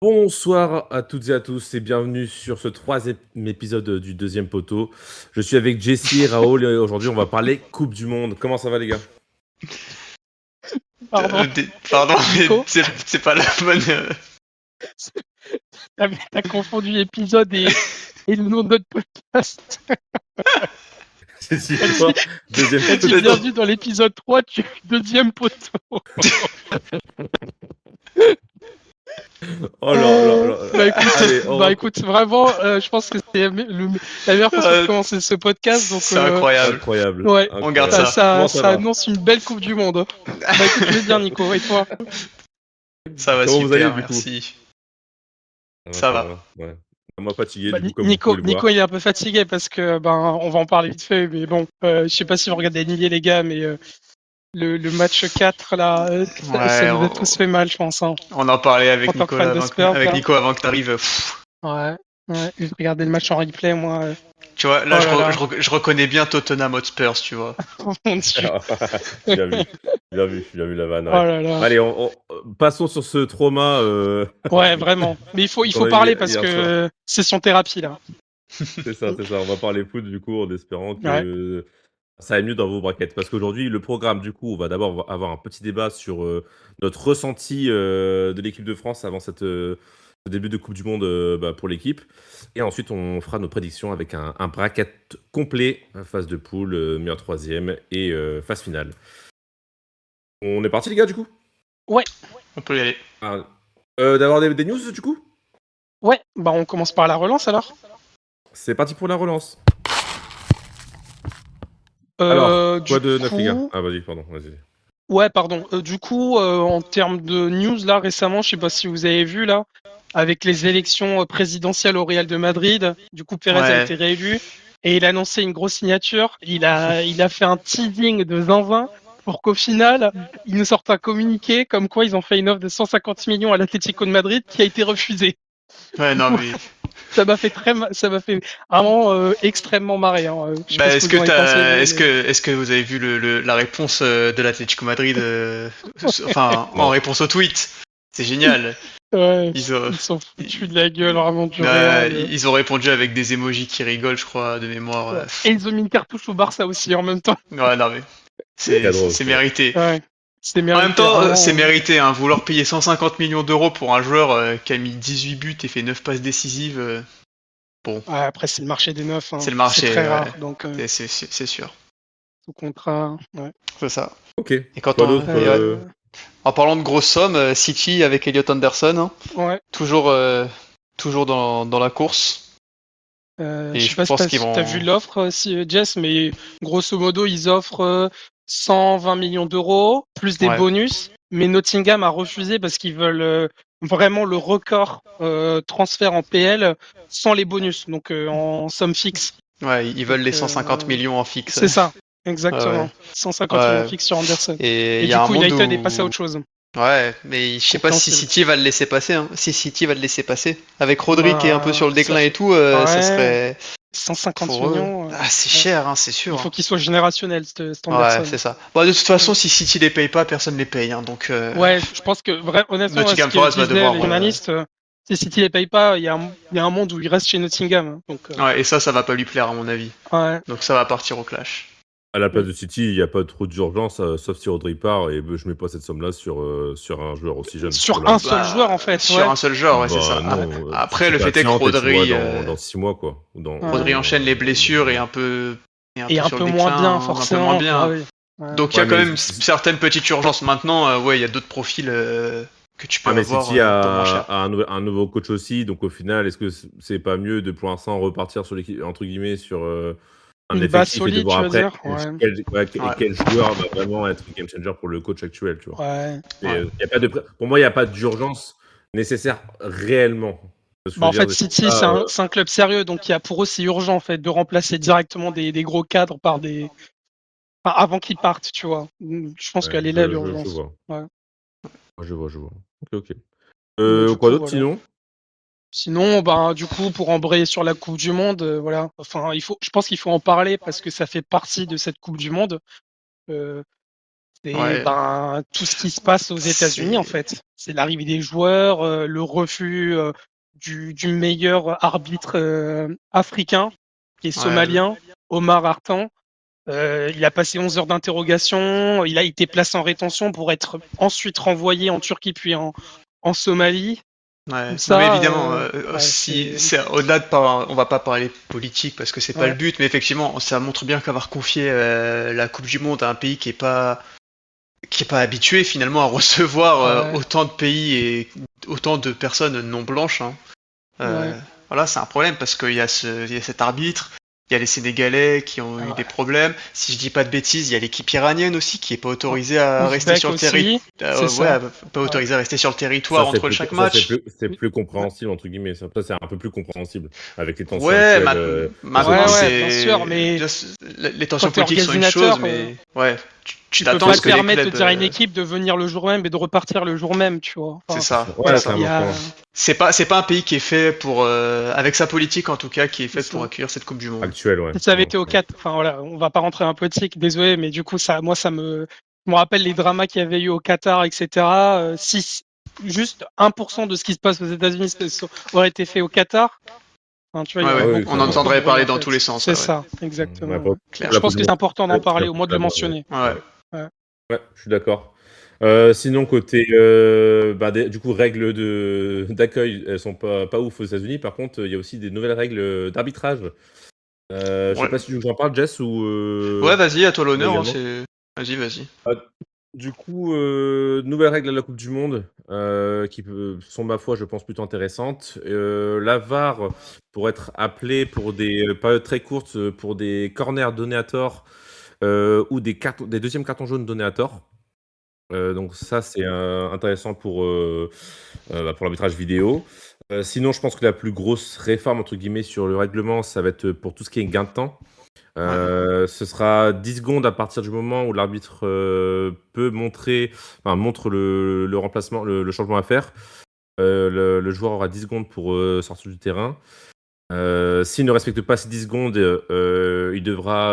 Bonsoir à toutes et à tous et bienvenue sur ce troisième épisode du deuxième poteau. Je suis avec Jessie et Raoul et aujourd'hui on va parler Coupe du Monde. Comment ça va les gars? Pardon, Pardon, mais Nico, c'est pas la bonne. t'as confondu l'épisode et le nom de notre podcast. Jessie T'as dit, quoi? Deuxième t'as dit poteau. bienvenue dans l'épisode 3 du deuxième poteau. Oh là là là là. Bah écoute, Allez, vraiment, je pense que c'est la meilleure façon de commencer ce podcast. Donc, C'est incroyable. incroyable. ouais, On garde Incroyable. ça. Comment ça va? annonce une belle Coupe du Monde. Bah écoute, je vais bien, Nico. Et toi? Ça va Comment vous super, allez, du coup? merci. Ça va. Ouais. Moi fatigué Bah, du coup comme vous pouvez le voir. Nico, il est un peu fatigué parce que on va en parler vite fait. Mais bon, je sais pas si vous regardez NBA, les gars, mais le match 4 là, ça Ouais, nous a tous fait mal, je pense. Hein. on en parlait En avec tant que fan de Spurs, avec là. Nico avant que t'arrives. Ouais, j'ai regardé le match en replay, moi. Tu vois, là, Oh là là. je reconnais bien Tottenham Hotspur, tu vois. Oh mon dieu. Bien vu. Bien vu la vanne. Oh Ouais. là là. Allez, passons sur ce trauma Ouais, vraiment. Mais il qu'on faut a eu parler parce hier soir. que c'est son thérapie, là. C'est ça. On va parler foot du coup en espérant Ouais. que ça aille mieux dans vos braquettes. Parce qu'aujourd'hui, le programme, du coup, on va d'abord avoir un petit débat sur notre ressenti de l'équipe de France avant ce début de Coupe du Monde pour l'équipe. Et ensuite, on fera nos prédictions avec un bracket complet, phase de poule, meilleur troisième et phase finale. On est parti les gars du coup? Ouais, On peut y aller. Ah, d'avoir des news du coup? ouais. Bah, on commence par la relance, alors. C'est parti pour la relance. Alors, Du quoi de neuf les gars? coup... Ah vas-y, pardon, vas-y. Ouais, pardon. Du coup, en termes de news, là, récemment, je sais pas si vous avez vu, là, avec les élections présidentielles au Real de Madrid, du coup, Pérez a Ouais. été réélu et il a annoncé une grosse signature. Il a fait un teasing de zinzin pour qu'au final, ils nous sortent un communiqué comme quoi ils ont fait une offre de 150 millions à l'Atlético de Madrid qui a été refusée. Ouais, Du non, coup, mais. ça m'a fait vraiment extrêmement marrer. Hein. Je sais Bah, pas ce que vous en avez pensé, vous, mais... est-ce que vous avez vu la réponse de l'Atlético Madrid, enfin, en Non. réponse au tweet? C'est génial. Ouais, Ils ont, ils sont ils, foutus de la gueule vraiment du Real. ils ont répondu avec des emojis qui rigolent, je crois, de mémoire. Ouais. Et ils ont mis une cartouche au Barça aussi en même temps. Ouais, non, mais Cadre, c'est ouais. mérité. Ouais, c'est En même mérité, temps, vraiment. c'est mérité, hein. Vouloir payer 150 millions d'euros pour un joueur qui a mis 18 buts et fait 9 passes décisives, bon, Ouais, après, c'est le marché des neufs. c'est Hein. le C'est marché, très ouais. rare, donc C'est sûr. sous contrat. Ouais. C'est ça. Ok. Et quand Quoi on. d'autre Et ouais. Euh, En parlant de grosses sommes, City avec Elliot Anderson, hein, ouais. toujours, toujours dans la course. Et Je sais je pas si pense qu'ils t'as vu vont. l'offre, Jess, mais grosso modo, ils offrent 120 millions d'euros, plus des Ouais. bonus. Mais Nottingham a refusé parce qu'ils veulent vraiment le record transfert en PL sans les bonus, donc en somme fixe. Ouais, ils veulent Donc, les 150 millions en fixe. c'est ça, Ouais. exactement. 150 millions Ouais. fixes sur Anderson. Et Et il y du a un coup, monde United est passé à où. autre chose. Ouais, mais je sais pas si Compréhensible. City va le laisser passer. Hein. Si City va le laisser passer. Avec Rodri qui est un peu sur Bah, le ça déclin et fait... tout, ça Ouais, serait. 150 Pour eux. millions. Ah, c'est Ouais. cher, hein, c'est Il sûr. faut Hein. qu'il soit générationnel, cet Ouais, Anderson. c'est ça. Bon, de toute Ouais. façon, si City les paye pas, personne les paye. Hein, donc, Ouais, je pense que, honnêtement, ce Nottingham que Forest va disaient devoir. les journalistes, si City les paye pas, il y a un monde où il reste chez Nottingham. Hein. Donc, Ouais, et ça va pas lui plaire, à mon avis. ouais. Donc, ça va partir au clash. À la place de City, il n'y a pas trop d'urgence, sauf si Rodri part, et je mets pas cette somme-là sur un joueur aussi jeune. Sur Voilà. un seul Bah, joueur, en fait, sur ouais. un seul joueur, ouais, c'est Bah ça. non, Après, tu le fait est que patientes et tu vois Rodri, dans 6 mois, quoi. Ou Ouais. Rodri enchaîne les blessures et un Et peu un sur le peu moins déclin, bien, un peu moins forcément. Ah bien. oui. Ouais. Donc, il y Ouais, a quand mais, même certaines petites urgences. Maintenant, ouais, il y a d'autres profils que tu peux ouais, mais avoir City pour moins cher. a un nouveau coach aussi, donc au final, est-ce que c'est pas mieux de pour l'instant repartir sur l'équipe, entre guillemets, sur un Une base effectif et de solide, voir tu veux après dire? Ouais. Ouais, quel joueur va vraiment être game changer pour le coach actuel, tu vois. Ouais. Mais, ouais. y a pas de, pour moi, il n'y a pas d'urgence nécessaire réellement. Ce que je Bah, veux en fait, dire, c'est City, pas, c'est un club sérieux, donc pour eux, c'est urgent en fait de remplacer directement des gros cadres par avant qu'ils partent, tu vois. Je pense ouais, qu'elle est là je l'urgence. vois. Ouais. Je vois. Ok. Bah, du Quoi coup, d'autre voilà. sinon? Sinon, bah, du coup, pour embrayer sur la Coupe du Monde, voilà. Enfin, je pense qu'il faut en parler parce que ça fait partie de cette Coupe du Monde. Euh, et Ouais. ben tout ce qui se passe aux États-Unis, en C'est fait. c'est l'arrivée des joueurs, le refus du meilleur arbitre africain, qui est somalien, Omar Hartan. Il a passé 11 heures d'interrogation, il a été placé en rétention pour être ensuite renvoyé en Turquie puis en Somalie. Ouais. Tout Non mais ça, évidemment, ouais, si c'est c'est au-delà de on va pas parler politique parce que c'est pas le ouais, but, mais effectivement, ça montre bien qu'avoir confié la Coupe du Monde à un pays qui est pas habitué finalement à recevoir ouais, autant de pays et autant de personnes non blanches, hein. ouais. Voilà, c'est un problème parce qu'il y a il y a cet arbitre, il y a les Sénégalais qui ont Ah eu des ouais. problèmes. Si je dis pas de bêtises, il y a l'équipe iranienne aussi qui est pas autorisée à rester Ouzbek sur le territoire. aussi, c'est Ouais, ça. pas Ouais. autorisée à rester sur le Ça, territoire c'est entre plus, chaque ça, match. c'est Oui. plus Ouais, compréhensible, entre guillemets. Ça, c'est un peu plus compréhensible avec les tensions Ouais, actuelles aux maintenant ouais, ouais, Égyptes. bien sûr, c'est mais les quand tensions t'es politiques sont une chose, organisateur, mais ouais, tu tu peux t'attends à pas ce te que les permettre de clubs, dire à une équipe de venir le jour même et de repartir le jour même, tu vois. c'est Enfin, ça, c'est Ouais, voilà, il ça. y clairement, a, clairement. C'est pas un pays qui est fait pour, avec sa politique en tout cas, qui est c'est faite pour ça. accueillir cette Coupe du Monde. Actuel, ouais. Si ça avait Non, été au 4, enfin voilà, on va pas rentrer en politique, désolé, mais du coup, ça, moi, je me rappelle les dramas qu'il y avait eu au Qatar, etc. Si juste 1% de ce qui se passe aux États-Unis aurait été fait au Qatar, enfin, tu vois, il y Ouais, aurait Ah ouais. oui, beaucoup, On clairement. beaucoup de entendrait bruit, parler en dans tous fait. les sens, C'est ouais, ouais. ça, Ouais, exactement. Ouais. Clair. Je la Coupe pense du que Monde, c'est important d'en c'est parler, un au peu moins de le là-bas, ouais. mentionner. Ouais. Ouais. Ouais. Ouais, je suis d'accord. Sinon, côté du coup, règles d'accueil, elles sont pas ouf aux États-Unis. Par contre, il y a aussi des nouvelles règles d'arbitrage. Je sais Ouais, pas si tu veux que j'en parle, Jess, ouais, vas-y, à toi ou l'honneur, hein, également. c'est... Vas-y, vas-y. Ah, du coup, nouvelles règles à la Coupe du Monde sont, ma foi, je pense, plutôt intéressantes. La VAR pour être appelée pour des périodes très courtes, pour des corners donnés à tort ou des deuxièmes cartons jaunes donnés à tort. Donc ça, c'est intéressant pour l'arbitrage vidéo. Sinon, je pense que la plus grosse réforme, entre guillemets, sur le règlement, ça va être pour tout ce qui est gain de temps. Ouais. Ce sera 10 secondes à partir du moment où l'arbitre montre le remplacement, le changement à faire. Le joueur aura 10 secondes pour sortir du terrain. S'il ne respecte pas ces 10 secondes, il devra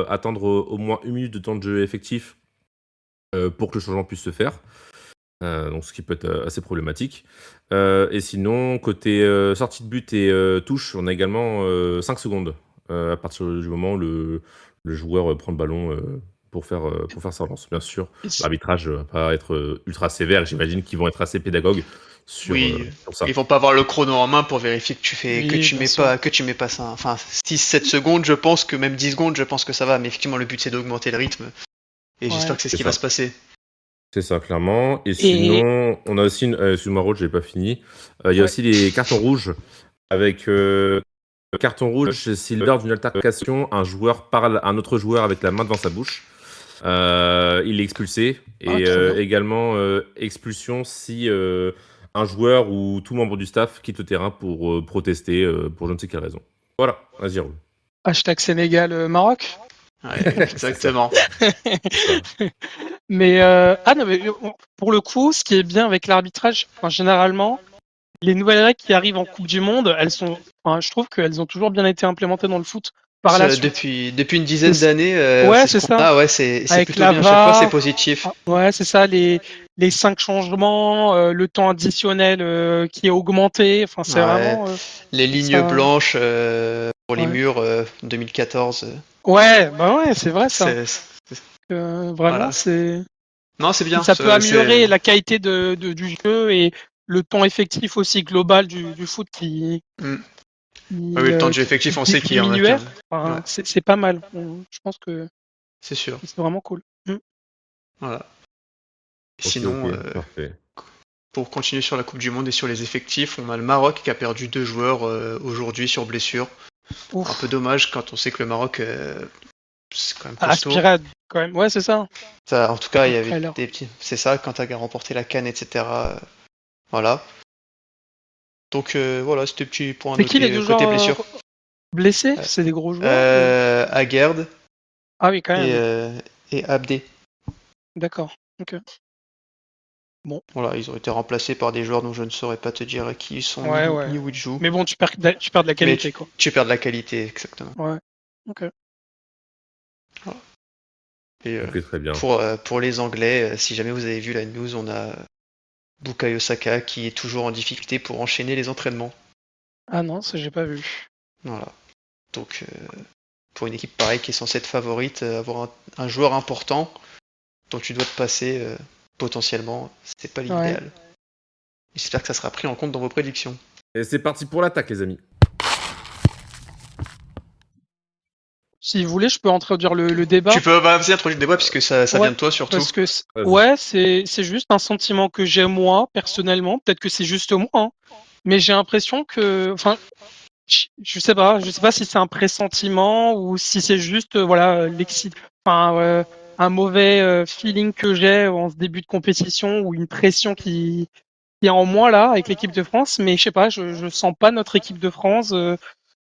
attendre au moins 1 minute de temps de jeu effectif pour que le changement puisse se faire. Donc ce qui peut être assez problématique. Et sinon, côté sortie de but et touche, on a également 5 secondes à partir du moment où le joueur prend le ballon pour faire sa relance. Bien sûr, Et c- l'arbitrage va pas être ultra sévère. J'imagine qu'ils vont être assez pédagogues Oui, sur ça. ils vont pas avoir le chrono en main pour vérifier Oui, bien sûr. que tu mets pas ça. Enfin, 6-7 secondes, je pense que même 10 secondes, je pense que ça va. Mais effectivement, le but c'est d'augmenter le rythme. Et j'espère Ouais. que c'est ce C'est qui va ça. se passer. C'est ça, clairement. Et Et sinon, on a aussi, excuse-moi, Rose, j'ai pas fini. Il y a ouais. aussi les cartons rouges avec le carton rouge, c'est lors d'une altercation, un joueur parle à un autre joueur avec la main devant sa bouche. Il est expulsé. Ah, Et très bien. également expulsion si un joueur ou tout membre du staff quitte le terrain pour protester pour je ne sais quelle raison. Voilà, vas-y, Raoul. Hashtag Sénégal, Maroc. Ouais, C'est ça, exactement. c'est ça. Mais ah non, mais pour le coup, ce qui est bien avec l'arbitrage, enfin, généralement, les nouvelles règles qui arrivent en Coupe du Monde, enfin, je trouve qu'elles ont toujours bien été implémentées dans le foot par la suite. Depuis une dizaine C'est- d'années, Ouais, c'est ce c'est qu'on ça. a. Ouais, c'est Avec plutôt la bien. À chaque fois, c'est VAR, positif. ouais, c'est ça, les 5 changements, le temps additionnel qui est augmenté. Enfin, c'est Ouais. vraiment Les lignes ça. blanches pour les Ouais, murs 2014. ouais, bah ouais, c'est vrai ça. Vraiment, Voilà. c'est Non, c'est bien. ça peut améliorer la qualité du jeu et le temps effectif aussi global du foot Hmm. Ah oui, le temps de jeu effectif, on sait qu'il y en a diminuait. qu'un. Ouais, Enfin, c'est pas mal. Je pense que c'est sûr. c'est vraiment cool. Voilà. Ok, Sinon, ok, parfait. pour continuer sur la Coupe du Monde et sur les effectifs, on a le Maroc qui a perdu 2 joueurs aujourd'hui sur blessure. Un peu Ouf. dommage quand on sait que le Maroc, c'est quand même À costaud. aspirer quand même. Ouais, c'est ça. En tout cas, il y avait Après alors. des petits. C'est ça, quand t'as remporté la CAN, etc. Voilà. Donc voilà, c'était petit point à C'est qui les noter deux côté joueurs blessure. blessés? C'est des gros joueurs ou... Aguerd Ah oui, quand et, même. et Abdé. D'accord. Ok. Bon. Voilà, ils ont été remplacés par des joueurs dont je ne saurais pas te dire qui ils sont Ouais, ouais. ni où ils jouent. Mais bon, tu perds de la Mais qualité, quoi. tu perds de la qualité, exactement. Ouais. Ok. Voilà. Et Ok, très bien. pour les Anglais, si jamais vous avez vu la news, on a Bukayo Saka qui est toujours en difficulté pour enchaîner les entraînements. Ah non, ça j'ai pas vu. Voilà. Donc pour une équipe pareille qui est censée être favorite, avoir un joueur important dont tu dois te passer potentiellement, c'est pas l'idéal. J'espère que ça sera pris en compte dans vos prédictions. Et c'est parti pour l'attaque, les amis. Si vous voulez, je peux introduire le débat. Tu peux vas-y introduire le débat puisque ça vient de toi surtout. Parce que Vas-y. ouais, c'est juste un sentiment que j'ai moi personnellement. Peut-être que c'est juste moi, hein, mais j'ai l'impression que, enfin, je sais pas si c'est un pressentiment ou si c'est juste voilà un mauvais feeling que j'ai en ce début de compétition ou une pression qui est en moi là avec l'équipe de France. Mais je sais pas, je sens pas notre équipe de France.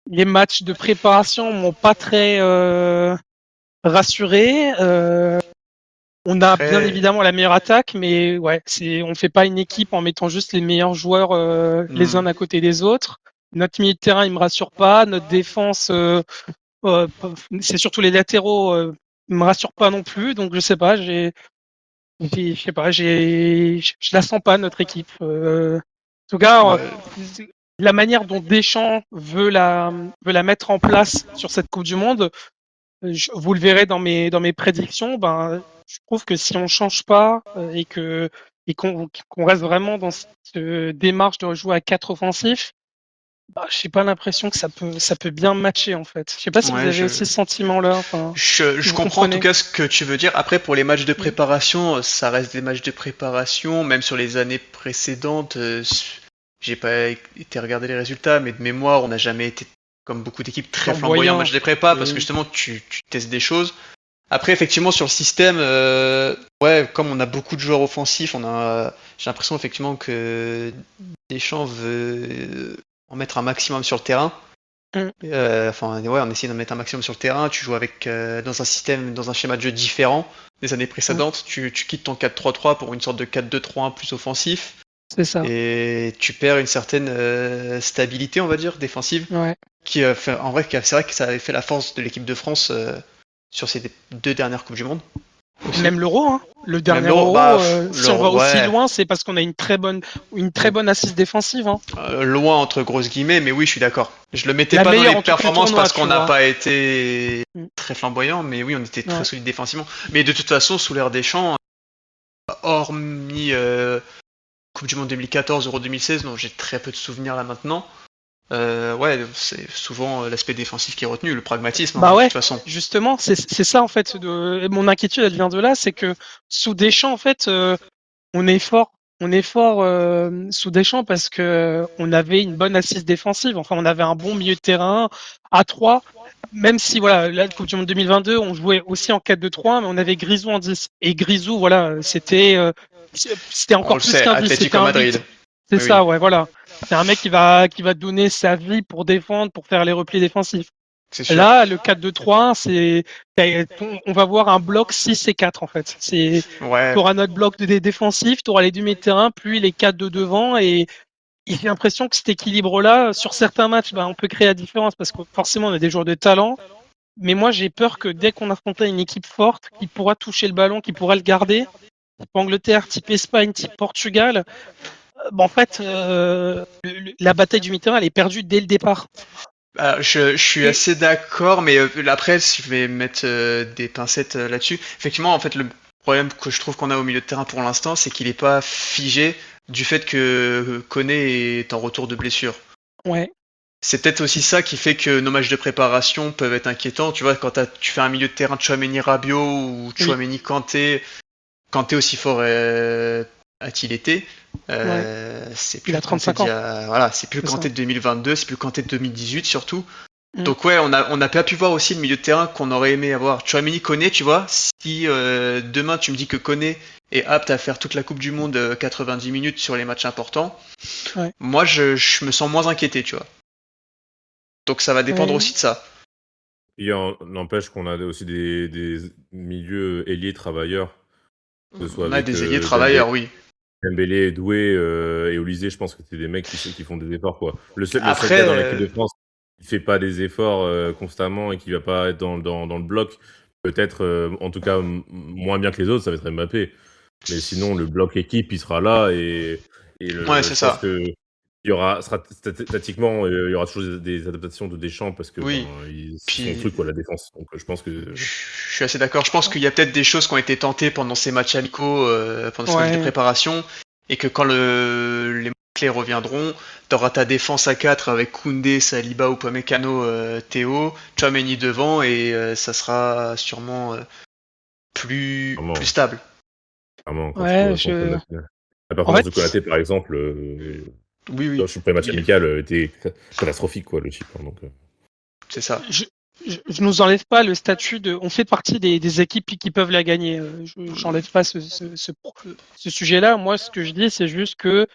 Les matchs de préparation m'ont pas très rassuré. On a bien Après, évidemment la meilleure attaque, mais ouais, on fait pas une équipe en mettant juste les meilleurs joueurs les uns à côté des autres. Notre milieu de terrain, il me rassure pas. Notre défense, euh, c'est surtout les latéraux, il me rassure pas non plus. Donc je sais pas, je sais pas, je la sens pas notre équipe. En tout cas, ouais. la manière dont Deschamps veut la mettre en place sur cette Coupe du Monde, vous le verrez dans mes prédictions, ben, je trouve que si on change pas et qu'on reste vraiment dans cette démarche de jouer à 4 offensifs, bah, j'ai pas l'impression que ça peut bien matcher en fait. Je sais pas si vous Ouais, avez aussi ce sentiment-là. Enfin, je vous comprends en tout comprenez. cas ce que tu veux dire. Après, pour les matchs de Mm. préparation, ça reste des matchs de préparation. Même sur les années précédentes, j'ai pas été regarder les résultats, mais de mémoire, on n'a jamais été, comme beaucoup d'équipes, très flamboyants en Flamboyant. match de prépa parce que Oui. justement, tu testes des choses. Après, effectivement, sur le système, ouais, comme on a beaucoup de joueurs offensifs, j'ai l'impression effectivement que Deschamps veut en mettre un maximum sur le terrain. Mm. Enfin, ouais, on essaie d'en mettre un maximum sur le terrain. Tu joues avec dans un système, dans un schéma de jeu différent des années précédentes. Tu quittes ton 4-3-3 pour une sorte de 4-2-3-1 plus offensif. C'est ça. Et tu perds une certaine stabilité, on va dire, défensive. Ouais. En vrai, c'est vrai que ça avait fait la force de l'équipe de France sur ces 2 dernières Coupes du Monde. Et Aussi. même l'Euro, hein. Le Et même dernier l'Euro, Euro, bah, si on va aussi ouais, loin, c'est parce qu'on a une très bonne assise défensive. Hein. loin entre grosses guillemets, mais oui, je suis d'accord. Je le mettais La pas dans meilleure les en tout cas du performances tournoi, parce qu'on tu n'a vois. pas été Mm. très flamboyant, mais oui, on était très Ouais. solide défensivement. Mais de toute façon, sous l'ère Deschamps, hormis Coupe du Monde 2014, Euro 2016, dont j'ai très peu de souvenirs là maintenant, ouais, c'est souvent l'aspect défensif qui est retenu, le pragmatisme, hein, Bah de ouais, toute façon. justement, c'est ça en fait. Mon inquiétude, elle vient de là, c'est que sous Deschamps, en fait, on est fort. On est fort sous Deschamps parce que on avait une bonne assise défensive. Enfin, on avait un bon milieu de terrain à 3. Même si voilà, la Coupe du Monde 2022, on jouait aussi en 4-2-3, mais on avait Grisou en 10. Et Grisou, voilà, c'était On encore le plus sait, qu'un 10, c'était Atlético un Madrid. 8. C'est Oui, oui. ça, ouais, voilà. C'est un mec qui va donner sa vie pour défendre, pour faire les replis défensifs. C'est sûr. Là, le 4-2-3, on va voir un bloc 6 et 4 en fait. Tu Ouais. auras notre bloc défensif, tu auras les 2 milieux de terrain, puis les 4 de devant. Et j'ai l'impression que cet équilibre-là, sur certains matchs, bah, on peut créer la différence parce que forcément, on a des joueurs de talent. Mais moi, j'ai peur que dès qu'on affrontera une équipe forte, qui pourra toucher le ballon, qui pourra le garder, type Angleterre, type Espagne, type Portugal, bah, en fait, la bataille du milieu de terrain, elle est perdue dès le départ. Je suis Et assez d'accord, mais après, si je vais mettre des pincettes là-dessus, effectivement, en fait, le problème que je trouve qu'on a au milieu de terrain pour l'instant, c'est qu'il n'est pas figé du fait que Koné est en retour de blessure. ouais, C'est peut-être aussi ça qui fait que nos matchs de préparation peuvent être inquiétants. Tu vois, quand tu fais un milieu de terrain Tchouaméni Rabiot ou oui, Tchouaméni Kanté, Kanté aussi fort a-t-il été, ouais, c'est il plus a le Kanté 35 ans, voilà, c'est plus le c'est ça. Kanté de 2022, c'est plus le Kanté de 2018 surtout. Mm. Donc ouais, on a pas pu voir aussi le milieu de terrain qu'on aurait aimé avoir. Tchouaméni, Koné, tu vois, si demain tu me dis que Koné est apte à faire toute la Coupe du Monde 90 minutes sur les matchs importants, Ouais. moi je me sens moins inquiété, tu vois. Donc ça va dépendre Ouais. aussi de ça. N'empêche qu'on a aussi des milieux ailiers travailleurs, que ce soit On a avec des ailiers travailleurs, oui. Dembélé, Doué et Olysée. Je pense que c'est des mecs qui font des efforts, quoi. Le seul Après, gars dans l'équipe de France qui fait pas des efforts constamment et qui va pas être dans le bloc, peut-être, en tout cas, moins bien que les autres, ça va être Mbappé. Mais sinon, le bloc équipe, il sera là Ouais, je c'est pense ça. que il y aura, tactiquement, il y aura toujours des adaptations de Deschamps parce que Oui. c'est son Puis truc, quoi, la défense. Donc je pense que. je suis assez d'accord. Je pense qu'il y a peut-être des choses qui ont été tentées pendant ces matchs amicaux, pendant ces matchs de Ouais. préparation, et que quand les clés reviendront, t'auras ta défense à 4 avec Koundé, Saliba, Upamecano, Théo, Tchouaméni devant, et ça sera sûrement plus Vraiment, stable. clairement, quand tu Ouais, vois la en performance de fait, Konaté, par exemple, Oui, oui, sur le premier match il- amical, était catastrophique, quoi, le type. Hein, donc, c'est ça. je, je nous enlève pas le statut de. On fait partie des équipes qui peuvent la gagner. J'enlève pas ce sujet-là. Moi, ce que je dis, c'est juste que.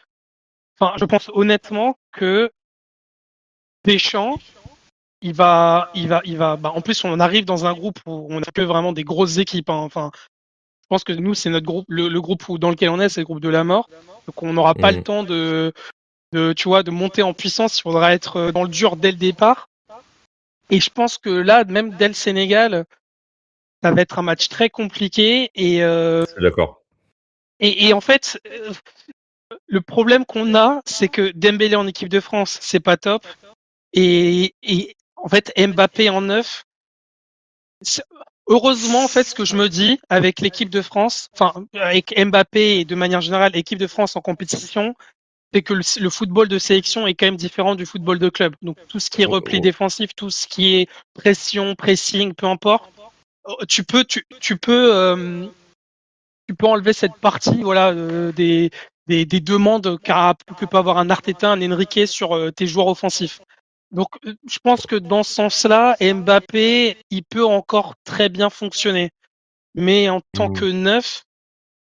Enfin, je pense honnêtement que Deschamps, bah, en plus, on arrive dans un groupe où on n'a que vraiment des grosses équipes. Hein. Enfin, je pense que nous, c'est notre groupe, le groupe dans lequel on est, c'est le groupe de la mort. Donc, on n'aura pas le Mhm. temps tu vois, de monter en puissance. Il faudra être dans le dur dès le départ. Et je pense que là, même dès le Sénégal, ça va être un match très compliqué. Je suis d'accord. Et en fait, le problème qu'on a, c'est que Dembélé en équipe de France, c'est pas top. Et en fait, Mbappé en neuf. Heureusement, en fait, ce que je me dis avec l'équipe de France, enfin, avec Mbappé et de manière générale, l'équipe de France en compétition, c'est que le football de sélection est quand même différent du football de club. Donc, tout ce qui est Oh, repli oh, défensif, tout ce qui est pression, pressing, peu importe, tu peux enlever cette partie, voilà, des demandes que peut avoir un Arteta, un Enrique sur tes joueurs offensifs. Donc, je pense que dans ce sens-là, Mbappé, il peut encore très bien fonctionner. Mais en tant que mhm. neuf,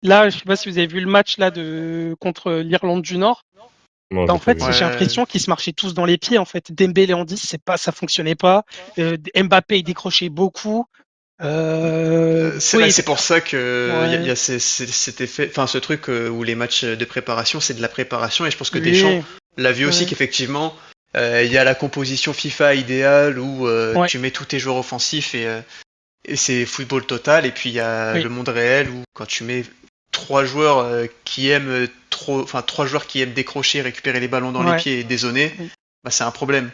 là, je sais pas si vous avez vu le match là contre l'Irlande du Nord. Non, Bah, j'ai en pas fait, vu. j'ai Ouais. l'impression qu'ils se marchaient tous dans les pieds. En fait, Dembélé en 10, ça fonctionnait pas. Mbappé, il décrochait beaucoup. Oui, C'est pour ça que il y ouais, a cet effet, enfin ce truc où les matchs de préparation, c'est de la préparation, et je pense que Deschamps oui, l'a vu aussi ouais, qu'effectivement, il y a la composition FIFA idéale où ouais, tu mets tous tes joueurs offensifs et c'est football total, et puis il y a oui, le monde réel où quand tu mets trois joueurs qui aiment enfin trois joueurs qui aiment décrocher, récupérer les ballons dans les ouais, pieds et dézonner, bah c'est un problème.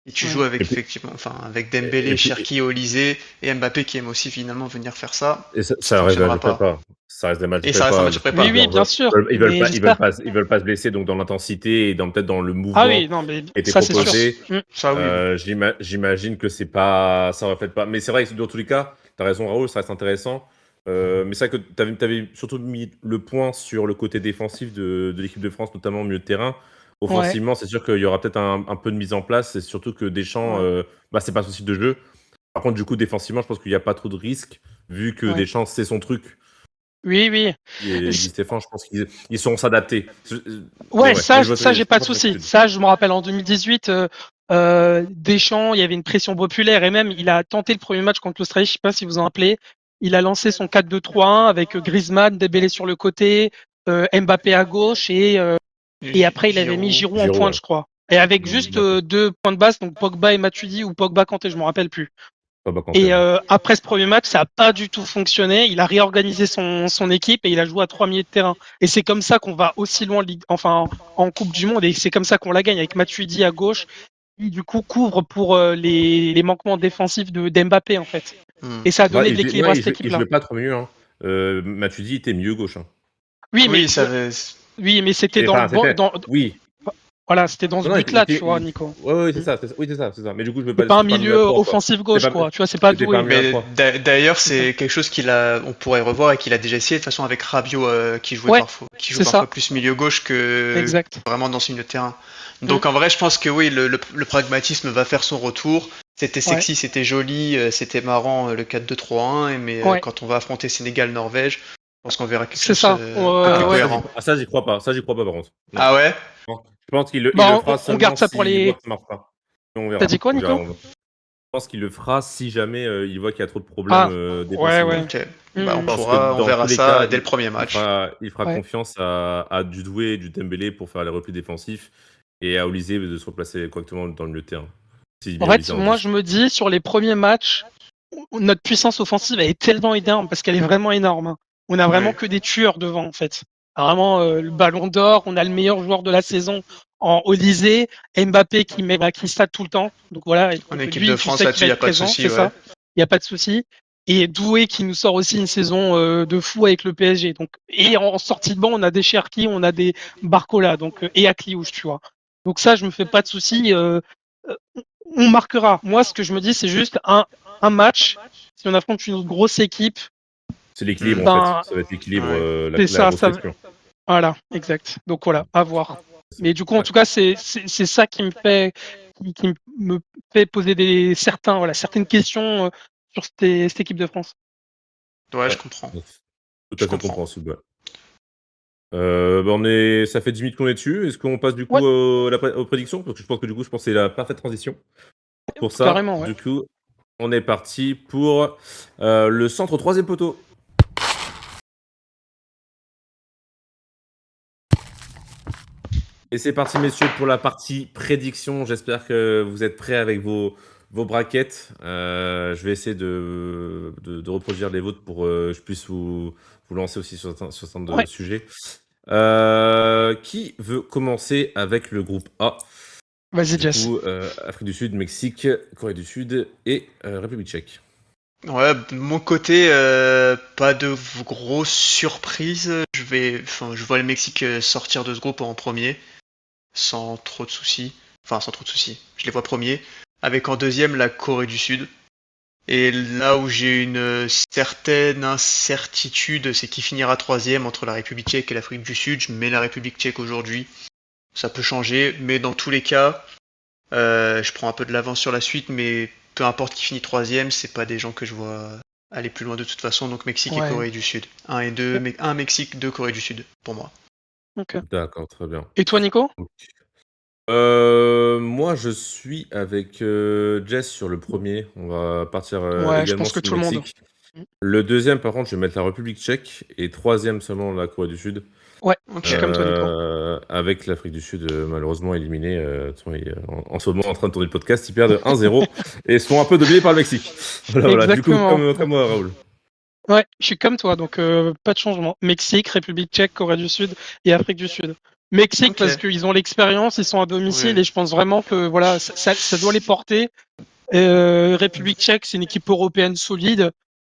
Et tu joues ouais. avec Et puis, effectivement, enfin avec et Dembélé, puis, Cherki, Olysée et Mbappé qui aime aussi finalement venir faire ça, et ça ça reste des matchs fonctionnera de pas. prépa. Ça reste des matchs de Et ça reste un prépa. match de Le fait que Oui, prépa. oui, leurs bien joueurs, sûr. Mais j'espère. ils veulent pas se blesser, donc dans l'intensité et peut-être dans le Ah oui, mouvement non, mais qui était ça, c'est Ah, sûr. proposé, Mm. ça oui, oui. j'imagine que c'est pas, ça reflète pas. Mais c'est vrai que dans tous les cas, t'as raison, Raoul, ça reste intéressant. Mais c'est vrai que t'avais surtout mis le point sur le côté défensif de l'équipe de France, notamment au milieu de terrain. Ouais, Offensivement, c'est sûr qu'il y aura peut-être un peu de mise en place. C'est surtout que Deschamps, ouais, c'est pas son style de jeu. Par contre, du coup, défensivement, je pense qu'il n'y a pas trop de risques, vu que ouais. Deschamps, c'est son truc. Oui, oui. Et Guy C- Stéphane, je pense qu'ils sauront s'adapter. Mais Ouais, ouais, mais je vois, ça, j'ai je pas de comprends ce que souci. tu dis. Ça, je me rappelle en 2018, Deschamps, il y avait une pression populaire et même il a tenté le premier match contre l'Australie. Je sais pas si vous en rappelez. Il a lancé son 4-2-3-1 avec Griezmann, Dembélé sur le côté, Mbappé à gauche et après il avait mis Giroud. Giroud en Giroud, pointe, ouais. je crois. Et avec juste D'accord. deux points de base, donc Pogba et Matuidi ou Pogba Kanté, je me rappelle plus. Pas Kanté, Et ouais. après ce premier match, ça n'a pas du tout fonctionné. Il a réorganisé son équipe et il a joué à 3 milieux de terrain. Et c'est comme ça qu'on va aussi loin enfin, en Coupe du Monde. Et c'est comme ça qu'on la gagne avec Matuidi à gauche, qui du coup couvre pour les manquements défensifs d'Mbappé en fait. Hmm. Et ça a donné Ouais, de l'équilibre non, à cette il équipe-là. jouait pas trop mieux. Hein. Matuidi était milieu gauche. Hein. Oui, mais Oui, ça oui, mais c'était dans le Enfin, bon, c'était. Oui. voilà, c'était dans ce Non, non, but-là, tu vois, Nico. ouais, ouais, c'est Mm. ça. Oui, c'est ça. Mais du coup, C'est pas un c'était pas un milieu milieu à 3, quoi. offensif C'était gauche, pas, quoi. Tu vois, c'est pas c'était pas un doué. milieu à Mais 3. d'ailleurs, C'est ça. c'est quelque chose on pourrait revoir et qu'il a déjà essayé de toute façon avec Rabiot Ouais, qui joue c'est ça, parfois plus milieu gauche que exact. vraiment dans ce milieu de terrain. Mm. Donc en vrai, je pense que oui, le pragmatisme va faire son retour. C'était Ouais, sexy, c'était joli, c'était marrant le 4-2-3-1, mais ouais, quand on va affronter Sénégal-Norvège, je pense qu'on verra quelque c'est chose ça. de plus Ouais. cohérent. Ça, j'y crois pas. Ça, j'y crois pas, par contre. Non. Ah ouais? Non. Je pense il le Bah, fera on garde seulement ça pour s'il voit les. que ça marche pas. On T'as verra. dit quoi, On verra. Nico? Je pense qu'il le fera si jamais il voit qu'il y a trop de problèmes Ah, ouais, défensivement. ouais. Ok. Bah Mm, on Je pense que on dans tous verra les cas, ça dès le premier match. il fera ouais. confiance à du Doué et du Dembélé pour faire les replis défensifs et à Olysée de se replacer correctement dans le milieu de terrain. S'il En met fait, Olysée en moi, 10. je me dis, sur les premiers matchs, notre puissance offensive, elle est tellement énorme parce qu'elle est vraiment énorme. Hein. On a vraiment Ouais. que des tueurs devant, en fait. Vraiment, le Ballon d'Or, on a le meilleur joueur de la saison en Olysée, Mbappé qui stade tout le temps. Donc voilà, En équipe lui, de tu France, sais qu'il là-dessus, va il n'y être a pas de présent, souci, c'est ouais. ça. Il n'y a pas de souci. Et Doué qui nous sort aussi une saison de fou avec le PSG. Donc, et en sortie de banc, on a des Cherki, on a des Barcola, donc, et Akliouche, tu vois. Donc ça, je me fais pas de soucis. Euh, on marquera. Moi, ce que je me dis, c'est juste un match. Si on affronte une grosse équipe, C'est l'équilibre en fait. ben, Ça va être l'équilibre, Ouais. c'est la ça, grosse question. voilà, exact. Donc voilà, à voir. Mais du coup, en Ouais. tout cas, c'est ça qui me fait, qui me fait poser certaines questions sur cette équipe de France. Ouais, je Ouais. comprends. Tout Je à fait comprends. compréhensible. Ouais. Ça fait 10 minutes qu'on est dessus. Est-ce qu'on passe du Ouais, coup aux prédictions? Parce que je pense que c'est la parfaite transition. Pour ça, carrément, ouais. du coup, on est parti pour le centre troisième poteau. Et c'est parti, messieurs, pour la partie prédiction. J'espère que vous êtes prêts avec vos braquettes. Je vais essayer de reproduire les vôtres pour que je puisse vous lancer aussi sur certains de Ouais, sujets. Qui veut commencer avec le groupe A? vas-y, Du Jess. coup, Afrique du Sud, Mexique, Corée du Sud et République tchèque. Ouais, de mon côté, pas de grosses surprises. Je vois le Mexique sortir de ce groupe en premier, sans trop de soucis. Enfin, sans trop de soucis. Je les vois premiers. Avec en deuxième la Corée du Sud. Et là où j'ai une certaine incertitude, c'est qui finira troisième entre la République tchèque et l'Afrique du Sud. Je mets la République tchèque aujourd'hui. Ça peut changer, mais dans tous les cas, je prends un peu de l'avance sur la suite, mais peu importe qui finit troisième, c'est pas des gens que je vois aller plus loin de toute façon. Donc Mexique et Ouais. Corée du Sud. 1 et 2, mais 1 Mexique, 2 Corée du Sud, pour moi. Ok. D'accord, très bien. Et toi, Nico? Moi, je suis avec Jess sur le premier. On va partir Ouais, je également pense que sur le tout le monde. Mexique. Le deuxième, par contre, je vais mettre la République tchèque et troisième seulement la Corée du Sud. Ouais, je suis Ok. comme toi, Nico. Avec l'Afrique du Sud malheureusement éliminée. De toute façon, en ce moment en train de tourner le podcast, ils perdent 1-0 et sont un peu dominés par le Mexique. Voilà, voilà. Du coup, Exactement. comme moi, Raoul. Ouais, je suis comme toi, donc pas de changement. Mexique, République tchèque, Corée du Sud et Afrique du Sud. Mexique Ok. parce qu'ils ont l'expérience, ils sont à domicile Ouais. et je pense vraiment que voilà, ça doit les porter. République tchèque, c'est une équipe européenne solide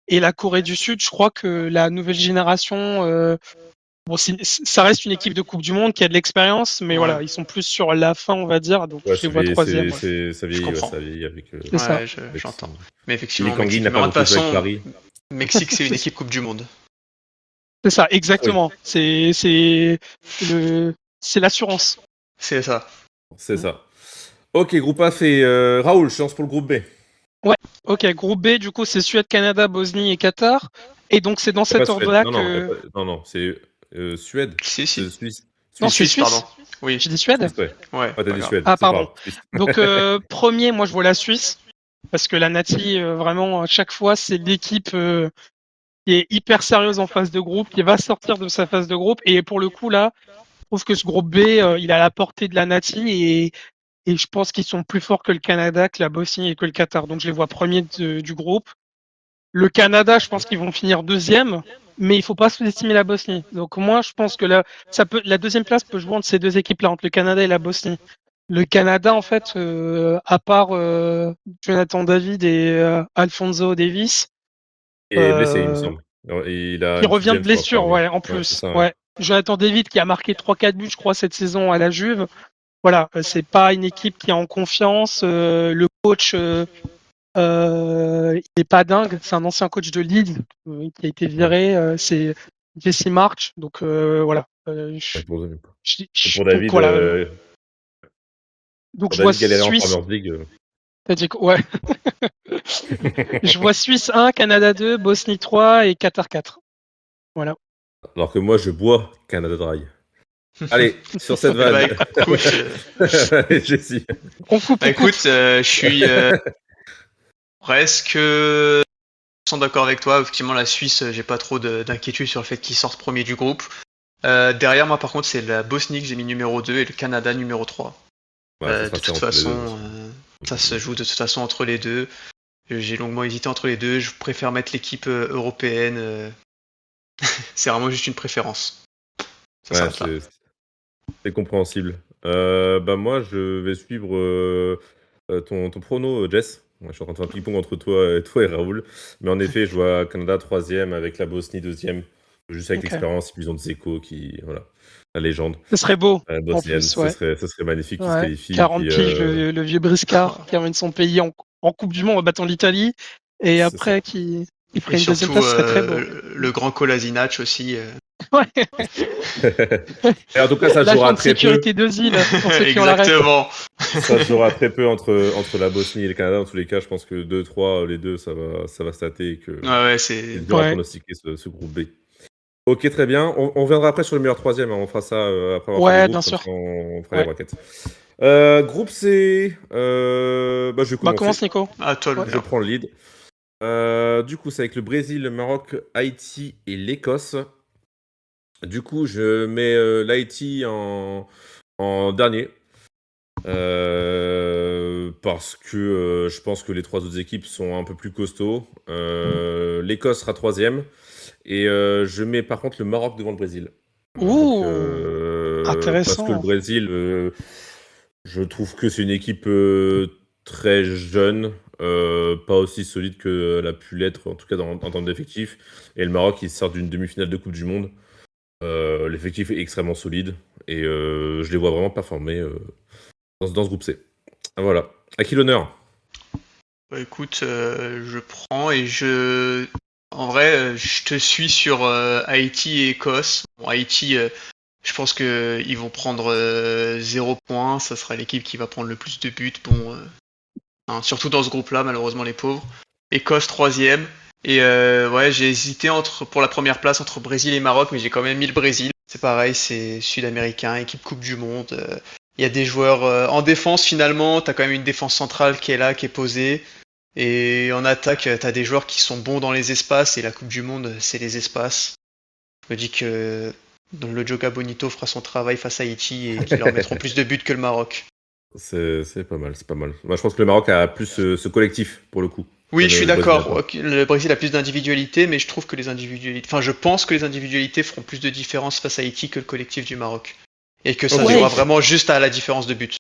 et la Corée du Sud, je crois que la nouvelle génération, bon, ça reste une équipe de Coupe du Monde qui a de l'expérience, mais Ouais. voilà, ils sont plus sur la fin, on va dire, donc Ouais, je les vois troisième. Ouais. Je comprends. ça vieillit avec, C'est ça. avec J'entends. son- Mais Billy effectivement, Kangin Mexique n'a numéro pas 1 de toute beaucoup joué avec façon, Paris. Mexique c'est une équipe Coupe du Monde. C'est ça, Oui, exactement. C'est l'assurance. C'est ça. c'est ça. Ok, groupe A fait Raoul, chance pour le groupe B. Ouais, ok, groupe B, du coup, c'est Suède, Canada, Bosnie et Qatar. Et donc, c'est dans Y a pas cet Suède. ordre-là Non, non, que. non, non, c'est Suède. Si, si. C'est Suisse. Non, Suisse. c'est Suisse, pardon. Suisse. Oui. J'ai dit Suède? Suisse, ouais. Ouais, Ouais, t'as pas dit grave. Suède. Ah, C'est pas pardon. grave. Suisse. Donc, premier, moi, je vois la Suisse. Parce que la Nati, vraiment, à chaque fois, c'est l'équipe qui est hyper sérieuse en phase de groupe, qui va sortir de sa phase de groupe. Et pour le coup, là, je trouve que ce groupe B, il a la portée de la Nati. Et je pense qu'ils sont plus forts que le Canada, que la Bosnie et que le Qatar. Donc, je les vois premiers du groupe. Le Canada, je pense qu'ils vont finir deuxième, mais il faut pas sous-estimer la Bosnie. Donc moi, je pense que la deuxième place peut jouer entre ces deux équipes-là, entre le Canada et la Bosnie. Le Canada, en fait, à part Jonathan David et Alfonso Davis, Il est blessé, il me euh, semble. Il a qui une petite revient de gêne, je crois, blessure, apparemment. ouais, en Ouais, c'est plus. ça, ouais. Ouais. Jonathan David qui a marqué 3-4 buts, je crois, cette saison à la Juve. Voilà, c'est pas une équipe qui est en confiance. Le coach, il est pas dingue, c'est un ancien coach de Leeds qui a été Ouais. viré, c'est Jesse March, donc voilà. Ouais, Je- pour donc David, voilà, donc pour je vois David galérer en Suisse, Premier League. t'as dit quoi? Ouais, je vois Suisse 1, Canada 2, Bosnie 3 et Qatar 4. Voilà. Alors que moi, je bois Canada Dry. Allez, sur cette Eh bah vanne. écoute, Allez, Jessie. On coupe, on coupe. je suis presque d'accord avec toi. Effectivement, la Suisse, j'ai pas trop d'inquiétude sur le fait qu'ils sortent premier du groupe. Derrière moi, par contre, c'est la Bosnie que j'ai mis numéro 2 et le Canada numéro 3. Ouais, ça De sera toute serré entre les deux. façon, ça se joue de toute façon entre les deux. J'ai longuement hésité entre les deux. Je préfère mettre l'équipe européenne C'est vraiment juste une préférence. Ça Ouais, s'arrête là. c'est compréhensible. Bah moi, je vais suivre ton prono, Jess. Moi, je suis en train de faire un ping-pong entre toi et Raoul. Mais en effet, je vois Canada 3e avec la Bosnie 2e. Juste avec Ok. l'expérience, et puis ils ont Dzeko qui, voilà, la légende Ce serait beau, en bosnienne. plus, ouais. Ce serait magnifique qu'il se Ouais. qualifie. Et 40 puis, piges, le vieux Briscard qui amène son pays en Coupe du Monde en battant l'Italie. Et c'est ça. après, qui Et ferait une deuxième surtout, place, ce serait très beau. le grand Kolasinac aussi. Ouais. Et en tout cas, ça se L'agent jouera de très peu. sécurité d'Ozil, pour ceux qui ont la ref. Exactement. Ça se jouera très peu entre la Bosnie et le Canada. Dans tous les cas, je pense que 2-3, les deux, ça va se tâter et que Ouais, c'est c'est. dur à Ouais. pronostiquer ce groupe B. Ok, très bien. On reviendra après sur le meilleur troisième, hein. On fera ça après avoir fait les Ouais, groupes, bien comme sûr. ça on fera les Ouais. brackets. Groupe C, bah, je vais Bah, commencer. commence, Nico. À toi Ouais. Je l'honneur. prends le lead. Du coup, c'est avec le Brésil, le Maroc, Haïti et l'Écosse. Du coup, je mets l'Haïti en dernier. Parce que je pense que les trois autres équipes sont un peu plus costauds. L'Écosse sera troisième. Et je mets par contre le Maroc devant le Brésil. Ouh, Parce que le intéressant. Brésil, je trouve que c'est une équipe très jeune, pas aussi solide que elle a pu l'être, en tout cas en termes d'effectifs. Et le Maroc, il sort d'une demi-finale de Coupe du Monde. L'effectif est extrêmement solide. Et je les vois vraiment performer dans ce groupe C. Voilà. À qui l'honneur? Bah, écoute, je prends et je. En vrai, je te suis sur Haïti et Écosse. Bon, Haïti, je pense que ils vont prendre 0 points. Ça sera l'équipe qui va prendre le plus de buts. Bon, hein, surtout dans ce groupe-là, malheureusement les pauvres. Écosse troisième. Et ouais, j'ai hésité pour la première place entre Brésil et Maroc, mais j'ai quand même mis le Brésil. C'est pareil, c'est sud-américain, équipe Coupe du Monde. Il y a des joueurs en défense finalement. T'as quand même une défense centrale qui est là, qui est posée. Et en attaque, t'as des joueurs qui sont bons dans les espaces. Et la Coupe du Monde, c'est les espaces. Je me dis que le Joga Bonito fera son travail face à Haïti et qu'ils leur mettront plus de buts que le Maroc. C'est pas mal, c'est pas mal. Moi, je pense que le Maroc a plus ce collectif, pour le coup, que Oui, je suis le Brésil n'a d'accord. pas. Le Brésil a plus d'individualité, mais je trouve que les individualités, enfin, je pense que les individualités feront plus de différence face à Haïti que le collectif du Maroc, et que ça se Ok. Ouais, jouera vraiment juste à la différence de but.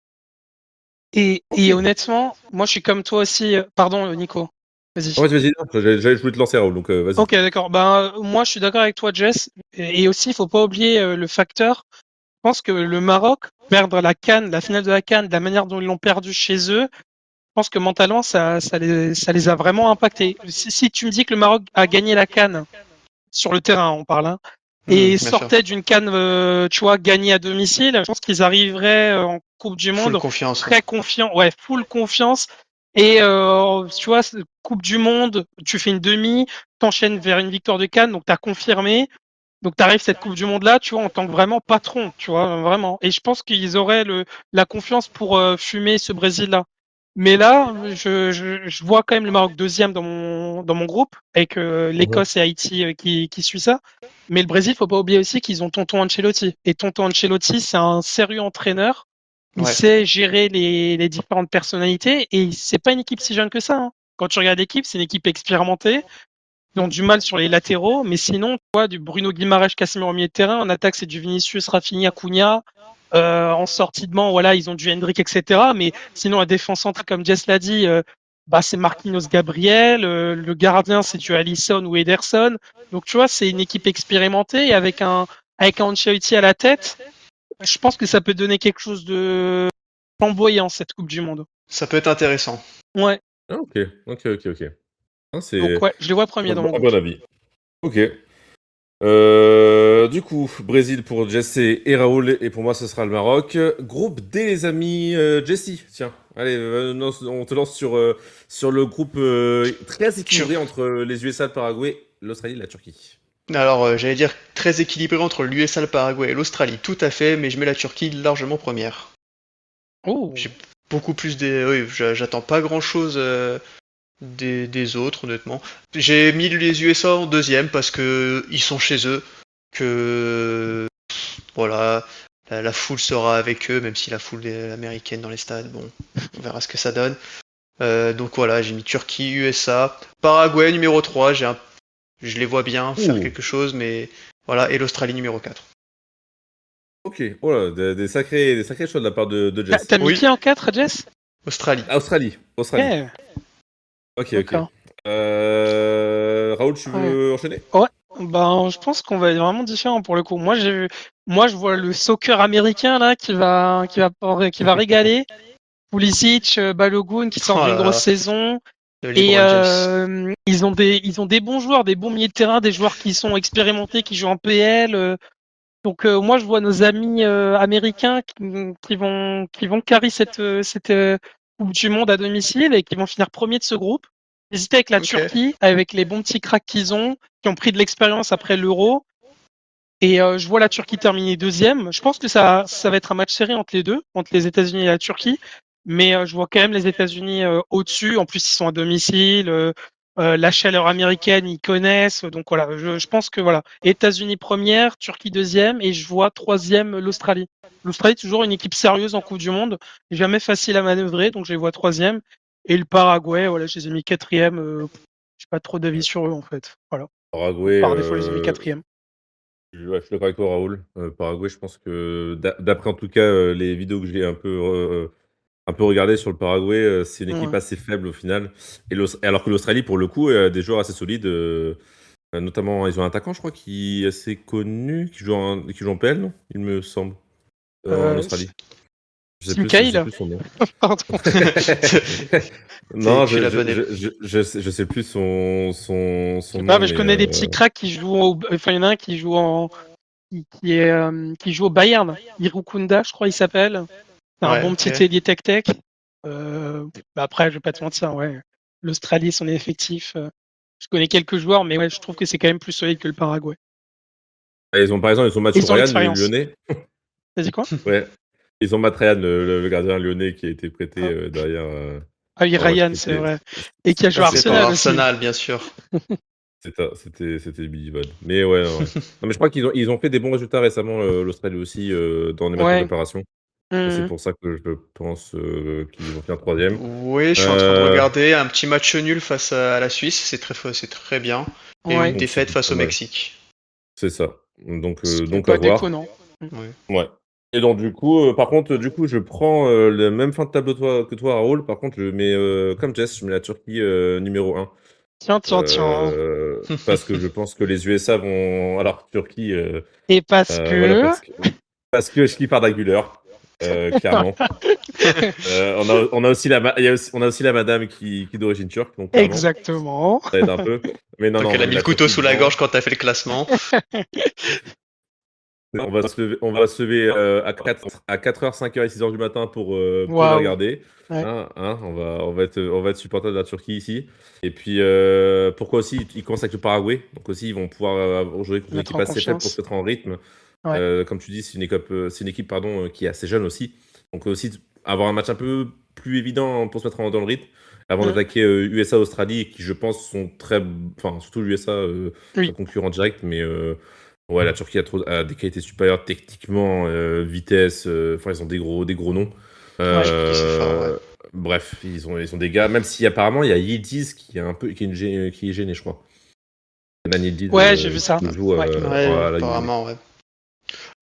et honnêtement, moi je suis comme toi aussi. Pardon, Nico. Vas-y. Ouais, vas-y, non, je voulais te lancer, Raoul, donc vas-y. Ok, d'accord. Ben, moi je suis d'accord avec toi, Jess. Et aussi, il faut pas oublier le facteur. Je pense que le Maroc, perdre la CAN, la finale de la CAN, de la manière dont ils l'ont perdu chez eux, je pense que mentalement, ça les a vraiment impactés. Si tu me dis que le Maroc a gagné la CAN sur le terrain, on parle, hein, et Bien sûr. sortait d'une CAN, tu vois, gagnée à domicile, je pense qu'ils arriveraient en Coupe du Full Monde confiance. Ouais. très confiants, ouais, full confiance. Et tu vois, Coupe du Monde, tu fais une demi, t'enchaînes vers une victoire de CAN, donc t'as confirmé. Donc tu arrives cette Coupe du Monde là, tu vois, en tant que vraiment patron, tu vois, vraiment. Et je pense qu'ils auraient la confiance pour fumer ce Brésil-là. Mais là, je vois quand même le Maroc deuxième dans mon groupe, avec Mhm. l'Écosse et Haïti qui suit ça. Mais le Brésil, faut pas oublier aussi qu'ils ont Tonton Ancelotti. Et Tonton Ancelotti, c'est un sérieux entraîneur. Il Ouais. sait gérer les différentes personnalités et c'est pas une équipe si jeune que ça, hein. Quand tu regardes l'équipe, c'est une équipe expérimentée. Ils ont du mal sur les latéraux, mais sinon, tu vois, du Bruno Guimaraes, Casemiro au milieu de terrain. En attaque, c'est du Vinicius, Rafinha, Cunha. En sortie de banc, voilà, ils ont du Hendrick, etc. Mais sinon, la défense centrale, comme Jess l'a dit, bah, c'est Marquinhos Gabriel. Le gardien, c'est du Alisson ou Ederson. Donc, tu vois, c'est une équipe expérimentée et avec un Ancelotti à la tête, je pense que ça peut donner quelque chose de flamboyant, cette Coupe du Monde. Ça peut être intéressant. Ouais. Ah, ok. Ah, Donc, c'est ouais, je les vois premiers dans mon un groupe. bon avis. Ok. Du coup, Brésil pour Jesse et Raoul, et pour moi, ce sera le Maroc. Groupe D, les amis. Jesse, tiens. Allez, on te lance sur le groupe très Tur- équilibré entre les USA, le Paraguay, l'Australie et la Turquie. Alors, j'allais dire très équilibré entre l'USA, le Paraguay et l'Australie, tout à fait, mais je mets la Turquie largement première. Oh. J'ai beaucoup plus des. Oui, j'attends pas grand chose des autres, honnêtement. J'ai mis les USA en deuxième parce que ils sont chez eux, que voilà, la foule sera avec eux, même si la foule est américaine dans les stades, bon, on verra ce que ça donne. Donc voilà, j'ai mis Turquie, USA, Paraguay numéro 3, Je les vois bien faire Ouh. quelque chose, mais voilà. Et l'Australie numéro 4. Ok, oh là, des sacrés choix de la part de Jess. T'as mis Oui, qui en 4, Jess? Australie. Australie. Ouais, Ok, ok. d'accord. Raoul, tu Ouais. veux enchaîner? Ouais. Ben, je pense qu'on va être vraiment différent pour le coup. Moi, je vois le soccer américain là qui va régaler. Pulisic, Balogun qui Oh sortent d'une là grosse là, saison. le Et LeBron James. ils ont des bons joueurs, des bons milieux de terrain, des joueurs qui sont expérimentés, qui jouent en PL. Donc moi, je vois nos amis américains qui vont carry cette Coupe du Monde à domicile et qui vont finir premier de ce groupe. J'hésitais avec la Ok. Turquie, avec les bons petits cracks qu'ils ont, qui ont pris de l'expérience après l'Euro. Et je vois la Turquie terminer deuxième. Je pense que ça va être un match serré entre les deux, entre les États-Unis et la Turquie. Mais je vois quand même les États-Unis au-dessus. En plus, ils sont à domicile. La chaleur américaine, ils connaissent. Donc voilà, je pense que voilà, États-Unis première, Turquie deuxième, et je vois troisième l'Australie. L'Australie, toujours une équipe sérieuse en Coupe du Monde, jamais facile à manœuvrer, donc je les vois troisième. Et le Paraguay, voilà, je les ai mis quatrième. J'ai pas trop d'avis sur eux en fait. Voilà, Paraguay, par défaut, je les ai mis quatrième. ouais, je suis d'accord avec toi, Raoul. Paraguay, je pense que d'après en tout cas les vidéos que j'ai un peu regardées sur le Paraguay, c'est une équipe Ouais. assez faible au final. Alors que l'Australie, pour le coup, a des joueurs assez solides. Notamment, ils ont un attaquant, je crois, qui est assez connu, qui joue en PL, non? Il me semble, en Euh, Australie. Je sais Simcaïl, plus son nom. pardon. T'es Non, tu la bonne élève. je sais plus Je son sais pas, nom, mais je mais connais des petits cracks qui jouent enfin, il y en a un qui joue qui joue au Bayern. Irukunda, je crois, il s'appelle. C'est un Ouais, bon ok. petit ailier tech-tech. Après, je vais pas te mentir, ouais. L'Australie, son effectif. Je connais quelques joueurs, mais ouais, je trouve que c'est quand même plus solide que le Paraguay. par exemple, ils ont Ils Mathieu ont Ryan, le l'expérience. Lyonnais. T'as dit quoi? Ouais. Ils ont Matt Ryan, le gardien lyonnais qui a été prêté Ah, derrière. ah oui, Enfin, ouais, Ryan, c'est vrai. Et qui a joué Ça, à c'est par Arsenal aussi. Arsenal, bien sûr. C'était Billy Vod. Mais ouais, non, ouais. Non, mais je crois qu'ils ont fait des bons résultats récemment, l'Australie aussi, dans les matchs de Ouais. préparation. Et c'est Mhm. pour ça que je pense qu'ils vont finir troisième. Oui, je suis en train de Euh, regarder un petit match nul face à la Suisse, c'est très bien, et une Ouais. donc c'est défaite face pas au mal. Mexique. C'est ça. Ce qui est Donc à pas voir. déconnant. Ouais. Ouais. Et donc du coup, par contre, du coup, je prends le même fin de tableau que toi, Raoul. Par contre, je mets comme Jess, je mets la Turquie numéro un. Tiens, tiens, tiens. Parce que je pense que les USA vont. Alors, Turquie, Et parce voilà, que. parce que je kiffe Arda Güler, clairement. On a aussi on a aussi la madame qui est d'origine turque, donc clairement, Exactement. ça aide un peu. Mais non, Donc non, elle a mais mis le la couteau Turquie sous la devant. gorge quand t'as fait le classement. On va se lever à 4h, 5h et 6h du matin pour les Waouh. regarder. Ouais. On va être supporter de la Turquie ici. Et puis, pourquoi aussi ils commencent avec le Paraguay. Donc aussi, ils vont pouvoir jouer contre une Mettre équipe en assez faible pour confiance. se mettre en rythme. Ouais. Comme tu dis, c'est une équipe pardon, qui est assez jeune aussi. Donc aussi, avoir un match un peu plus évident pour se mettre dans le rythme avant Mm. d'attaquer USA-Australie, qui je pense sont très... Enfin, surtout l'USA, Oui. un concurrent direct, mais... Ouais, la Turquie a des qualités supérieures techniquement, vitesse, enfin ils ont des gros noms. Ouais. Turquie, c'est fort, ouais. Euh, Bref, ils ont des gars, même si apparemment il y a Yildiz qui est un peu qui est gêné, je crois. Kenan Yildiz Ouais, j'ai vu ça. qui joue Ouais. Ouais, à la Juve. apparemment, ouais.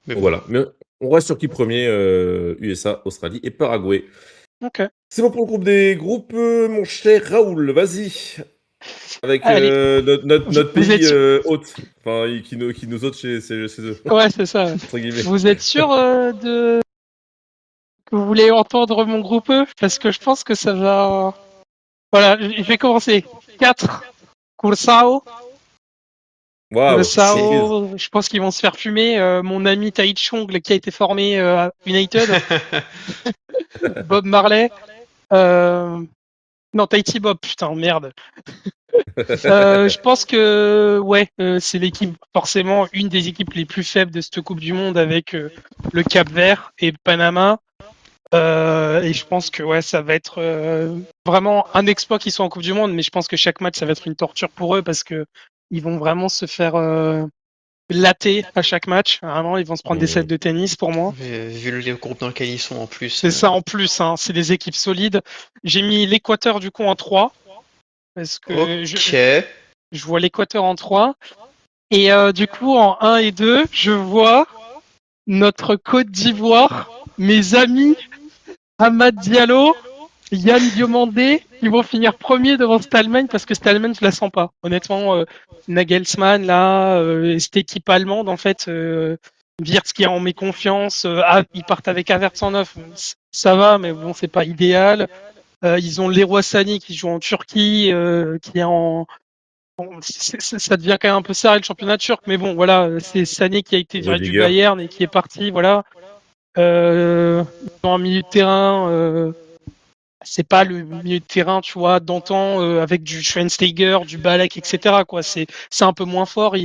Mais Donc bon. voilà, mais on reste sur qui premier, USA, Australie et Paraguay. Ok. C'est bon pour le groupe des groupes, mon cher Raoul, vas-y. Avec Allez. notre Vous êtes pays sûr. hôte, enfin qui nous hôte chez eux, Ouais, c'est ça. entre guillemets. Vous êtes sûr que vous voulez entendre mon groupe E? Parce que je pense que ça va. Voilà, je vais commencer. 4. Curaçao. Waouh, surprise. Curaçao, je pense qu'ils vont se faire fumer. Mon ami Tai Chong, qui a été formé à United. Bob Marley. Euh, Non, Tahiti Bob, putain, merde. Je pense que ouais, c'est l'équipe forcément une des équipes les plus faibles de cette Coupe du Monde avec le Cap-Vert et le Panama. Et je pense que ouais, ça va être vraiment un exploit qu'ils soient en Coupe du Monde, mais je pense que chaque match ça va être une torture pour eux parce que ils vont vraiment se faire latter à chaque match. Vraiment, ils vont se prendre des sets Hmm. de tennis pour moi. Vu le groupe dans lequel ils sont en plus. C'est ça en plus, hein, c'est des équipes solides. J'ai mis l'Équateur du coup en 3 parce que Ok. je vois l'Équateur en 3. Et du coup, en 1 et 2, je vois notre Côte d'Ivoire, mes amis Amad Diallo, Yann Diomandé, qui vont finir premier devant cette Allemagne parce que cette Allemagne, je la sens pas. Honnêtement, Nagelsmann, là, cette équipe allemande, en fait, Wirtz qui en met confiance, ils partent avec Havertz en 9, ça va, mais bon, c'est pas idéal. Ils ont Leroy Sané qui joue en Turquie, qui est en. Bon, ça devient quand même un peu serré le championnat turc, mais bon, voilà, c'est Sané qui a été viré du Rudiger. Bayern et qui est parti, voilà. Ils ont un milieu de terrain, c'est pas le milieu de terrain, tu vois, d'antan avec du Schweinsteiger, du Balak, etc. Quoi, c'est un peu moins fort.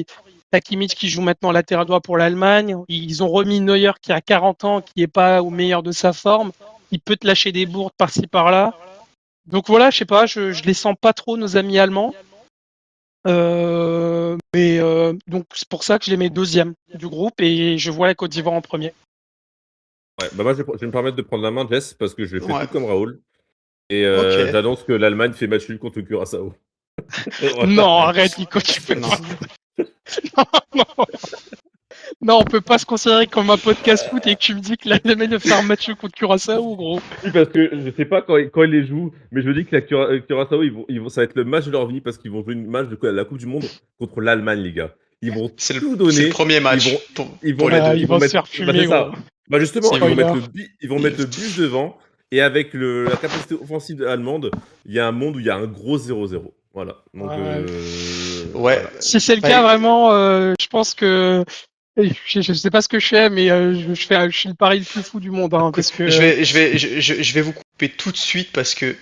T'as Kimmich qui joue maintenant latéral droit pour l'Allemagne. Ils ont remis Neuer qui a 40 ans, qui est pas au meilleur de sa forme. Il peut te lâcher des bourdes par-ci par-là. Donc voilà, je sais pas, je les sens pas trop nos amis allemands. Mais donc c'est pour ça que je les mets deuxième du groupe et je vois la Côte d'Ivoire en premier. Ouais, bah moi, je vais me permettre de prendre la main, Jess, parce que je fais Ouais. tout comme Raoul. Et Ok. j'annonce que l'Allemagne fait match nul contre le Curaçao. Voilà. Non, arrête, Nico, tu peux Non. pas. Non, non. Non, on peut pas se considérer comme un podcast foot et que tu me dis que l'Allemagne va faire un match contre Curaçao, gros. Oui, parce que je sais pas quand ils les jouent, mais je me dis que Curaçao, ça va être le match de leur vie parce qu'ils vont jouer une match de la Coupe du Monde contre l'Allemagne, les gars. Ils vont C'est le, tout c'est le donner. premier Ils vont, match ils pour vont les mettre, deux. Ils ils vont vont se mettre. faire Bah c'est fumer, gros. ça. Bah justement, ils vont Spoiler. mettre le bus devant et avec la capacité offensive allemande, il y a un monde où il y a un gros 0-0. Voilà. Donc Ouais. Ouais. voilà. Si c'est le Bah, cas, vraiment, je pense que. Je sais pas ce que je fais, mais je suis le pari le plus fou du monde, hein, parce écoute, que. je vais vous couper tout de suite parce que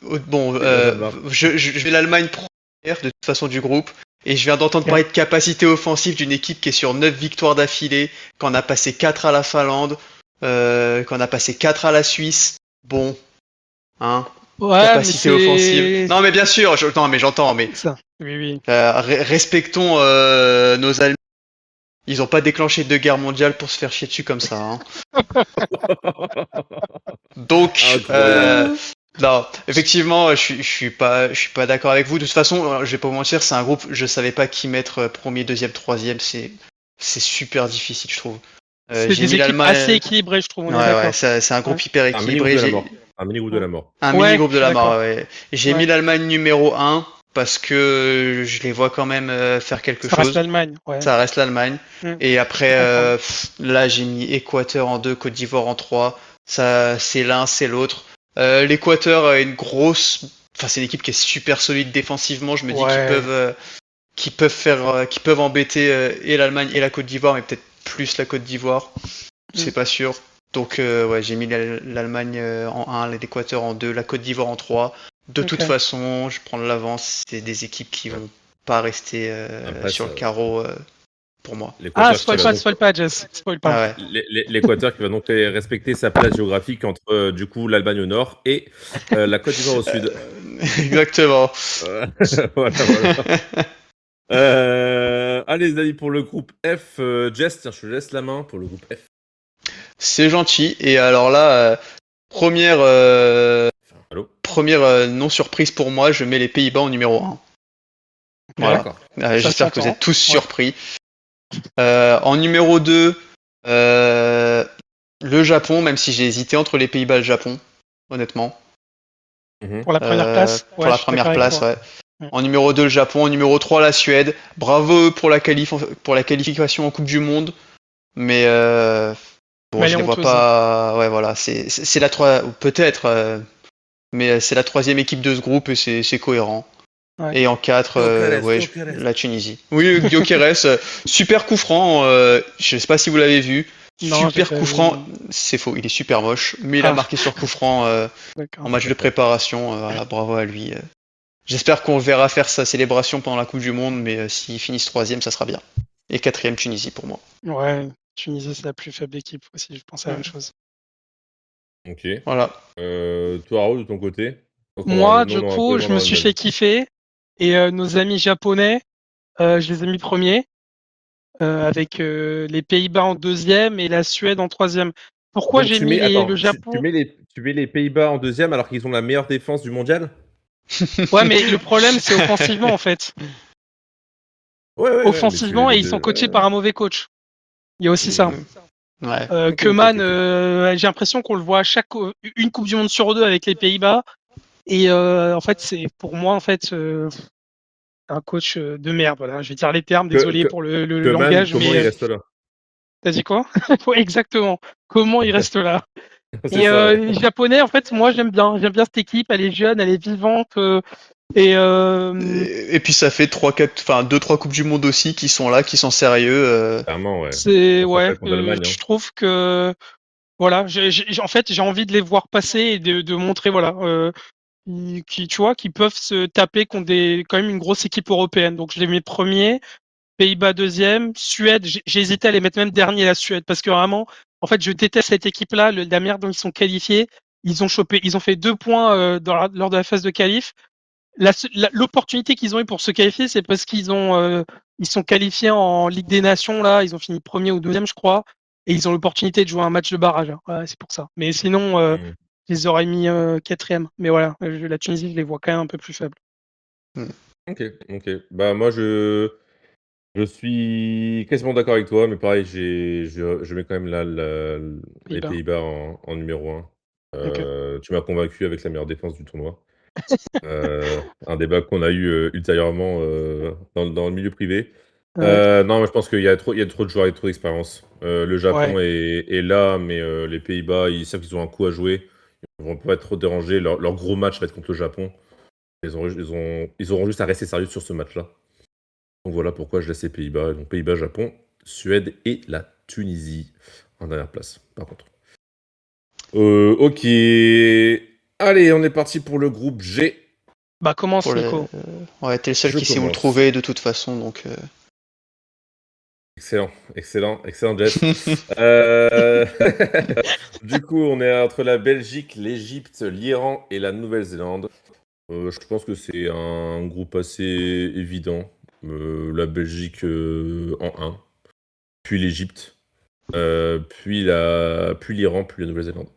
bon, Il va falloir. je vais l'Allemagne première de toute façon du groupe. Et je viens d'entendre Ok. parler de capacité offensive d'une équipe qui est sur 9 victoires d'affilée, qu'on a passé 4 à la Finlande, qu'on a passé 4 à la Suisse. Bon, hein, Ouais, mais capacité offensive. c'est. Non mais bien sûr, j'entends, mais Ça. Oui, oui. respectons nos Allemands. Ils ont pas déclenché 2 guerres mondiales pour se faire chier dessus comme ça. Hein. Donc, Incroyable. non, effectivement, je suis pas d'accord avec vous. De toute façon, je vais pas vous mentir, c'est un groupe. Je savais pas qui mettre premier, deuxième, troisième. C'est super difficile, je trouve. C'est J'ai des mis équipes assez l'Allemagne. équilibrées, je trouve, on est Ouais, d'accord. c'est un Ouais. groupe hyper Un mini-groupe de équilibré. la mort. Un mini-groupe de la mort. Un mini Ouais, groupe je de suis la d'accord. mort. Ouais. J'ai mis Ouais. l'Allemagne numéro 1 parce que je les vois quand même faire quelque Ça reste chose. l'Allemagne, ouais. Ça reste l'Allemagne. Et Je peux après, comprendre. là, j'ai mis Équateur en 2, Côte d'Ivoire en 3. Ça, c'est l'un, c'est l'autre. L'Équateur a une grosse. Enfin, c'est une équipe qui est super solide défensivement. Je me dis Ouais. qu'ils peuvent embêter et l'Allemagne et la Côte d'Ivoire, mais peut-être plus la Côte d'Ivoire. C'est pas sûr. Donc, ouais, j'ai mis l'Allemagne en 1, l'Équateur en 2, la Côte d'Ivoire en 3. De toute Ok. façon, je prends de l'avance. C'est des équipes qui vont pas rester Après, sur le carreau pour moi. Ah, l'Équateur qui va donc spoil pas, Jess. Spoil pas. Ah ouais. l'Équateur qui va donc respecter sa place géographique entre du coup l'Allemagne au nord et la Côte d'Ivoire au sud. Exactement. Voilà. Allez les amis pour le groupe F, Jess, tiens, je te laisse la main pour le groupe F. C'est gentil. Et alors là, première, Allô. non surprise pour moi, je mets les Pays-Bas en numéro 1. Voilà. D'accord. Ça J'espère que vous s'entend. êtes tous Ouais. surpris. En numéro 2, le Japon, même si j'ai hésité entre les Pays-Bas et le Japon, honnêtement. Mhm. Pour la première place, Pour ouais, la je suis d'accord première avec place, toi. ouais. En numéro 2, le Japon. En numéro 3, la Suède. Bravo eux pour la qualification en Coupe du Monde. Mais bon, Mais elle je est les vois honteuse. Hein. pas. Ouais, voilà. C'est la 3. Peut-être. Mais c'est la troisième équipe de ce groupe et c'est cohérent. Ouais. Et en 4, ouais, Gyökeres. la Tunisie. Oui, Gyökeres, super coup franc. Je sais pas si vous l'avez vu. Non, j'ai Super pas coup vu. franc. C'est faux, il est super moche. Mais il a Ah, marqué sur coup franc en d'accord. match de préparation. Voilà, bravo à lui. J'espère qu'on le verra faire sa célébration pendant la Coupe du Monde, mais s'ils finissent troisième, ça sera bien. Et quatrième, Tunisie pour moi. Ouais, Tunisie, c'est la plus faible équipe aussi, je pense à la même chose. Ok. Voilà. Toi, Raoul, de ton côté. Moi, Non, du non, coup, après, non, je me non, suis fait Allemagne. kiffer et nos amis japonais, je les ai mis premiers avec les Pays-Bas en deuxième et la Suède en troisième. Pourquoi Donc j'ai mis le tu Japon? mets les Pays-Bas en deuxième alors qu'ils ont la meilleure défense du mondial? Ouais, mais le problème, c'est offensivement en fait. mais offensivement les et ils sont deux. coachés par un mauvais coach. Il y a aussi ça. Ouais. Koeman, Ok. j'ai l'impression qu'on le voit à une Coupe du Monde sur deux avec les Pays-Bas. Et en fait, c'est pour moi en fait un coach de merde. Voilà, je vais dire les termes. Que, Désolé que, pour le que Man, langage, comment mais il reste là? t'as dit quoi? Ouais, exactement. Comment il reste là? C'est Et ça. les Japonais, en fait, moi j'aime bien. J'aime bien cette équipe. Elle est jeune, elle est vivante. Et Et puis ça fait 2-3 Coupes du Monde aussi qui sont là, qui sont sérieux. Clairement, ouais. c'est On se ouais, rappelle contre l'Allemagne. Hein. je trouve que voilà, en fait, j'ai envie de les voir passer et de montrer voilà. Tu vois, qui peuvent se taper contre quand même une grosse équipe européenne. Donc je les mets premiers, Pays-Bas deuxième, Suède, j'ai hésité à les mettre même dernier la Suède parce que vraiment, en fait, je déteste cette équipe-là, la manière dont ils sont qualifiés. Ils ont fait 2 points lors de la phase de qualif. L'opportunité qu'ils ont eu pour se qualifier, c'est parce ils sont qualifiés en Ligue des Nations là, ils ont fini premier ou deuxième, je crois, et ils ont l'opportunité de jouer un match de barrage. Hein. Ouais, c'est pour ça. Mais sinon, Mm. je les aurais mis quatrième. Mais voilà, la Tunisie, je les vois quand même un peu plus faibles. Hmm. Ok. Bah, moi, je suis quasiment d'accord avec toi, mais pareil, je mets quand même là les Pays-Bas. Pays-Bas en numéro un. Ok. Tu m'as convaincu avec la meilleure défense du tournoi. Un débat qu'on a eu ultérieurement dans le milieu privé. Ouais. Non, mais je pense qu'il y a trop de joueurs et trop d'expérience. Le Ouais. Japon est là, mais les Pays-Bas, ils savent qu'ils ont un coup à jouer. Ils vont pas être trop dérangés. Leur gros match va être contre le Japon. Ils auront juste à rester sérieux sur ce match-là. Donc voilà pourquoi je laisse les Pays-Bas. Donc Pays-Bas, Japon, Suède et la Tunisie en dernière place, par contre. Ok. Allez, on est parti pour le groupe G. Bah commence Pour les... Nico. Ouais, t'es le seul Je qui sait où le commence. trouver de toute façon, donc. Excellent, Jess. Euh, Du coup, on est entre la Belgique, l'Égypte, l'Iran et la Nouvelle-Zélande. Je pense que c'est un groupe assez évident. La Belgique en un, puis l'Égypte, puis l'Iran, puis la Nouvelle-Zélande.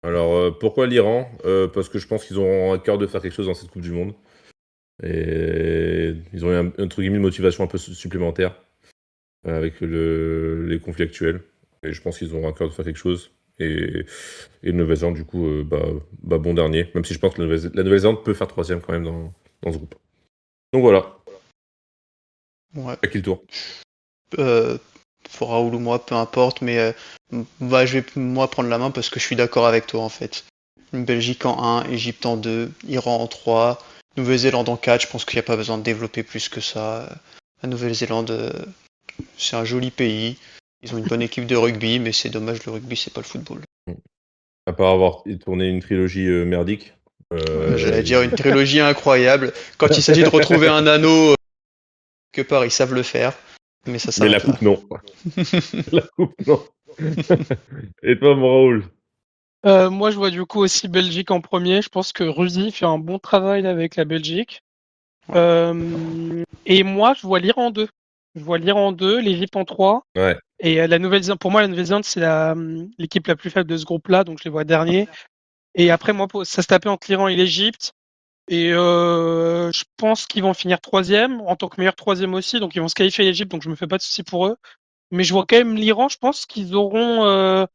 Alors, pourquoi l'Iran? Parce que je pense qu'ils auront à cœur de faire quelque chose dans cette Coupe du Monde. Et ils ont eu entre guillemets une motivation un peu supplémentaire avec les conflits actuels. Et je pense qu'ils auront à cœur de faire quelque chose. Et le Nouvelle-Zélande, du coup, bon dernier. Même si je pense que la Nouvelle-Zélande peut faire troisième quand même dans ce groupe. Donc voilà, Ouais. à qui le tour? Euh, pour Raoul ou moi, peu importe, mais je vais moi prendre la main parce que je suis d'accord avec toi en fait. Une Belgique en 1, Égypte en 2, Iran en 3, Nouvelle-Zélande en 4, je pense qu'il n'y a pas besoin de développer plus que ça. La Nouvelle-Zélande, c'est un joli pays, ils ont une bonne équipe de rugby, mais c'est dommage, le rugby c'est pas le football. À part avoir tourné une trilogie merdique. J'allais dire une Ils- trilogie incroyable. Quand il s'agit de retrouver un anneau, quelque part ils savent le faire, mais ça Mais la s'arrête là. coupe, non. La coupe, non. Et toi, mon Raoul? Moi, je vois du coup aussi Belgique en premier. Je pense que Rusy fait un bon travail avec la Belgique. Ouais. Et moi, je vois l'Iran en 2. Je vois l'Iran en 2, l'Égypte en 3. Ouais. Et la Nouvelle-Zélande, pour moi, la Nouvelle-Zélande, c'est l'équipe la plus faible de ce groupe-là, donc je les vois dernier. Et après, moi, ça se tapait entre l'Iran et l'Égypte. Et je pense qu'ils vont finir troisième, en tant que meilleur troisième aussi, donc ils vont se qualifier l'Égypte, donc je me fais pas de soucis pour eux. Mais je vois quand même l'Iran, je pense qu'ils auront,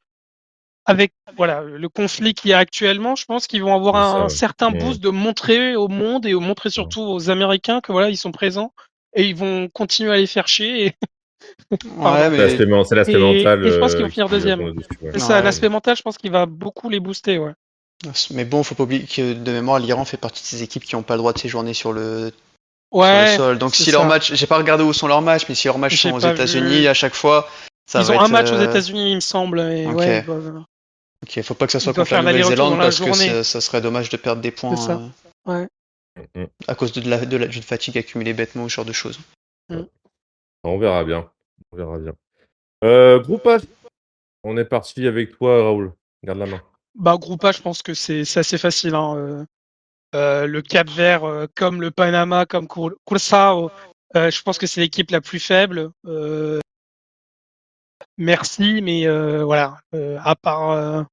avec voilà, le conflit qu'il y a actuellement, je pense qu'ils vont avoir C'est ça, un ouais. certain Ouais. boost de montrer au monde et de montrer surtout aux Américains que voilà, ils sont présents et ils vont continuer à les faire chier. Ouais, Pardon. mais C'est l'aspect mental Et je pense qu'ils vont finir qui va deuxième. tourner dessus. Ouais. C'est ça, ouais. l'aspect mental, je pense qu'il va beaucoup les booster, ouais. Mais bon, faut pas oublier que de mémoire, l'Iran fait partie de ces équipes qui n'ont pas le droit de séjourner sur le Ouais, sol. Donc c'est si leurs ça. matchs, j'ai pas regardé où sont leurs matchs, mais si leurs matchs sont J'ai aux pas États-Unis vu. à chaque fois, ça Ils va ont un être. match aux États-Unis, il me semble, et Ok, ouais, ok, faut pas que ça ils soit doivent contre la faire l'aller-retour dans Nouvelle-Zélande la parce que journée. ça serait dommage de perdre des C'est points ça. Ouais. Mm, à cause d'une fatigue accumulée bêtement ou ce genre de choses. ouais. Mm. On verra bien. On verra bien. Groupe H. On est parti avec toi, Raoul. Garde la main. Bah, groupe A, je pense que c'est assez facile. Hein. Le Cap-Vert, comme le Panama, comme Curaçao, je pense que c'est l'équipe la plus faible. Merci, mais voilà. À part,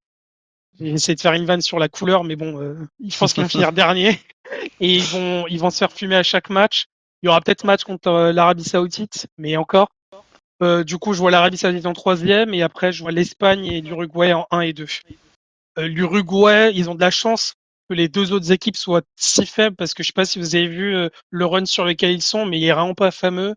j'ai essayé de faire une vanne sur la couleur, mais bon, je pense qu'ils vont finir dernier et ils vont se faire fumer à chaque match. Il y aura peut-être match contre l'Arabie Saoudite, mais encore. Du coup, je vois l'Arabie Saoudite en 3e et après, je vois l'Espagne et l'Uruguay en 1 et 2. L'Uruguay, ils ont de la chance que les deux autres équipes soient si faibles parce que je sais pas si vous avez vu le run sur lequel ils sont, mais il est vraiment pas fameux.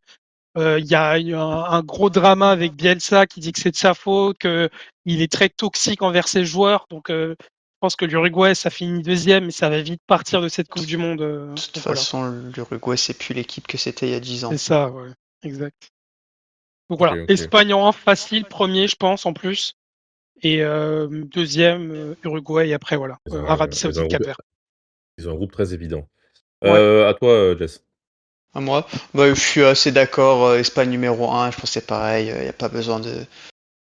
Il y a eu un gros drama avec Bielsa qui dit que c'est de sa faute, qu'il est très toxique envers ses joueurs. Donc, je pense que l'Uruguay, ça finit 2e, mais ça va vite partir de cette Coupe du Monde. De toute Donc voilà, façon, l'Uruguay, c'est plus l'équipe que c'était il y a 10 ans. c'est ça, ouais, exact. Donc Ok, voilà, ok. Espagne en 1 facile, premier, je pense, en plus. Et deuxième, Uruguay, et après, voilà, Arabie Ils ont un Saoudite, groupe, Cap-Vert. très évident. Ouais. À toi, Jess. À moi, je suis assez d'accord. Espagne numéro 1, je pense que c'est pareil. Il n'y a pas besoin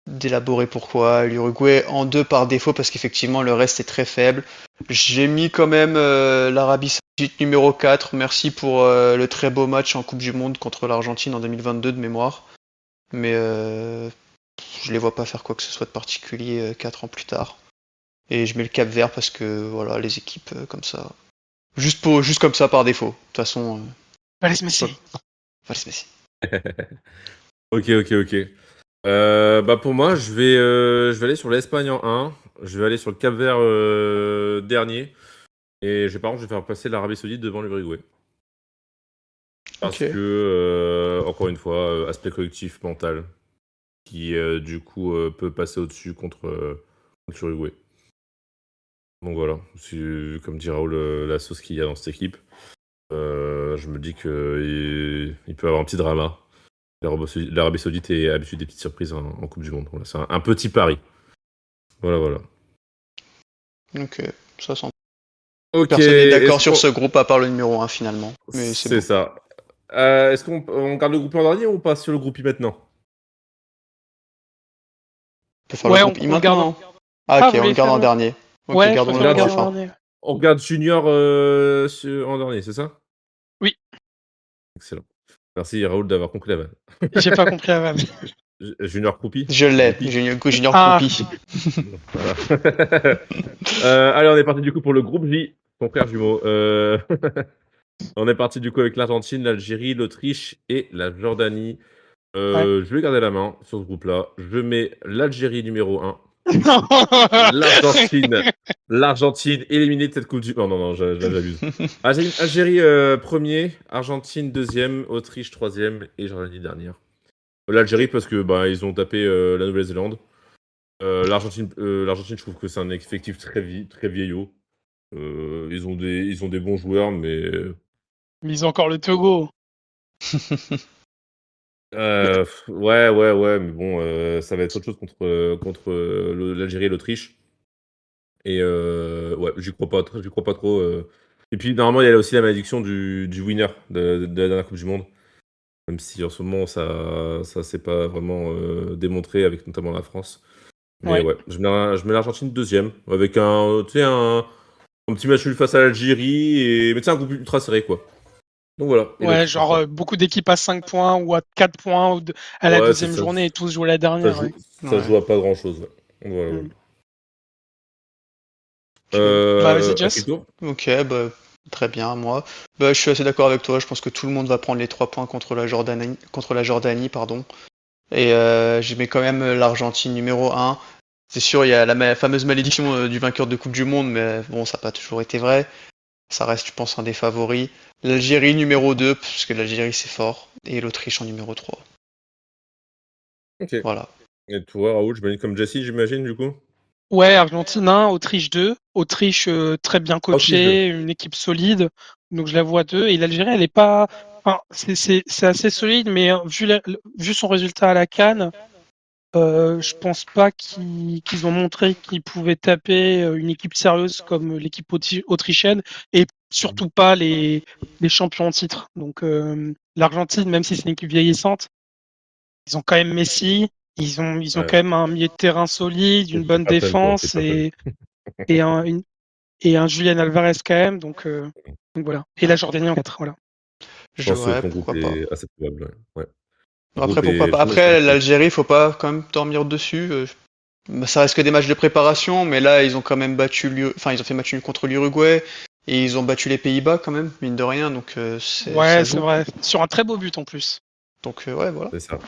d'élaborer pourquoi. L'Uruguay en 2 par défaut parce qu'effectivement le reste est très faible. J'ai mis quand même l'Arabie Saoudite numéro 4. Merci pour le très beau match en Coupe du Monde contre l'Argentine en 2022 de mémoire. Mais je les vois pas faire quoi que ce soit de particulier 4 ans plus tard. Et je mets le Cap-Vert parce que voilà, les équipes comme ça. Juste comme ça par défaut. De toute façon, Allez, Messi. voilà, c'est Messi. Ok, ok, ok. Bah pour moi, je vais aller sur l'Espagne en 1. Je vais aller sur le Cap-Vert dernier. Et par contre, je vais faire passer l'Arabie Saoudite devant l'Uruguay. Parce Ok. que, encore une fois, aspect collectif mental qui, du coup, peut passer au-dessus contre l'Uruguay. Donc voilà, comme dit Raoul, la sauce qu'il y a dans cette équipe, je me dis qu'il peut y avoir un petit drama. L'Arabie Saoudite est habituée des petites surprises en Coupe du Monde. Voilà, c'est un petit pari. Voilà, voilà. Donc ça sent. Ok, Personne n'est d'accord est-ce sur qu'on... ce groupe à part le numéro 1 finalement. Mais c'est C'est beau. ça. Est-ce qu'on garde le groupe en dernier ou on passe sur le groupe I maintenant? On peut faire le Ouais, groupe I on le garde. maintenant, hein. Ah Ah, ok, vous on voulez le garde faire en dernier. Ok, Ouais, je On gardons-le préfère le pour garde, la garder en fin. dernier. on regarde Junior en dernier, c'est ça? Oui, Excellent. Merci Raoul d'avoir compris la vanne. j'ai pas compris la vanne. Junior Croupi? Je l'ai, Groupie? Junior Ah, Croupi. Voilà. Allez, on est parti du coup pour le groupe J, ton frère jumeau. On est parti du coup avec l'Argentine, l'Algérie, l'Autriche et la Jordanie. ouais. Je vais garder la main sur ce groupe-là. Je mets l'Algérie numéro 1. Non. L'Argentine. L'Argentine éliminée de cette Coupe du... Non, non, non, j'abuse. Algérie premier, Argentine deuxième, Autriche troisième et Jordanie dernière. L'Algérie parce que bah, ils ont tapé la Nouvelle-Zélande. L'Argentine, je trouve que c'est un effectif très vieillot. Ils ont des bons joueurs, mais Mais ils ont encore le Togo. ouais, ouais, ouais, mais bon, ça va être autre chose contre l'Algérie et l'Autriche. Et ouais, j'y crois pas trop. Et puis normalement, il y a aussi la malédiction du winner de la dernière Coupe du Monde. Même si en ce moment, ça s'est pas vraiment démontré avec notamment la France. Mais Ouais. ouais, je mets l'Argentine deuxième avec tu sais, un petit match nul face à l'Algérie mais tu sais, un groupe ultra serré quoi. Donc voilà, et Ouais, l'Autriche en genre 3. beaucoup d'équipes à 5 points ou à 4 points à la Ouais, c'est deuxième ça. journée et tous jouent la Ça dernière. joue, Ouais. ça Ouais. joue à pas grand chose. Ouais. Voilà, voilà. Mm. Bah, vas-y, À qui Jess. le tour? Ok, très bien, moi. Je suis assez d'accord avec toi, je pense que tout le monde va prendre les 3 points contre la Jordanie, pardon. Et je mets quand même l'Argentine numéro 1. C'est sûr, il y a la fameuse malédiction du vainqueur de Coupe du Monde, mais bon, ça n'a pas toujours été vrai. Ça reste, je pense, un des favoris. L'Algérie numéro 2, parce que l'Algérie c'est fort. Et l'Autriche en numéro 3. Ok. Voilà. Et toi, Raoul, je mets comme Jessie, j'imagine, du coup? Ouais, Argentine 1, Autriche 2. Autriche très bien Autriche 2. coachée, une équipe solide. Donc je la vois 2. Et l'Algérie, elle est pas. Enfin, c'est assez solide, mais vu son résultat à la CAN, je pense pas qu'ils ont montré qu'ils pouvaient taper une équipe sérieuse comme l'équipe autrichienne et surtout pas les champions en titre. Donc l'Argentine, même si c'est une équipe vieillissante, ils ont quand même Messi, ils ont Ouais, quand même un milieu de terrain solide, t'es une bonne pas fan, quoi, t'es défense pas fan. et un Julian Alvarez quand même. Donc voilà. Et la Jordanie en 4. Voilà. Je pense que Ouais, ton groupe pourquoi pas. est assez probable, ouais. Ouais. Ton Après, groupe pourquoi est... pas. Je Après, m'attends. l'Algérie, faut pas quand même dormir dessus. Ça reste que des matchs de préparation, mais là, ils ont quand même battu enfin, ils ont fait match nul contre l'Uruguay. Et ils ont battu les Pays-Bas quand même, mine de rien, donc Ouais, ça c'est joue. vrai. Sur un très beau but en plus. Donc ouais, voilà. C'est ça.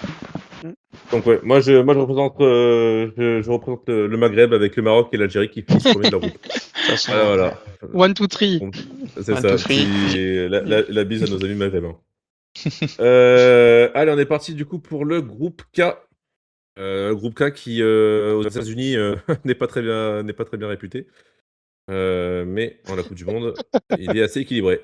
Mm. Donc ouais, moi je représente, je représente le Maghreb avec le Maroc et l'Algérie qui finissent premiers de leur groupe. De toute façon, Voilà, voilà. 1, 2, 3. On- C'est 1, 2, ça. 3. La bise à nos amis maghrébins. Allez, on est parti du coup pour le groupe K. Groupe K qui aux États-Unis n'est pas très bien réputé. Mais en la Coupe du Monde, il est assez équilibré.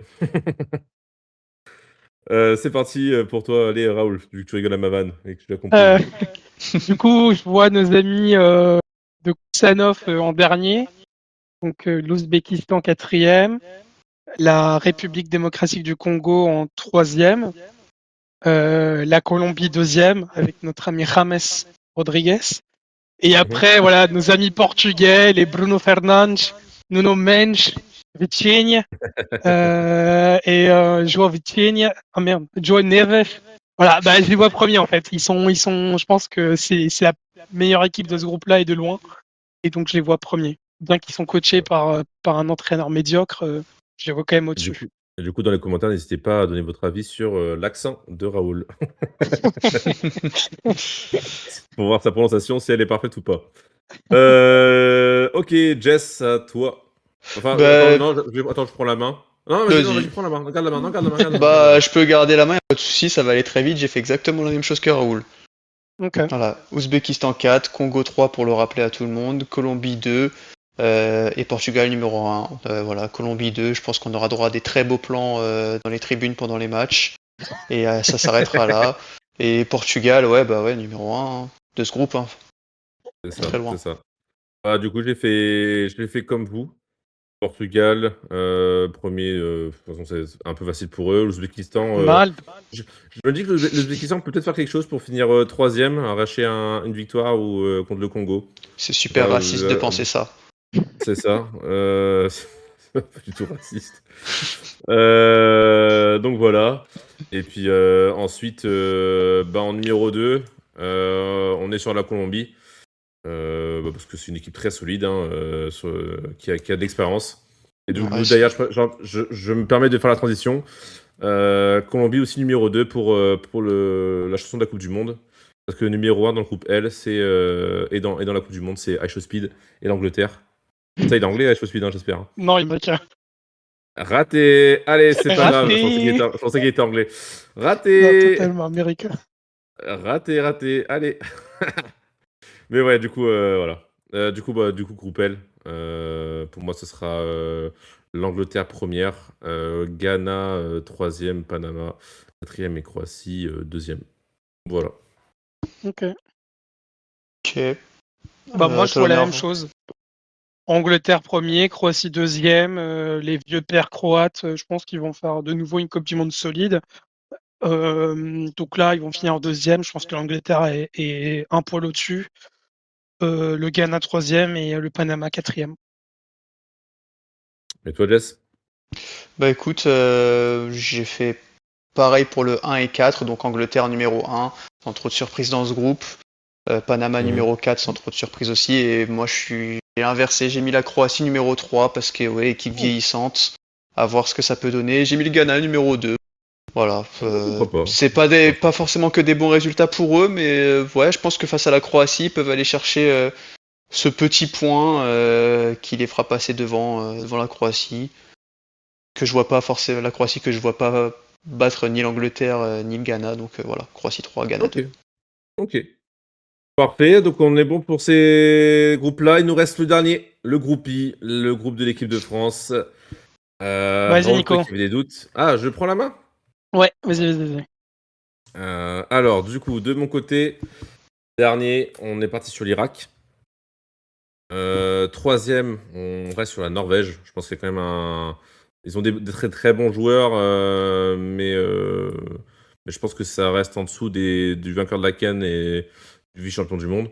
C'est parti pour toi, allez Raoul, vu que tu rigoles à ma vanne et que tu l'as compris. Euh, du coup, je vois nos amis de Kusanov en dernier. Donc l'Ouzbékistan 4e. La République démocratique du Congo en 3e. La Colombie 2e avec notre ami James Rodriguez. Et après, voilà, nos amis portugais, les Bruno Fernandes, Nuno Mendes, Vitinha, João Vitinha, ah merde, João Neves. Voilà, bah, je les vois premiers en fait. Je pense que c'est la meilleure équipe de ce groupe-là et de loin. Et donc je les vois premiers. Bien qu'ils sont coachés par un entraîneur médiocre, je les vois quand même Et au-dessus. du coup, dans les commentaires, n'hésitez pas à donner votre avis sur l'accent de Raoul. Pour voir sa prononciation, si elle est parfaite ou pas. Ok, Jess, à toi. Enfin, attends, Bah, non, attends, je prends la main. Non, vas-y, non, vas-y. vas-y, prends la main. Regarde la main, non, garde la main, garde la main, garde la Bah, main. je peux garder la main, y a pas de soucis, ça va aller très vite. J'ai fait exactement la même chose que Raoul. Ok. Voilà, Ouzbékistan 4, Congo 3 pour le rappeler à tout le monde, Colombie 2 et Portugal numéro 1. Voilà, Colombie 2, je pense qu'on aura droit à des très beaux plans dans les tribunes pendant les matchs. Et ça s'arrêtera là. Et Portugal, ouais, bah ouais, numéro 1 de ce groupe, hein, C'est pas ça, très c'est loin. ça. Ah, du coup, je l'ai fait comme vous. Portugal, premier, de toute façon, c'est un peu facile pour eux. L'Ouzbékistan, Mal. je me dis que l'Ouzbékistan peut peut-être faire quelque chose pour finir troisième, arracher une victoire contre le Congo. C'est super Enfin, raciste de penser ça. c'est ça. C'est pas du tout raciste. Donc voilà. Et puis ensuite, en numéro 2, on est sur la Colombie. Parce que c'est une équipe très solide hein, qui a de l'expérience. Et du coup, Ouais, d'ailleurs, je me permets de faire la transition. Colombie aussi numéro 2 pour la chanson de la Coupe du Monde. Parce que numéro 1 dans le groupe L, et dans la Coupe du Monde, c'est Ice Speed et l'Angleterre. Ça, il est anglais, Ice Speed, hein, j'espère. Hein. Non, il manque un. Raté. Allez, c'est pas grave. Raté. Je pensais qu'il était anglais. Non, Raté. totalement américain. Raté. Allez. Mais ouais, du coup, voilà. Du coup, groupe L. Pour moi, ce sera l'Angleterre première, Ghana troisième, Panama quatrième et Croatie deuxième. Voilà. Ok. ok. Bah, moi, je T'as vois la l'honneur. même chose. Angleterre premier, Croatie deuxième, les vieux pères croates, je pense qu'ils vont faire de nouveau une Coupe du Monde solide. Donc là, ils vont finir deuxième. Je pense que l'Angleterre est un poil au-dessus. Le Ghana troisième et le Panama quatrième. Et toi, Jess? Bah écoute, j'ai fait pareil pour le 1 et 4, donc Angleterre numéro 1, sans trop de surprises dans ce groupe. Panama numéro 4, sans trop de surprises aussi. Et moi, j'ai inversé, j'ai mis la Croatie numéro 3, parce que, ouais, équipe vieillissante, à voir ce que ça peut donner. J'ai mis le Ghana numéro 2. Voilà, Pourquoi pas? c'est pas forcément que des bons résultats pour eux, mais ouais, je pense que face à la Croatie, ils peuvent aller chercher ce petit point qui les fera passer devant la Croatie. Que je vois pas forcément la Croatie que je vois pas battre ni l'Angleterre ni le Ghana, donc voilà, Croatie 3, Ghana 2. Ok. Parfait, donc on est bon pour ces groupes-là. Il nous reste le dernier, le groupe I, le groupe de l'équipe de France. Vas-y, Raoul, toi Nico. qui avais des doutes. Ah, je prends la main? Ouais, vas-y. Alors, du coup, de mon côté, dernier, on est parti sur l'Irak. Troisième, on reste sur la Norvège. Je pense qu'il y a quand même ils ont des très très bons joueurs, mais je pense que ça reste en dessous du vainqueur de la CAN et du vice-champion du monde.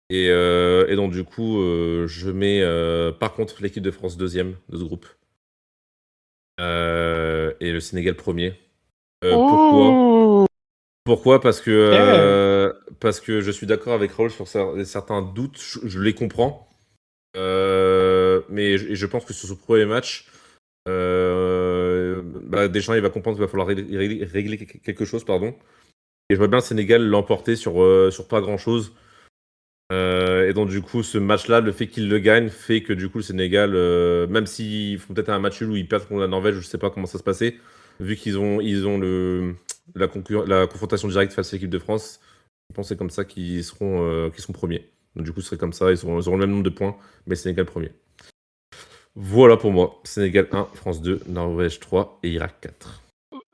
Et donc, du coup, je mets par contre l'équipe de France deuxième de ce groupe. Et le Sénégal premier. Pourquoi? Oh, Pourquoi? yeah. Parce que je suis d'accord avec Raoul sur certains doutes, je les comprends. Mais je pense que sur ce premier match, Deschamps, il va comprendre qu'il va falloir régler quelque chose, pardon. Et je vois bien le Sénégal l'emporter sur pas grand-chose. Et donc, du coup, ce match-là, le fait qu'il le gagne, fait que du coup, le Sénégal, même s'ils font peut-être un match nul où ils perdent contre la Norvège, je sais pas comment ça se passait, vu qu'ils ont la confrontation directe face à l'équipe de France, je pense que c'est comme ça qu'ils sont premiers. Donc, du coup, ce serait comme ça, ils auront le même nombre de points, mais Sénégal premier. Voilà pour moi. Sénégal 1, France 2, Norvège 3 et Irak 4.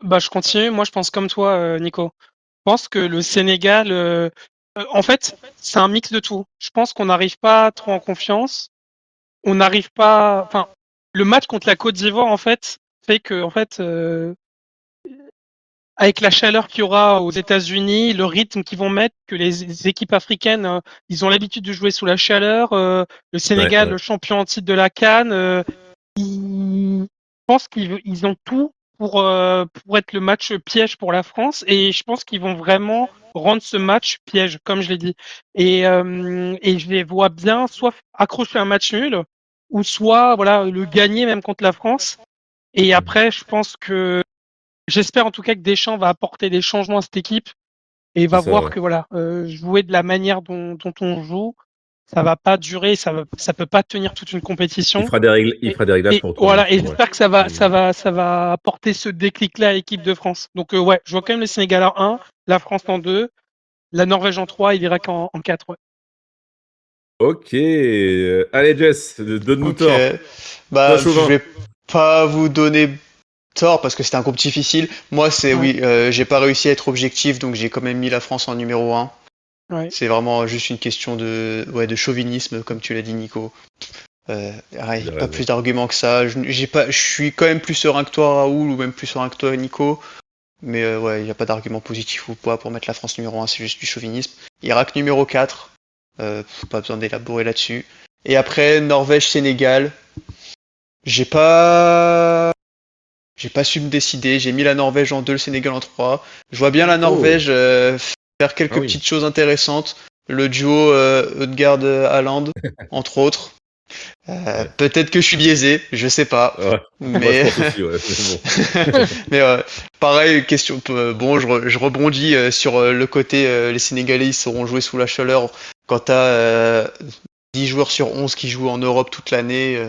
Bah, je continue. Moi, je pense comme toi, Nico. Je pense que le Sénégal, en fait, c'est un mix de tout. Je pense qu'on n'arrive pas trop en confiance. On n'arrive pas. Enfin, le match contre la Côte d'Ivoire, en fait, fait que, en fait, avec la chaleur qu'il y aura aux États-Unis, le rythme qu'ils vont mettre, que les équipes africaines, ils ont l'habitude de jouer sous la chaleur. Le Ouais, Sénégal, ouais. le champion en titre de la CAN, je pense qu'ils ont tout pour être le match piège pour la France et je pense qu'ils vont vraiment rendre ce match piège, comme je l'ai dit. Et je les vois bien soit accrocher un match nul ou soit voilà le gagner même contre la France. Et après, je pense que j'espère en tout cas que Deschamps va apporter des changements à cette équipe et C'est va ça, voir ouais. que voilà jouer de la manière dont on joue, ça va pas durer, ça peut pas tenir toute une compétition. Il fera des réglages Et pour retrouver le voilà, et rythme, ouais. j'espère que ça va apporter ce déclic-là à l'équipe de France. Donc ouais, je vois quand même le Sénégal en 1, la France en 2, la Norvège en 3 et l'Irak en 4. Ouais. Ok. Allez, Jess, donne-nous Ok. tort. Toi, Bah, je chauvin. vais pas vous donner tort parce que c'était un groupe difficile. Moi, c'est Ouais, oui, j'ai pas réussi à être objectif, donc j'ai quand même mis la France en numéro un. ouais. C'est vraiment juste une question de chauvinisme, comme tu l'as dit, Nico. Vous Y a avez pas raison. plus d'arguments que ça. Je suis quand même plus serein que toi, Raoul, ou même plus serein que toi, Nico. Mais ouais, il n'y a pas d'argument positif ou pas pour mettre la France numéro un, c'est juste du chauvinisme. Irak numéro 4, pas besoin d'élaborer là-dessus. Et après, Norvège-Sénégal, j'ai pas... J'ai pas su me décider, j'ai mis la Norvège en 2, le Sénégal en 3. Je vois bien la Oh, Norvège faire ah quelques oui. petites choses intéressantes. Le duo Ødegaard-Haaland, entre autres. Ouais. Peut-être que je suis biaisé, je sais pas. Ouais. Bah, je Mais, pense aussi, ouais. Mais bon. mais pareil, question. Bon, je rebondis sur le côté les Sénégalais ils sauront jouer sous la chaleur. Quand t'as 10 joueurs sur 11 qui jouent en Europe toute l'année,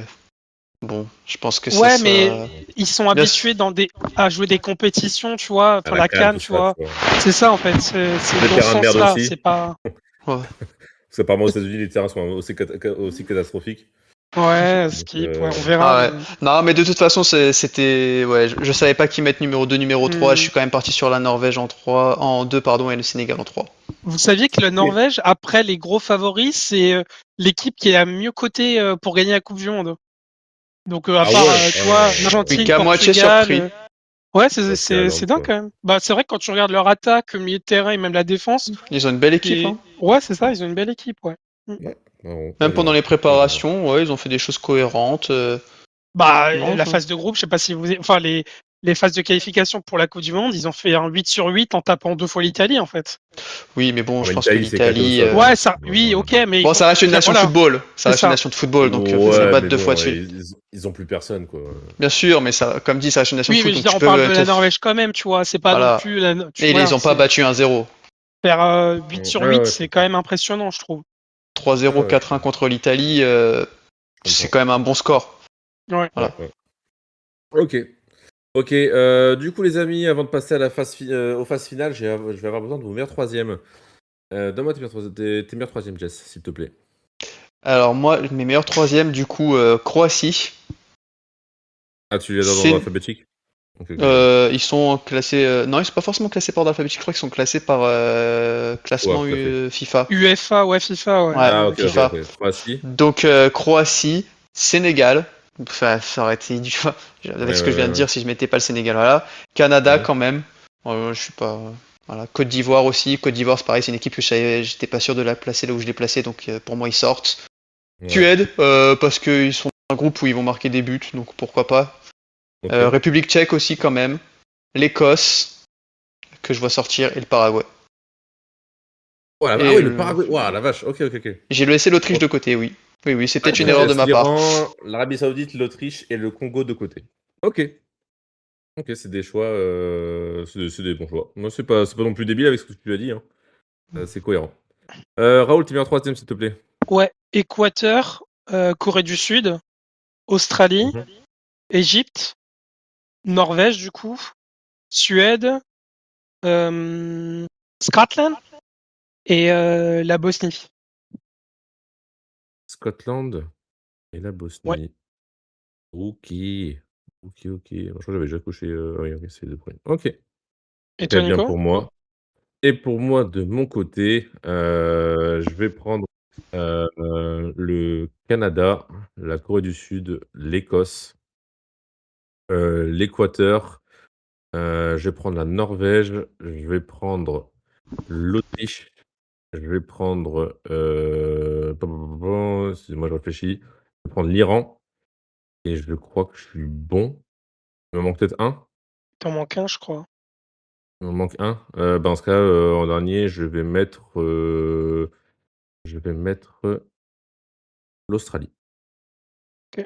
bon, je pense que ça Ouais, mais sera. ils sont Bien habitués à jouer des compétitions, tu vois, À enfin la la CAN, CAN, tout tu ça, tu vois. vois. C'est ça en fait, c'est Les dans ce terrains de merde sens-là, aussi. c'est pas. Ouais. Parce qu'apparemment, aux États-Unis, les terrains sont aussi catastrophiques. Ouais, Donc, skip, ouais, on verra, Ah ouais. mais. Non, mais de toute façon, c'était. Ouais, je savais pas qui mettre numéro 2, numéro 3. Je Hmm. suis quand même parti sur la Norvège en 3, en 2, pardon, et le Sénégal en 3. Vous saviez que la Norvège, après les gros favoris, c'est l'équipe qui est la mieux cotée pour gagner la Coupe du Monde. Donc à ah part, ouais, tu vois, Je suis l'Argentine, qu'à moitié Portugal. surpris. Ouais, bah, c'est à c'est Londres, dingue quoi. quand même. Bah c'est vrai que quand tu regardes leur attaque, le milieu de terrain et même la défense, Ils ont une belle équipe, c'est hein. ouais, c'est ça, ils ont une belle équipe, ouais. Mm. Ouais, marrant, Même très pendant marrant, les très marrant. préparations, ouais, ils ont fait des choses cohérentes. Bah Non, la phase de groupe, je sais pas si enfin les phases de qualification pour la Coupe du Monde, ils ont fait un 8 sur 8 en tapant 2 fois l'Italie en fait. oui, mais bon, Ah, je mais pense que l'Italie s'est éclaté au l'Italie. sol, hein. Ouais, ça, oui, Voilà. ok, mais il Bon, faut, ça reste une nation de voilà, football. Ça c'est reste une ça. nation de football, donc faut les Ouais, battre mais deux fois bon, de suite. ils ont plus personne, quoi. Bien sûr, mais ça, comme dit, ça reste une nation de Oui, mais foot, je veux donc dire, tu on parle peux de te. la Norvège quand même, tu vois. C'est pas non Voilà. plus, Et ils les voilà, ont pas c'est battus 1-0. faire 8 sur Ouais, 8, ouais, je c'est quand comprends. même impressionnant, je trouve. 3-0, Ouais, je 4-1 contre l'Italie, comprends. c'est quand même un bon score. Ouais. Voilà. Ouais. Ok. Ok, du coup, les amis, avant de passer à aux phases finales, je vais avoir besoin de vos meilleurs troisièmes. Donne-moi tes meilleurs troisièmes, Jess, s'il te plaît. Alors moi, mes meilleurs troisièmes, du coup, Croatie. Ah, tu les as dans l'ordre C'est, alphabétique? Ok, ok, ok. ils sont classés. Non, ils sont pas forcément classés par ordre alphabétique. Je crois qu'ils sont classés par Ouais, classement tout à fait. FIFA. UEFA, ouais, FIFA, ouais. Ouais, Ah, ok, ok, Ok. FIFA. ok. Croatie? Donc Croatie, Sénégal. Enfin, ça aurait été du avec Ouais, ce que ouais, je viens ouais, de ouais. dire si je mettais pas le Sénégal. Voilà. Canada Ouais. quand même. Je suis pas. Voilà. Côte d'Ivoire aussi. Côte d'Ivoire, c'est pareil, c'est une équipe que j'étais pas sûr de la placer là où je l'ai placée, donc pour moi ils sortent. Ouais. Suède, parce qu'ils sont dans un groupe où ils vont marquer des buts, donc pourquoi pas. Ok. République tchèque aussi quand même. L'Écosse, que je vois sortir, et le Paraguay. Ah Et oui, le Paraguay. Waouh, la vache. Ok, ok, ok. j'ai laissé l'Autriche Ok. de côté, oui. Oui, oui, c'est Ah, peut-être donc une erreur de tu ma part. l'Iran, l'Arabie Saoudite, l'Autriche et le Congo de côté. Ok. Ok, c'est des choix, c'est des bons choix. Moi, c'est pas non plus débile avec ce que tu as dit, hein. C'est cohérent. Raoul, tu viens en troisième, s'il te plaît. Ouais, Équateur, Corée du Sud, Australie, Mhm. Égypte, Norvège du coup, Suède, euh, Scotland et la Bosnie. Scotland et la Ouais, Bosnie. Ok. Ok, ok. Je crois que j'avais déjà coché. Oui, ok, c'est les deux premiers. Ok. et Très toi bien Nico? pour moi. Et pour moi, de mon côté, je vais prendre le Canada, la Corée du Sud, l'Écosse, l'Équateur. Je vais prendre la Norvège. Je vais prendre l'Autriche. Je vais prendre. Excusez-moi, je réfléchis. Je vais prendre l'Iran. Et je crois que je suis bon. Il me manque peut-être un. T'en manques un je crois. Il me manque un. Dans ce cas, en dernier, je vais mettre l'Australie. Ok.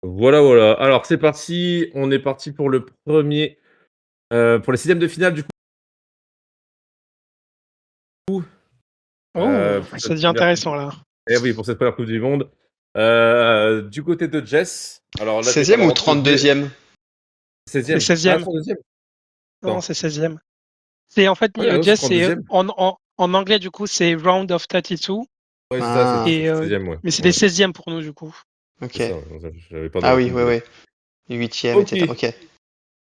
Voilà, voilà. Alors, c'est parti. On est parti pour le premier, pour les sixièmes de finale, du coup, Oh, pour ça cette devient première coupe. intéressant là. Eh oui, pour cette première Coupe du Monde. Du côté de Jess, alors là, je vais faire 16e ou l'ordre que j'ai. 32e? C'est 16e. Ah, 16e. 32e. Non, Attends. c'est 16e. C'est en fait, Ah, non, c'est Jess, c'est 32e. en anglais du coup, c'est Round of 32 Ouais, c'est ça, c'est Ah, et 16e, ouais. mais c'est les Ouais, 16e pour nous du coup. c'est ok. ça, ouais. J'avais pas dans Ah la oui, coupe ouais, de. ouais. 8e, Ok. etc. Ok.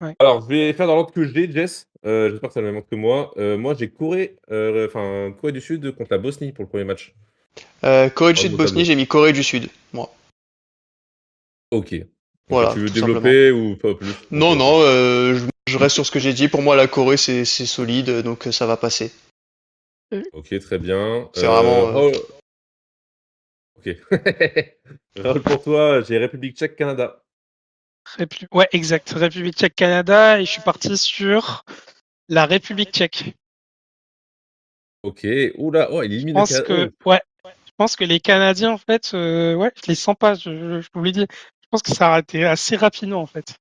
Ouais. Alors, je vais faire dans l'ordre que j'ai, Jess. J'espère que c'est le même ordre que moi. Moi, j'ai Corée du Sud contre la Bosnie pour le premier match. Corée du En haut de Sud, mon Bosnie, tableau. j'ai mis Corée du Sud, moi. Ok. Ok, Voilà, tu veux tout simplement. développer ou pas plus? Ok, Non, ok. non, je reste sur ce que j'ai dit. Pour moi, la Corée, c'est solide, donc ça va passer. Euh, Ok, très bien. C'est vraiment. Raoul... Ok. Raoul, pour toi, j'ai République tchèque, Canada. Ouais, exact. République tchèque, Canada, et je suis parti sur la République tchèque. Ok. Oula, oh, il Je élimine le pense Canada. que, ouais, je pense que les Canadiens, en fait, ouais, je les sens pas. Je vous l'ai dit. Je pense que ça a été assez rapidement, en fait.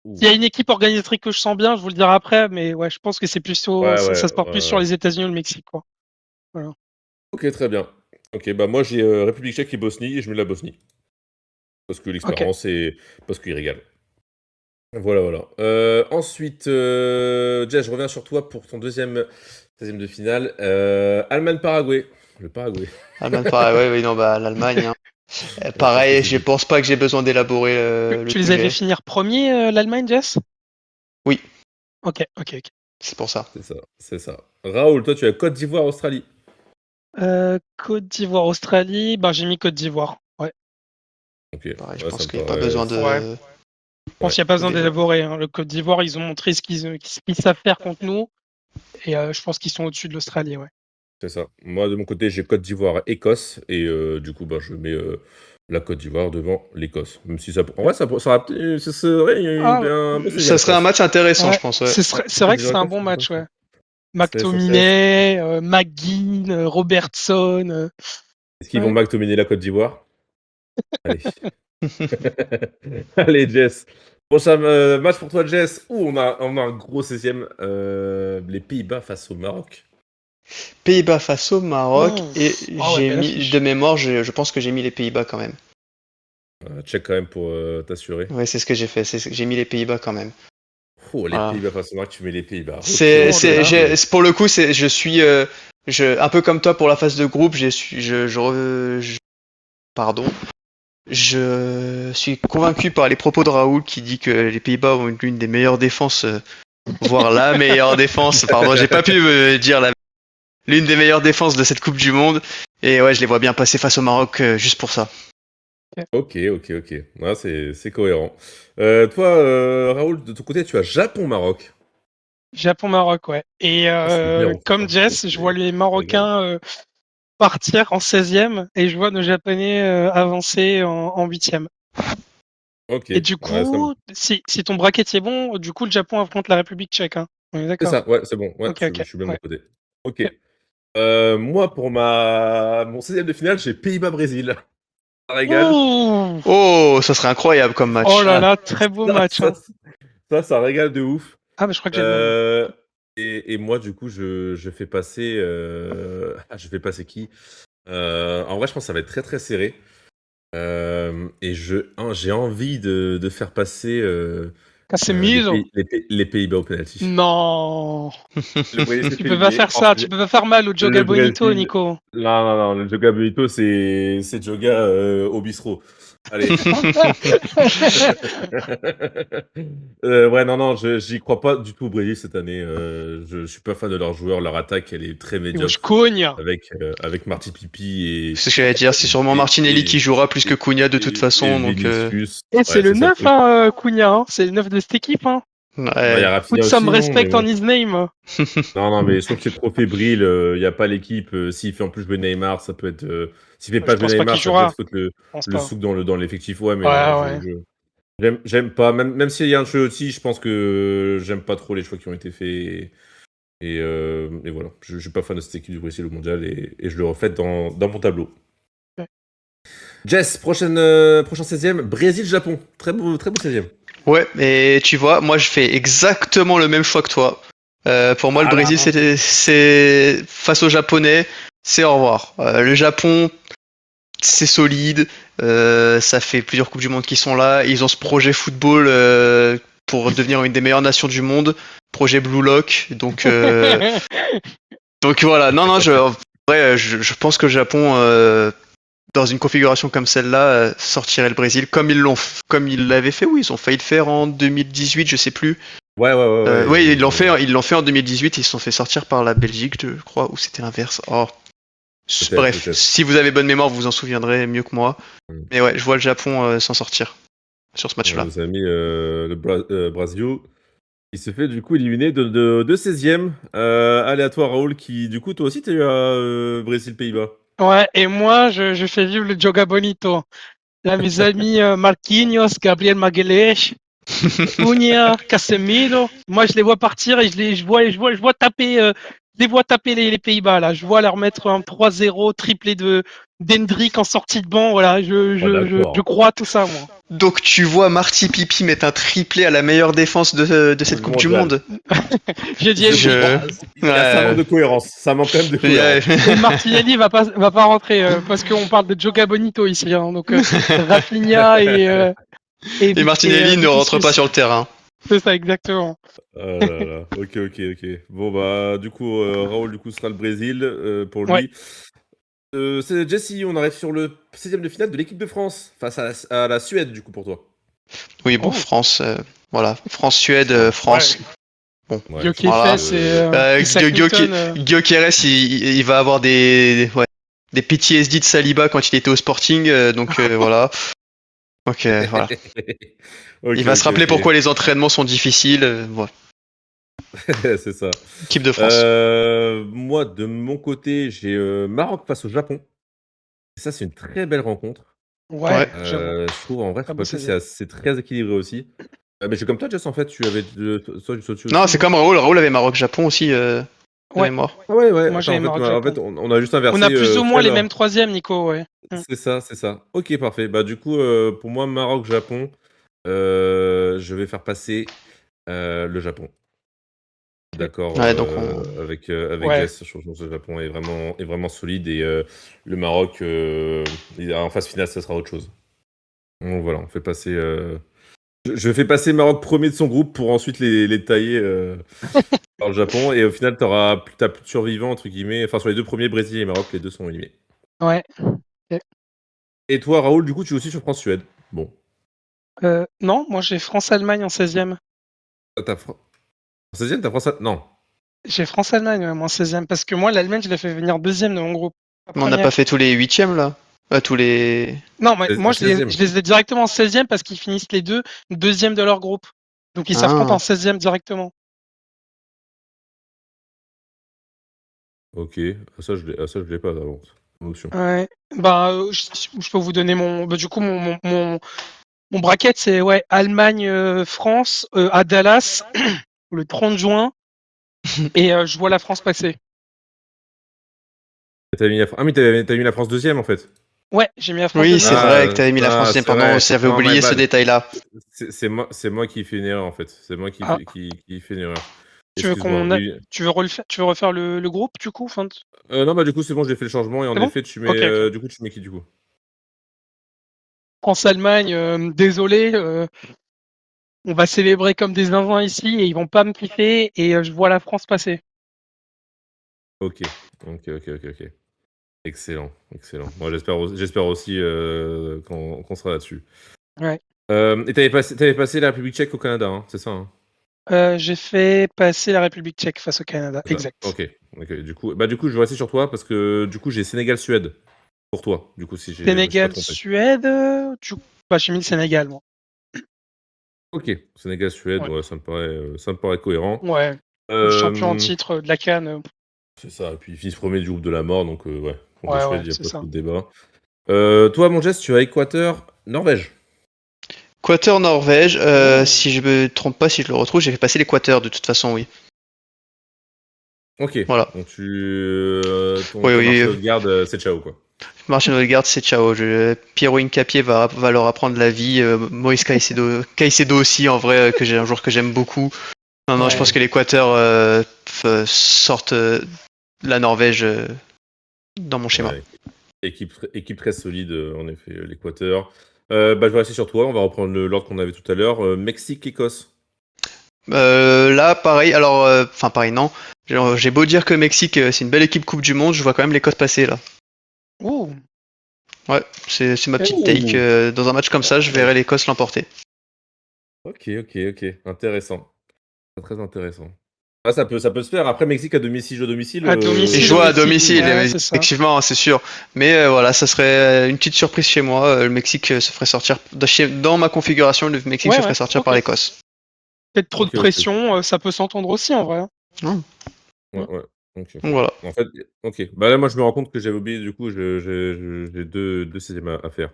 Ouh. Il y a une équipe organisatrice que je sens bien, je vous le dirai après, mais ouais, je pense que c'est plutôt, Ouais, ça ouais, se porte plus sur ouais. les États-Unis ou le Mexique, quoi. Voilà. Ok, très bien. Ok, bah moi j'ai République tchèque et Bosnie, et je mets la Bosnie. Parce que Ok. l'expérience et parce qu'il régale. Voilà, voilà. Ensuite, Jess, je reviens sur toi pour ton deuxième 16e de finale. Allemagne-Paraguay. Le Paraguay. Allemagne, pareil, ouais, oui, non, bah, l'Allemagne, hein. Je pense que Pareil, c'est je vite. pense pas que j'ai besoin d'élaborer le Tu les avais sujet. finir premier, l'Allemagne, Jess? Oui, Ok, ok, ok. c'est pour ça. C'est ça, c'est ça. Raoul, toi tu as Côte d'Ivoire, Australie. Côte d'Ivoire, Australie, ben j'ai mis Côte d'Ivoire. Ouais. Ok, Pareil, je ouais, ça pense me qu'il n'y a pas paraît. besoin Ouais. de, Je pense Ouais, qu'il n'y a pas de besoin développer. d'élaborer, hein. Le Côte d'Ivoire, ils ont montré ce qu'ils savent faire contre nous. Et je pense qu'ils sont au-dessus de l'Australie, ouais. c'est ça. Moi de mon côté, j'ai Côte d'Ivoire, Écosse. Et du coup, bah, je mets la Côte d'Ivoire devant l'Écosse. Même si ça. En vrai, ce serait Ah, un beau 16e, Ça je serait un pense. match intéressant, je ouais. pense, ouais. C'est vrai Côte que d'Ivoire, c'est un Écosse, bon c'est pas match, ça. ouais. Ça serait. McTominay, McGinn, Robertson. Est-ce qu'ils vont Ouais. McTominay la Côte d'Ivoire? Allez. Allez, Jess. Prochain match pour toi, Jess. Ouh, on a un gros 16e. Les Pays-Bas face au Maroc. Pays-Bas face au Maroc, Oh, et ah ouais, j'ai belle mis, de affiche. mémoire, je pense que j'ai mis les Pays-Bas quand même. Check quand même pour t'assurer. Ouais, c'est ce que j'ai fait, j'ai mis les Pays-Bas quand même. Oh, les Voilà. Pays-Bas face au Maroc, tu mets les Pays-Bas. Ok, C'est, Oh ok, là c'est, là. ok. pour le coup, je suis, un peu comme toi pour la phase de groupe, pardon, je suis convaincu par les propos de Raoul qui dit que les Pays-Bas ont l'une des meilleures défenses, voire la meilleure défense. Pardon, j'ai pas pu dire l'une des meilleures défenses de cette Coupe du Monde. Et ouais, je les vois bien passer face au Maroc juste pour ça. Ok, ok, ok. Ouais, c'est cohérent. Toi, Raoul, de ton côté, tu as Japon-Maroc. Japon-Maroc, ouais. Et Ah, c'est bien, on fait ça. comme Jess, je vois les Ça régale. Marocains partir en 16e et je vois nos Japonais avancer en 8e. Ok, Et du ouais, coup, si ton bracket est bon, du coup, le Japon affronte la République tchèque, hein. On est c'est d'accord? ça, ouais, c'est bon. Ouais, Ok, ok. je suis bien de mon Ouais. côté. Ok. Ok. Moi, pour mon 16e de finale, j'ai Pays-Bas-Brésil. Ça régale. Ouh! Oh, ça serait incroyable comme match. Oh là Ah, là, très beau match. Hein. Ça régale de ouf. Ah, mais je crois que j'ai le même. Et moi, du coup, je fais passer. Je fais passer qui? En vrai, je pense que ça va être très très serré. Et j'ai envie de faire passer Casemiro. les Pays-Bas au penalty. Non. Le Brésil s'est Tu fait peux pas éliminer. faire ça. Tu peux pas faire mal au Joga Le Bonito, Brésil. Nico. Non, non, non, le Joga Bonito, c'est Joga au bistrot. Allez. Ouais, non, non, j'y crois pas du tout au Brésil cette année. Je suis pas fan de leurs joueurs. Leur attaque, elle est très Et je médiocre cogne. C'est avec Marty Pipi ce que j'allais dire, c'est sûrement Martinelli qui jouera plus que Cunha de toute et façon, donc Vinicius. Et c'est Ouais, le c'est ça le 9, truc. hein, Cunha. Hein. C'est le 9 de cette équipe. Hein. Il y ouais. a Put Rafinha some aussi, non? Mais respect on bon. his name. Non, non, mais je trouve que c'est trop fébrile. Il n'y a pas l'équipe. S'il fait en plus jouer Neymar, ça peut être. S'il fait Je pas jouer pense pas qu'il Neymar, ça peut jouera. être foutre Je pense le pas. souk dans l'effectif. Ouais, mais non, Ouais, ouais. j'aime pas. Même s'il y a un jeu aussi, je pense que j'aime pas trop les choix qui ont été faits. Et voilà. Je suis pas fan de cette équipe du Brésil au mondial et je le refais dans mon tableau. Ouais. Jess, prochain 16e, Brésil-Japon. Très beau 16e. Ouais, mais tu vois, moi je fais exactement le même choix que toi. Pour moi, le Ah là, Brésil, c'est face aux Japonais, c'est au revoir. Le Japon, c'est solide. Ça fait plusieurs coupes du monde qui sont là. Ils ont ce projet football pour devenir une des meilleures nations du monde, projet Blue Lock. Donc voilà. Non, non, en vrai, je pense que le Japon, dans une configuration comme celle-là, sortirait le Brésil comme ils l'avaient fait. Oui, ils ont failli le faire en 2018, je sais plus. Ouais. Oui, ils l'ont fait en 2018. Ils se sont fait sortir par la Belgique, je crois, ou c'était l'inverse. Oh. Bref, Peut-être. si vous avez bonne mémoire, vous vous en souviendrez mieux que moi. Mm. Mais ouais, je vois le Japon s'en sortir sur ce On match-là. nous a mis le Brasil. Il se fait du coup éliminer de 16e. Allez à toi, Raoul, qui du coup, toi aussi, t'as eu à Brésil-Pays-Bas. Ouais, et moi, je fais vivre le Joga Bonito. Là, mes amis Marquinhos, Gabriel Magalhaes, Cunha, Casemiro. Moi, je les vois partir et je vois taper, je les vois taper les Pays-Bas là. Je vois leur mettre un 3-0 triplé de d'Hendrick en sortie de banc. Voilà, Oh, je d'accord. crois à tout ça moi. Donc tu vois Marty Pipi mettre un triplé à la meilleure défense de cette Coupe du Mondial. Monde. J'ai dit Je Hendrick. crois. Ça manque Ouais. de cohérence. Ça manque quand même de Ouais. cohérence. Et Martinelli va pas rentrer parce qu'on parle de Joga Bonito ici. Hein, donc Rafinha Et Martinelli ne rentre pas Vinicius. sur le terrain. C'est ça exactement. Oh là là. Ok. Bon, bah, du coup, Raoul, du coup, sera le Brésil pour Ouais. lui. C'est Jesse, on arrive sur le 16e de finale de l'équipe de France face à la Suède, du coup, pour toi. Oui, bon, Oh. France, voilà. France-Suède, France. Bon. Ouais, je Gyökeres Voilà. pense et Isaac Newton. Gyökeres, il va avoir des PTSD de Saliba quand il était au Sporting, donc voilà. Donc voilà. Ok, Il va se rappeler ok. pourquoi les entraînements sont difficiles. Voilà. C'est ça. Équipe de France. Moi, de mon côté, j'ai Maroc face au Japon. Et ça, c'est une très belle rencontre. Ouais, Ouais. j'avoue. Je trouve, en vrai, Très sur beau papier, 16e. c'est très équilibré aussi. Mais je suis comme toi, Jess, en fait, tu avais toi, du dessus Non, aussi, c'est non? comme Raoul. Raoul avait Maroc-Japon aussi de Ouais, mémoire. Ah ouais. moi Attends, j'ai en fait, Maroc-Japon. on a juste On inversé a plus ou au moins final. les mêmes troisièmes, Nico, ouais. C'est ça. Ok, parfait. Bah, du coup, pour moi, Maroc-Japon, je vais faire passer le Japon. D'accord, Ouais, donc avec Ouais. Jess, je pense que le Japon est vraiment solide et le Maroc, en phase finale, ça sera autre chose. Donc voilà, on fait passer. Je fais passer Maroc premier de son groupe pour ensuite les tailler par le Japon et au final, t'as plus de survivants entre guillemets. Enfin, sur les deux premiers, Brésil et Maroc, les deux sont éliminés. Ouais. Ok. Et toi, Raoul, du coup, tu es aussi sur France-Suède. Bon, Non, moi j'ai France-Allemagne en 16e. t'as en 16e, t'as France. Non. J'ai France-Allemagne ouais, moi, en 16e. Parce que moi, l'Allemagne, je l'ai fait venir deuxième de mon groupe. Pas on n'a pas première. fait tous les huitièmes là. Tous les. Non, mais moi En je 16e. les ai directement en 16e parce qu'ils finissent les deux deuxième de leur groupe. Donc ils s'affrontent en Ah. 16e directement. Ok. Ça, je l'ai pas d'avance. Option. Ouais. Bah, je peux vous donner mon. Bah, du coup, mon bracket, c'est ouais, Allemagne-France à Dallas le 30 juin. Et je vois la France passer. Ah, mais t'as mis la France deuxième en fait. Ouais, j'ai mis la France Oui, c'est deuxième. vrai que t'avais mis la France deuxième, C'est pardon, vrai, j'avais non, my oublié ce bad. détail-là. C'est moi qui fais une erreur en fait. C'est moi Ah, qui fait une erreur. tu veux Excuse-moi, oui. tu veux refaire le groupe du coup, enfin, Non, bah du coup, c'est bon, j'ai fait le changement et en c'est bon? effet, tu mets, Ok, ok. du coup, tu mets qui du coup? France-Allemagne, désolé, on va célébrer comme des zinzins ici et ils vont pas me kiffer et je vois la France passer. Ok, ok. Excellent, excellent. Moi, j'espère aussi qu'on sera là-dessus. Ouais. Et t'avais passé la République tchèque au Canada, hein, c'est ça, hein? J'ai fait passer la République tchèque face au Canada, C'est ça. exact. Ok. Du coup, je vais rester sur toi parce que du coup, j'ai Sénégal-Suède pour toi. Du coup, si je me suis pas trompé. Sénégal-Suède, bah, j'ai mis le Sénégal, moi. Ok, Sénégal-Suède, Ouais. ouais, ça me paraît cohérent. Ouais. Le champion en Euh, titre de la CAN, c'est ça. Et puis, ils finissent premier du groupe de la mort, donc ouais, pour la ouais, Suède, il n'y a c'est pas ça. trop de débat. Toi, mon geste, tu as Équateur-Norvège. Équateur-Norvège, Oh. si je me trompe pas, si je le retrouve, j'ai fait passer l'Équateur de toute façon, oui. Ok, Voilà. donc Oui, ton oui, marché haute garde, c'est ciao, quoi. Martin Odegaard, c'est ciao. Piero Hincapié va leur apprendre la vie. Moïse Caicedo aussi, en vrai, un joueur que j'aime beaucoup. Non, je pense Ouais. que l'Équateur sortent la Norvège dans mon schéma. Ouais, équipe très solide, en effet, l'Équateur. Je vais rester sur toi, on va reprendre l'ordre qu'on avait tout à l'heure. Mexique-Écosse. Là, pareil. Alors, enfin, pareil, non. J'ai beau dire que Mexique, c'est une belle équipe Coupe du Monde, je vois quand même l'Écosse passer là. Ouh. Ouais, c'est ma petite take. Ouh. Dans un match comme ça, je verrai l'Écosse l'emporter. Ok. Intéressant. Très intéressant. Ah, ça peut se faire. Après, Mexique à domicile, jeu à domicile. À Et domicile jouer à aussi. domicile, Ouais, c'est ça. effectivement, c'est sûr. Mais voilà, ça serait une petite surprise chez moi. Le Mexique se ferait sortir. Dans ma configuration, le Mexique se Ouais, ferait ouais. sortir Ok. par l'Écosse. Peut-être trop de Ok. pression, ça peut s'entendre aussi en vrai, hein. Hum, Ouais. Ok. Donc voilà. En fait, ok. Bah là, moi, je me rends compte que j'avais oublié, du coup, j'ai deux sixièmes à faire.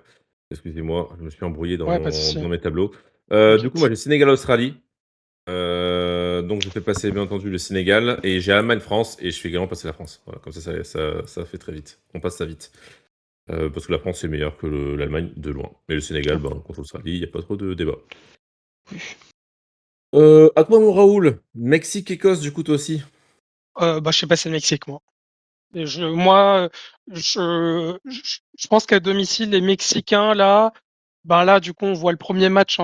Excusez-moi, je me suis embrouillé Ouais, pas de souci. dans mes tableaux. Du coup, moi, T'inquiète. j'ai Sénégal-Australie. Donc, je fais passer, bien entendu, le Sénégal. Et j'ai Allemagne-France. Et je fais également passer la France. Voilà, comme ça fait très vite. On passe ça vite. Parce que la France est meilleure que l'Allemagne, de loin. Mais le Sénégal, contre l'Australie, il n'y a pas trop de débat. À toi, mon Raoul. Mexique-Écosse, du coup, toi aussi. Bah, je sais pas, c'est le Mexique, moi. Et moi, je pense qu'à domicile, les Mexicains, là, ben là, du coup, on voit le premier match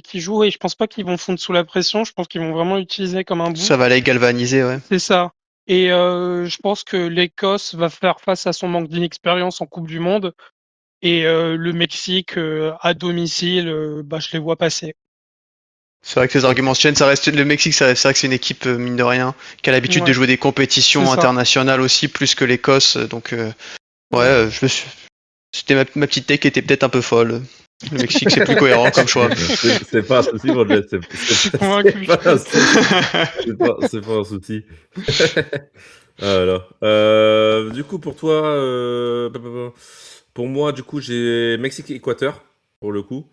qui joue et je pense pas qu'ils vont fondre sous la pression. Je pense qu'ils vont vraiment utiliser comme un Ça va boost. les galvaniser, ouais. C'est ça. Et je pense que l'Écosse va faire face à son manque d'inexpérience en Coupe du Monde. Et le Mexique, à domicile, bah, je les vois passer. C'est vrai que les arguments se tiennent. Ça reste le Mexique, c'est vrai que c'est une équipe mine de rien qui a l'habitude de Ouais, jouer des c'est compétitions ça. internationales aussi plus que l'Écosse. Donc ouais, c'était ma petite take qui était peut-être un peu folle. Le Mexique, c'est plus cohérent comme choix. C'est pas un souci, mon Jet. Je suis C'est convaincu. pas un souci. C'est pas un souci. Ah là. Du coup, pour toi, pour moi, du coup, j'ai Mexique-Équateur, pour le coup.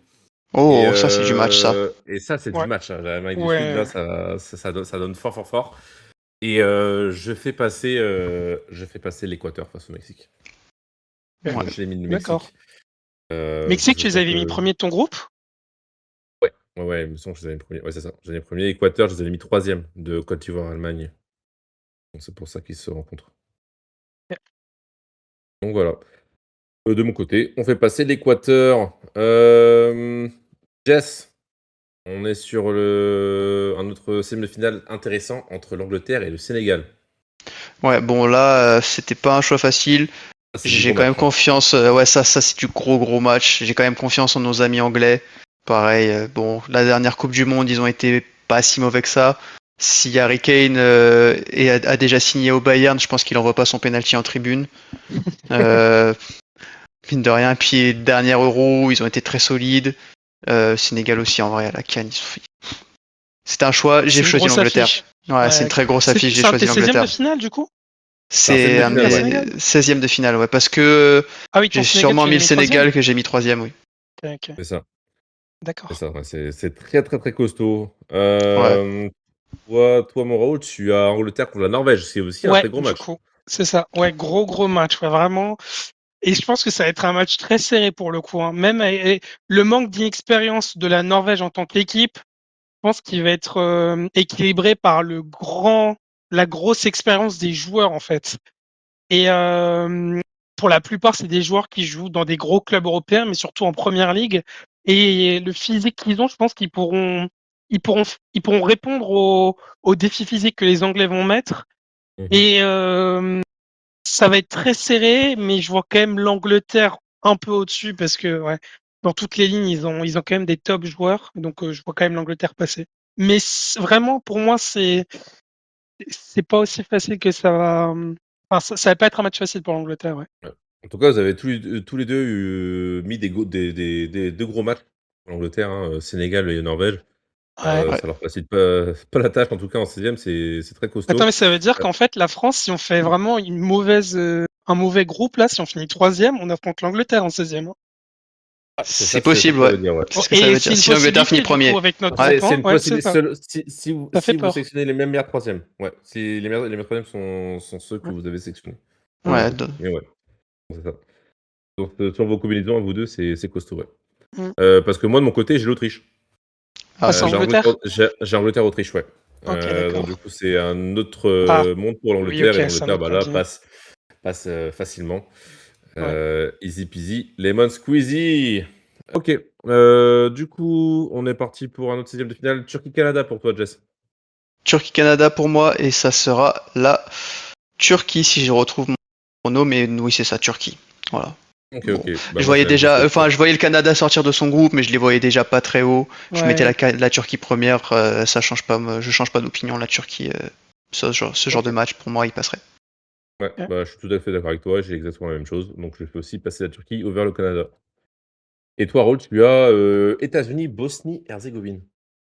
Et, Oh, ça c'est du match, ça. ça, c'est du Ouais, match, hein. L'Amérique du Sud, là, ouais. ça donne fort. Et je fais passer l'Équateur face au Mexique. Ouais. Ouais. Donc, je l'ai mis le D'accord. Mexique. Mexique, Parce que tu je les pense avais mis que. premier de ton groupe? Ouais, il me semble que je les avais mis premier. Ouais, c'est ça. Je les ai mis premier. Équateur, je les avais mis troisième de Côte d'Ivoire, Allemagne. Donc, c'est pour ça qu'ils se rencontrent. Donc voilà. De mon côté, on fait passer l'Équateur. Jess, on est sur un autre semi-finale intéressant entre l'Angleterre et le Sénégal. Ouais, bon là, c'était pas un choix facile. Ça, c'est du J'ai gros quand même match, hein. confiance. Ouais, ça c'est du gros match. J'ai quand même confiance en nos amis anglais. Pareil, bon, la dernière Coupe du Monde, ils ont été pas si mauvais que ça. Si Harry Kane a déjà signé au Bayern, je pense qu'il envoie pas son penalty en tribune. Euh, Mine de rien. Puis dernier Euro, ils ont été très solides. Sénégal aussi en vrai à la CAN. C'était un choix. J'ai C'est une choisi grosse l'Angleterre. affiche. Ouais, c'est une Ouais. très grosse affiche. J'ai C'est un de choisi tes 16e de l'Angleterre. finale, du coup? C'est un C'est un de semi-finale, ouais. mes Angleterre-Sénégal? 16e de finale, ouais, parce que Ah oui, ton j'ai Sénégal, sûrement tu mis l'as le mis troisième? Sénégal que j'ai mis troisième, oui. Ok, ok. C'est ça. C'est D'accord. ça. Ouais, c'est très costaud. Ouais. Toi, mon Raoul, tu as Angleterre contre la Norvège. C'est aussi un Ouais, très gros du match. coup, c'est ça. Ouais, gros match. Ouais, vraiment. Et je pense que ça va être un match très serré pour le coup. Hein. Même le manque d'inexpérience de la Norvège en tant qu'équipe, je pense qu'il va être équilibré par la grosse expérience des joueurs en fait. Et pour la plupart, c'est des joueurs qui jouent dans des gros clubs européens, mais surtout en première ligue. Et le physique qu'ils ont, je pense ils pourront, ils pourront répondre aux défis physiques que les Anglais vont mettre. Mhm. Et ça va être très serré, mais je vois quand même l'Angleterre un peu au-dessus parce que ouais, dans toutes les lignes, ils ont quand même des top joueurs. Donc je vois quand même l'Angleterre passer. Mais vraiment, pour moi, c'est pas aussi facile que ça va. Enfin, ça va pas être un match facile pour l'Angleterre, ouais. Ouais. En tout cas, vous avez tous les 2 mis des 2 gros matchs pour l'Angleterre, hein, Sénégal et Norvège. Ouais. Ouais. Ça leur facilite pas la tâche, en tout cas en 16e, c'est très Attends, costaud. mais ça veut dire Heu, qu'en fait, la France, si on fait vraiment un mauvais groupe, là, si on finit troisième, on affronte l'Angleterre en 16e. Hein. C'est c'est ça possible, que ça ouais. veut dire, ouais. C'est ce que ça Et veut c'est dire. une Si l'Angleterre finit possibilité, du coup, premier. avec notre Ouais. groupe. C'est Hein. une Ouais, c'est possibilité ça. seul Ça si fait vous peur. sélectionnez les mêmes meilleurs 3e. Ouais, si les meilleurs 3e sont ceux que Ouais. vous avez sélectionnés, pour le Ouais, coup. Mais ouais, c'est ça. Donc sur vos combinaisons à vous 2, c'est costaud, ouais. Mm. Parce que moi, de mon côté, j'ai l'Autriche. Ah, c'est Angleterre? J'ai Angleterre-Autriche, ouais. Ok, Donc du d'accord. coup, c'est un autre, Ah, monde pour oui, l'Angleterre ok, et c'est un l'Angleterre, autre bah, là, continent. passe, facilement. Ouais. Easy peasy, lemon squeezy. OK, du coup, on est parti pour un autre 16e de finale. Turquie-Canada pour toi, Jess? Turquie-Canada pour moi, et ça sera la Turquie si je retrouve mon chrono, mais oui, c'est ça, Turquie. Voilà. OK, Bon. OK. Bah, Je moi, c'est voyais la même chose que déjà, toi. enfin, je voyais le Canada sortir de son groupe, mais je les voyais déjà pas très haut. Je mettais Ouais. la Turquie première, ça change pas, je change pas d'opinion. La Turquie, ce genre de OK. match, pour moi, il passerait. Ouais, Ouais. bah, je suis tout à fait d'accord avec toi, j'ai exactement la même chose. Donc je fais aussi passer la Turquie over le Canada. Et toi, Raoul, tu as, États-Unis, Bosnie-Herzégovine.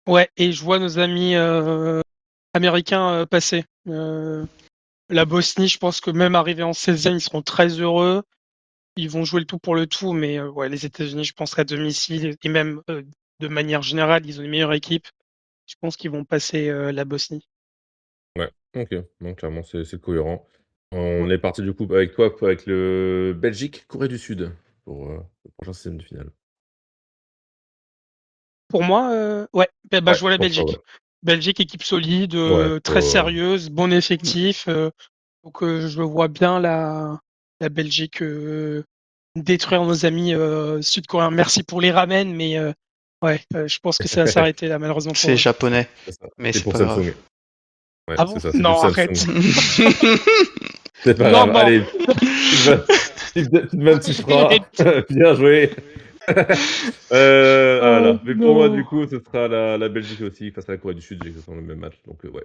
Ouais, et je vois nos amis américains passer. La Bosnie, je pense que même arrivés en 16e, ils seront très heureux. Ils vont jouer le tout pour le tout, mais ouais, les États-Unis, je pense qu'à domicile, et même de manière générale, ils ont une meilleure équipe. Je pense qu'ils vont passer la Bosnie. Ouais, OK. Donc clairement, c'est cohérent. On Ouais. est parti du coup avec toi, avec le Belgique-Corée du Sud pour, le prochain 16 de finale. Pour moi, ouais, bah, Ouais, je vois la pour toi, Belgique. ouais. Belgique, équipe solide, Ouais, très sérieuse, bon effectif. Donc je vois bien la Belgique détruire nos amis sud-coréens. Merci pour les ramen, mais ouais, je pense que ça va s'arrêter là, malheureusement pour C'est eux. japonais, c'est ça. mais C'est c'est pour pas grave. Samsung. Ouais, Ah c'est bon? ça, c'est du Non, Samsung. arrête. C'est pas Non, grave, non. allez, petite vanne tu feras. Bien joué. Oh Voilà. Mais pour moi, du non. coup, ce sera la Belgique aussi face à la Corée du Sud. J'ai exactement le même match. Donc, ouais.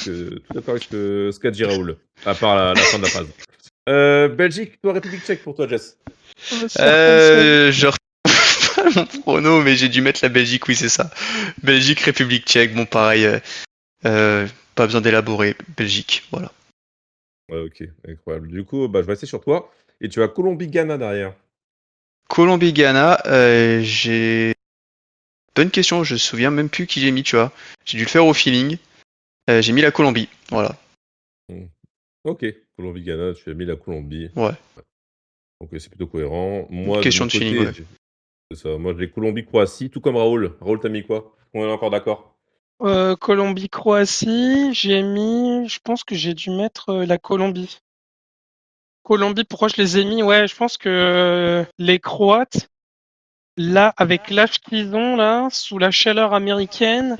Tout d'accord avec ce qu'a dit Raoul. À part la fin de la phrase. Belgique, toi, République tchèque pour toi, Jess. Circoncis. Je retrouve pas mon prono, mais j'ai dû mettre la Belgique, oui, c'est ça. Belgique, République tchèque, bon, pareil, euh, pas besoin d'élaborer. Belgique, voilà. Ouais, ok. Incroyable. Du coup, bah, je vais rester sur toi. Et tu as Colombie-Ghana derrière. Colombie-Ghana, j'ai. Bonne question, je me souviens même plus qui j'ai mis, tu vois. J'ai dû le faire au feeling. J'ai mis la Colombie, voilà. Hmm. Ok. Colombie-Ghana, tu as mis la Colombie. Ouais, Donc, c'est plutôt cohérent. une Moi, de question mon de feeling, côté, ouais. c'est ça. Moi, j'ai Colombie-Croatie, tout comme Raoul. Raoul, t'as mis quoi? On est encore d'accord? Colombie-Croatie, je pense que j'ai dû mettre la Colombie. Colombie, pourquoi je les ai mis? Ouais, je pense que les Croates, là, avec l'âge qu'ils ont, là, sous la chaleur américaine,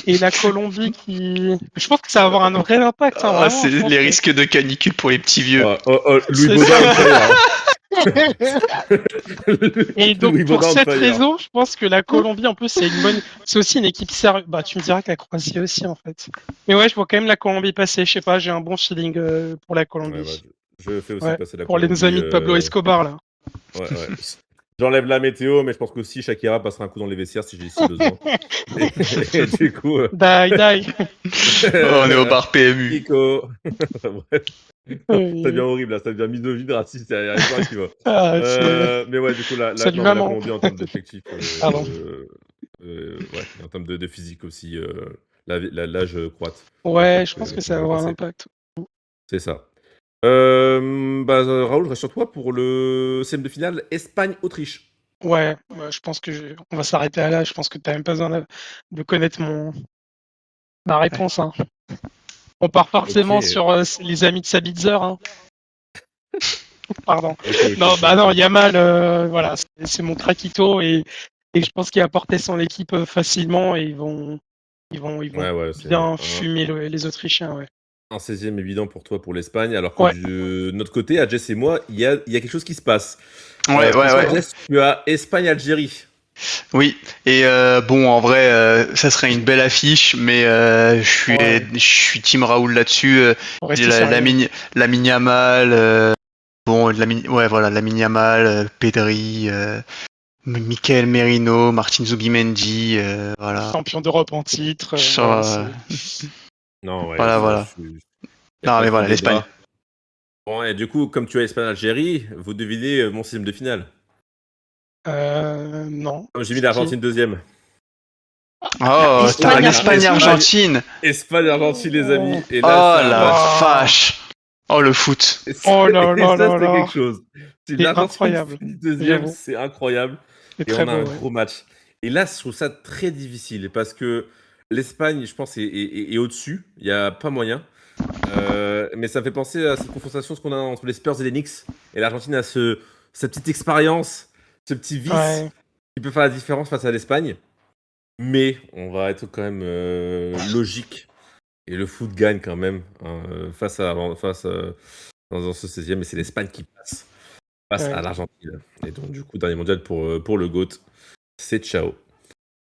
et la Colombie qui. Je pense que ça va avoir un vrai impact, hein, Ah, vraiment. c'est Je pense les que risques de canicule pour les petits vieux. Louis c'est Baudin ça. on fire. Et donc, Louis pour Baudin on cette fire. raison, je pense que la Colombie, en plus, c'est aussi une équipe sérieuse. Bah, tu me diras que la Croatie aussi, en fait. Mais ouais, je vois quand même la Colombie passer. Je sais pas, j'ai un bon feeling pour la Ouais, bah, Colombie. je fais aussi Ouais, passer la pour les Colombie. amis de Pablo Escobar, là. Ouais, ouais. J'enlève la météo, mais je pense qu'aussi Shakira passera un coup dans les vestiaires si besoin. Et du coup, Die, die. Oh, on est au bar PMU. Nico. Bref, ça devient Euh, horrible là, ça devient misogyne, raciste, il y a plus rien qui va. Ah, Mais ouais, du coup, salut non, mais la maman. Colombie en termes d'effectifs, Pardon. ouais, et en termes de physique aussi, l'âge croate. Donc ça, Ouais, je pense que ça ça va devrait avoir un passer. impact. C'est ça. Raoul, je reste sur toi pour le CM de finale Espagne-Autriche. Ouais, je pense que on va s'arrêter là. Je pense que t'as même pas besoin de connaître ma Ouais. réponse. Hein. On part Ok, forcément sur les amis de Sabitzer. Hein. Pardon. Non, ok. bah non, Yamal, voilà, c'est mon craquito et je pense qu'il a porté son équipe facilement et ils vont Ouais, c'est bien fumer les Autrichiens. Ouais. un 16e évident pour toi pour l'Espagne, alors que Ouais. de notre côté, à Jess et moi, il y a quelque chose qui se passe. Ouais, Pour ouais, toi, ouais. Jess, tu as Espagne-Algérie. Oui, et bon, en vrai, ça serait une belle affiche, mais Ouais. je suis team Raoul là-dessus. Faut J'ai rester sérieux. Lamine Yamal, bon, ouais, voilà, Lamine Yamal, Pedri, Michael Merino, Martin Zubimendi, voilà. Champion d'Europe en titre. Voilà, Ça, Non, ouais, voilà, ça, voilà. il n'y a Non, pas mais trop voilà, de l'Espagne. débat. Bon, et du coup, comme tu as Espagne-Algérie, vous devinez mon 6e de finale. Non. J'ai mis C'est qui? l'Argentine deuxième. Oh, t'as Espagne, Argentine. Espagne-Argentine. Espagne-Argentine, les amis. Et là, Oh c'est un la match. Waouh. vache. Oh le foot. Et ça, Oh là et là ça, là c'est là. quelque chose. Si C'est l'Argentine incroyable. finit deuxième, J'avoue. c'est incroyable. C'est Et très on a un beau. Ouais. gros match. Et là, je trouve ça très difficile parce que l'Espagne, je pense, est au-dessus. Il n'y a pas moyen. Mais ça me fait penser à cette confrontation ce qu'on a entre les Spurs et les Knicks. Et l'Argentine a cette petite expérience, ce petit vice Ouais. qui peut faire la différence face à l'Espagne. Mais on va être quand même logique. Et le foot gagne quand même hein, dans ce 16e. Et c'est l'Espagne qui passe face à Ouais. l'Argentine. Et donc, du coup, dernier mondial pour le GOAT, c'est ciao.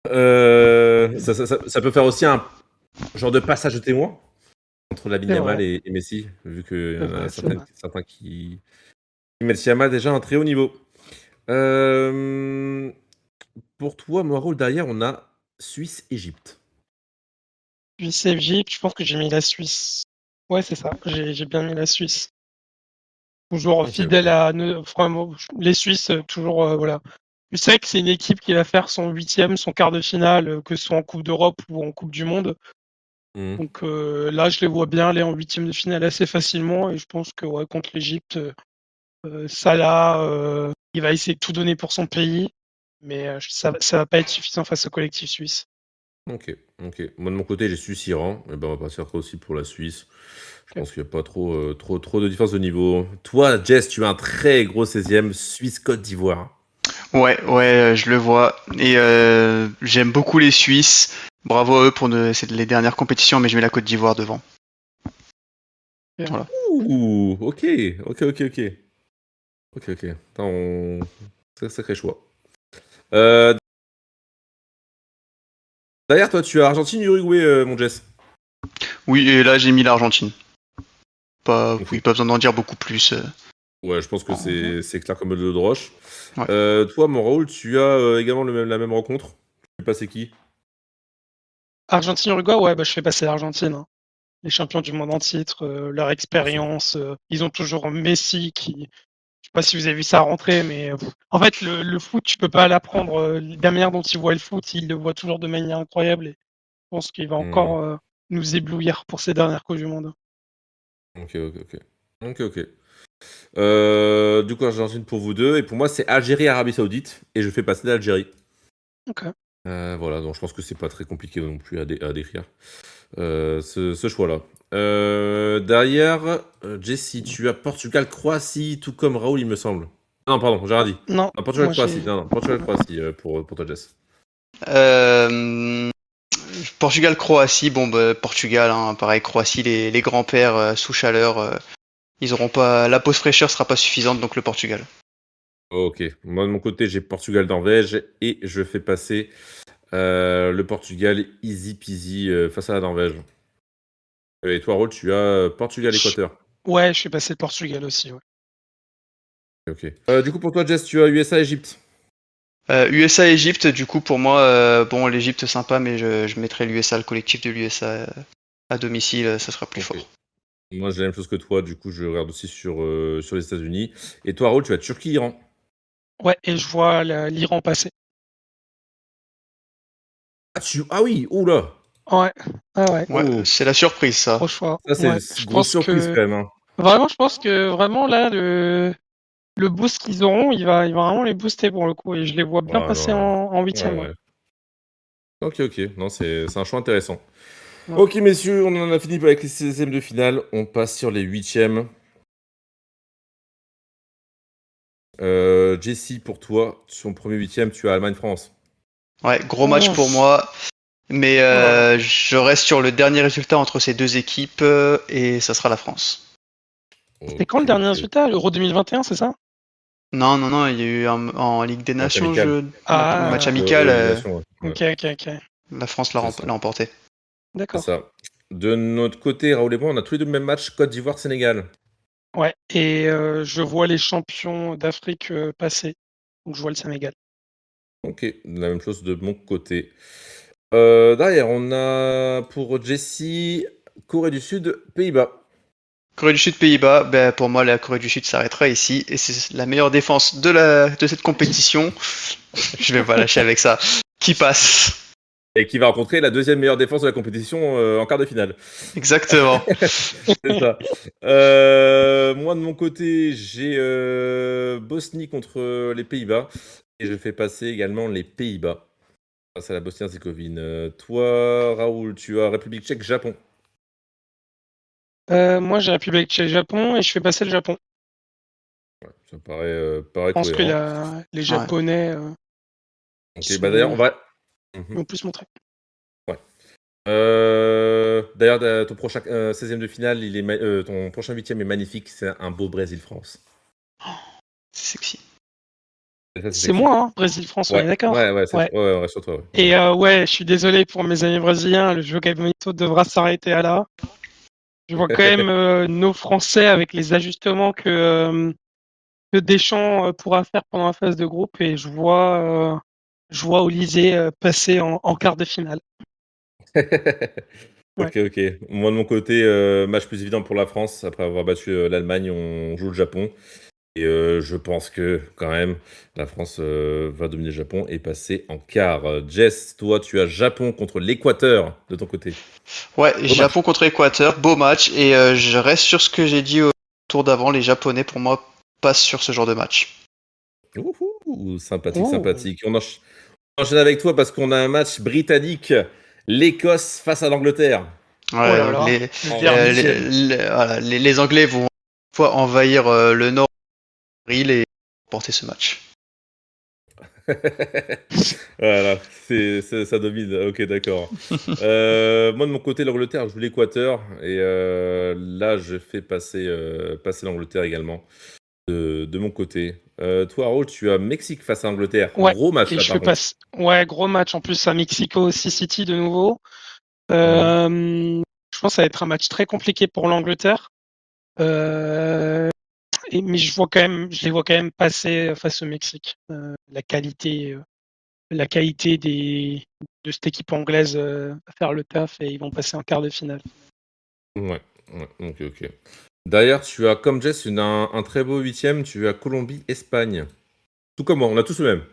Ça peut faire aussi un genre de passage de témoin entre Lamine C'est vrai. Yamal et Messi, vu qu'il y C'est en a vrai. C'est vrai. certains qui mettent Yamal déjà à un très haut niveau. Euh, pour toi, mon rôle derrière, on a Suisse-Égypte. Suisse-Égypte, je pense que j'ai mis la Suisse. Ouais, c'est ça. J'ai bien mis la Suisse. Toujours Ok, fidèle ok. à vraiment, les Suisses, toujours voilà. Je sais que c'est une équipe qui va faire son huitième, son quart de finale, que ce soit en Coupe d'Europe ou en Coupe du Monde. Mhm. Donc là, je les vois bien aller en huitième de finale assez facilement et je pense que ouais, contre l'Égypte, Salah, il va essayer de tout donner pour son pays, mais ça va pas être suffisant face au collectif suisse. Ok, ok. Moi, de mon côté, j'ai Suisse-Iran. Et ben, on va partir aussi pour la Suisse. Je Ok. pense qu'il n'y a pas trop de différence de niveau. Toi, Jess, tu as un très gros 16e, Suisse-Côte d'Ivoire. Ouais, ouais, je le vois. Et j'aime beaucoup les Suisses. Bravo à eux pour c'est les dernières compétitions, mais je mets la Côte d'Ivoire devant. Bien. Voilà. Ouh, ok. Ok. Attends, sacré choix. Euh, Derrière, toi, tu as Argentine-Uruguay, mon Jess. Oui, et là j'ai mis l'Argentine. Ok. Oui, pas besoin d'en dire beaucoup plus. Ouais, je pense que c'est clair comme de l'eau de roche. Ouais. Toi, mon Raoul, tu as également la même rencontre. Tu sais pas c'est qui? Argentine-Uruguay, ouais, bah, je fais passer l'Argentine. Hein. Les champions du monde en titre, leur Forcément. expérience, ils ont toujours Messi qui, je sais pas si vous avez vu ça rentrer, mais en fait le foot, tu peux pas l'apprendre. La manière dont il voit le foot, il le voit toujours de manière incroyable et je pense qu'il va Hmm. encore nous éblouir pour ces dernières Coupes du Monde. Ok. Du coup, Argentine pour vous deux. Et pour moi, c'est Algérie-Arabie Saoudite. Et je fais passer l'Algérie. Ok. Voilà, donc je pense que c'est pas très compliqué non plus à décrire ce choix-là. Derrière, Jesse, tu as Portugal-Croatie, tout comme Raoul, il me semble. Non, pardon, j'ai rien dit. Non, Non, moi Portugal-Croatie, j'ai. non, Portugal-Croatie pour toi, Jess. Euh, Portugal-Croatie, bon bah, Portugal, hein, pareil, Croatie, les grands-pères sous chaleur, ils auront pas, la pause fraîcheur sera pas suffisante, donc le Portugal. Ok, moi de mon côté, j'ai Portugal-Norvège et je fais passer le Portugal easy peasy face à la Norvège. Et toi, Raoul, tu as Portugal-Équateur. Ouais, je suis passé le Portugal aussi. Ouais. Ok. Du coup, pour toi, Jess, tu as USA-Égypte. USA-Égypte, du coup, pour moi, bon, l'Égypte sympa, mais je mettrais l'USA, le collectif de l'USA à domicile, ça sera plus Ok. fort. Moi, j'ai la même chose que toi, du coup, je regarde aussi sur les États-Unis. Et toi, Raoul, tu as Turquie-Iran. Ouais, et je vois l'Iran passer. Ah oui, oula! Ouais, ouais. Ouais, Oh, c'est la surprise, ça. Gros choix. ça, c'est Ouais, une je grosse pense surprise que quand même. Hein. Vraiment, je pense que vraiment là, le boost qu'ils auront, il va vraiment les booster pour le coup. Et je les vois bien Ouais, passer non, en ouais, huitième. Ouais. ouais. Ok, ok. Non, c'est un choix intéressant. Ouais. Ok, messieurs, on en a fini avec les 16e de finale. On passe sur les 8e. Jessie, pour toi, son premier 8e, tu as Allemagne-France. Ouais, gros match Oh, pour moi. Mais oh là là. je reste sur le dernier résultat entre ces deux équipes et ça sera la France. C'était quand Ok, le dernier ok. résultat? L'Euro 2021, c'est ça? Non, non, non, il y a eu en Ligue des Match Nations, amical. match Ah, amical, Élimination, ouais. Ouais, ok, ok, ok. la France c'est ça. l'a emporté. C'est D'accord. ça. De notre côté, Raoul et moi, on a tous les deux le même match, Côte d'Ivoire-Sénégal. Ouais, et je vois les champions d'Afrique passer. Donc je vois le Sénégal. Ok, la même chose de mon côté. Derrière, on a pour Jessie, Corée du Sud, Pays-Bas. Corée du Sud, Pays-Bas, ben, pour moi la Corée du Sud s'arrêtera ici et c'est la meilleure défense de cette compétition. Je vais pas lâcher avec ça. Qui passe? Et qui va rencontrer la deuxième meilleure défense de la compétition en quart de finale. Exactement. C'est ça. Moi, de mon côté, j'ai Bosnie contre les Pays-Bas. Et je fais passer également les Pays-Bas face à la Bosnie-Herzégovine. Toi, Raoul, tu as République tchèque, Japon. Moi, j'ai République tchèque Japon et je fais passer le Japon. Ça paraît Je pense que cohérent. les Ouais. Japonais Ok, bah d'ailleurs, sont, on va. Mhm, vont plus montrer. ouais. D'ailleurs, ton prochain 16e de finale, ton prochain 8e est magnifique. C'est un beau Brésil-France. C'est sexy. Et ça, c'est C'est sexy. moi, hein, Brésil-France, on est Ouais, ouais, d'accord? ouais, c'est Ouais. toi. Ouais, on reste sur toi. Ouais. Et ouais, je suis désolé pour mes amis brésiliens, le jeu Bonito devra s'arrêter à là. Je vois quand même nos Français avec les ajustements que Deschamps pourra faire pendant la phase de groupe et je vois Olysée passer en quart de finale. Ouais. Ok, ok. Moi, de mon côté, match plus évident pour la France. Après avoir battu l'Allemagne, on joue le Japon. Et je pense que, quand même, la France va dominer le Japon et passer en quart. Jess, toi, tu as Japon contre l'Équateur de ton côté. Ouais, Beau match. Japon contre Équateur, beau match et je reste sur ce que j'ai dit au tour d'avant. Les Japonais pour moi passent sur ce genre de match. Ouhou, sympathique, Oh, sympathique. On enchaîne avec toi parce qu'on a un match britannique. L'Écosse face à l'Angleterre. oh Ouais, là donc là, le derby. voilà, les Anglais vont une fois envahir le nord de l'île et porter ce match. Voilà, ça domine. Ok, d'accord. Moi, de mon côté, l'Angleterre joue l'Équateur. Et là, je fais passer l'Angleterre également de mon côté. Toi, Raoul, tu as Mexique face à Angleterre. Ouais, Gros match et là, je par fais contre. passer. Ouais, gros match en plus à Mexico City de nouveau. Mhm. Je pense que ça va être un match très compliqué pour l'Angleterre. Euh, mais je les vois quand même passer face au Mexique. La qualité de cette équipe anglaise à faire le taf et ils vont passer en quart de finale. Ouais, ouais, ok, ok. D'ailleurs, tu as, comme Jess, un très beau 8e. Tu as Colombie-Espagne. Tout comme moi, on a tous le même. Ouais,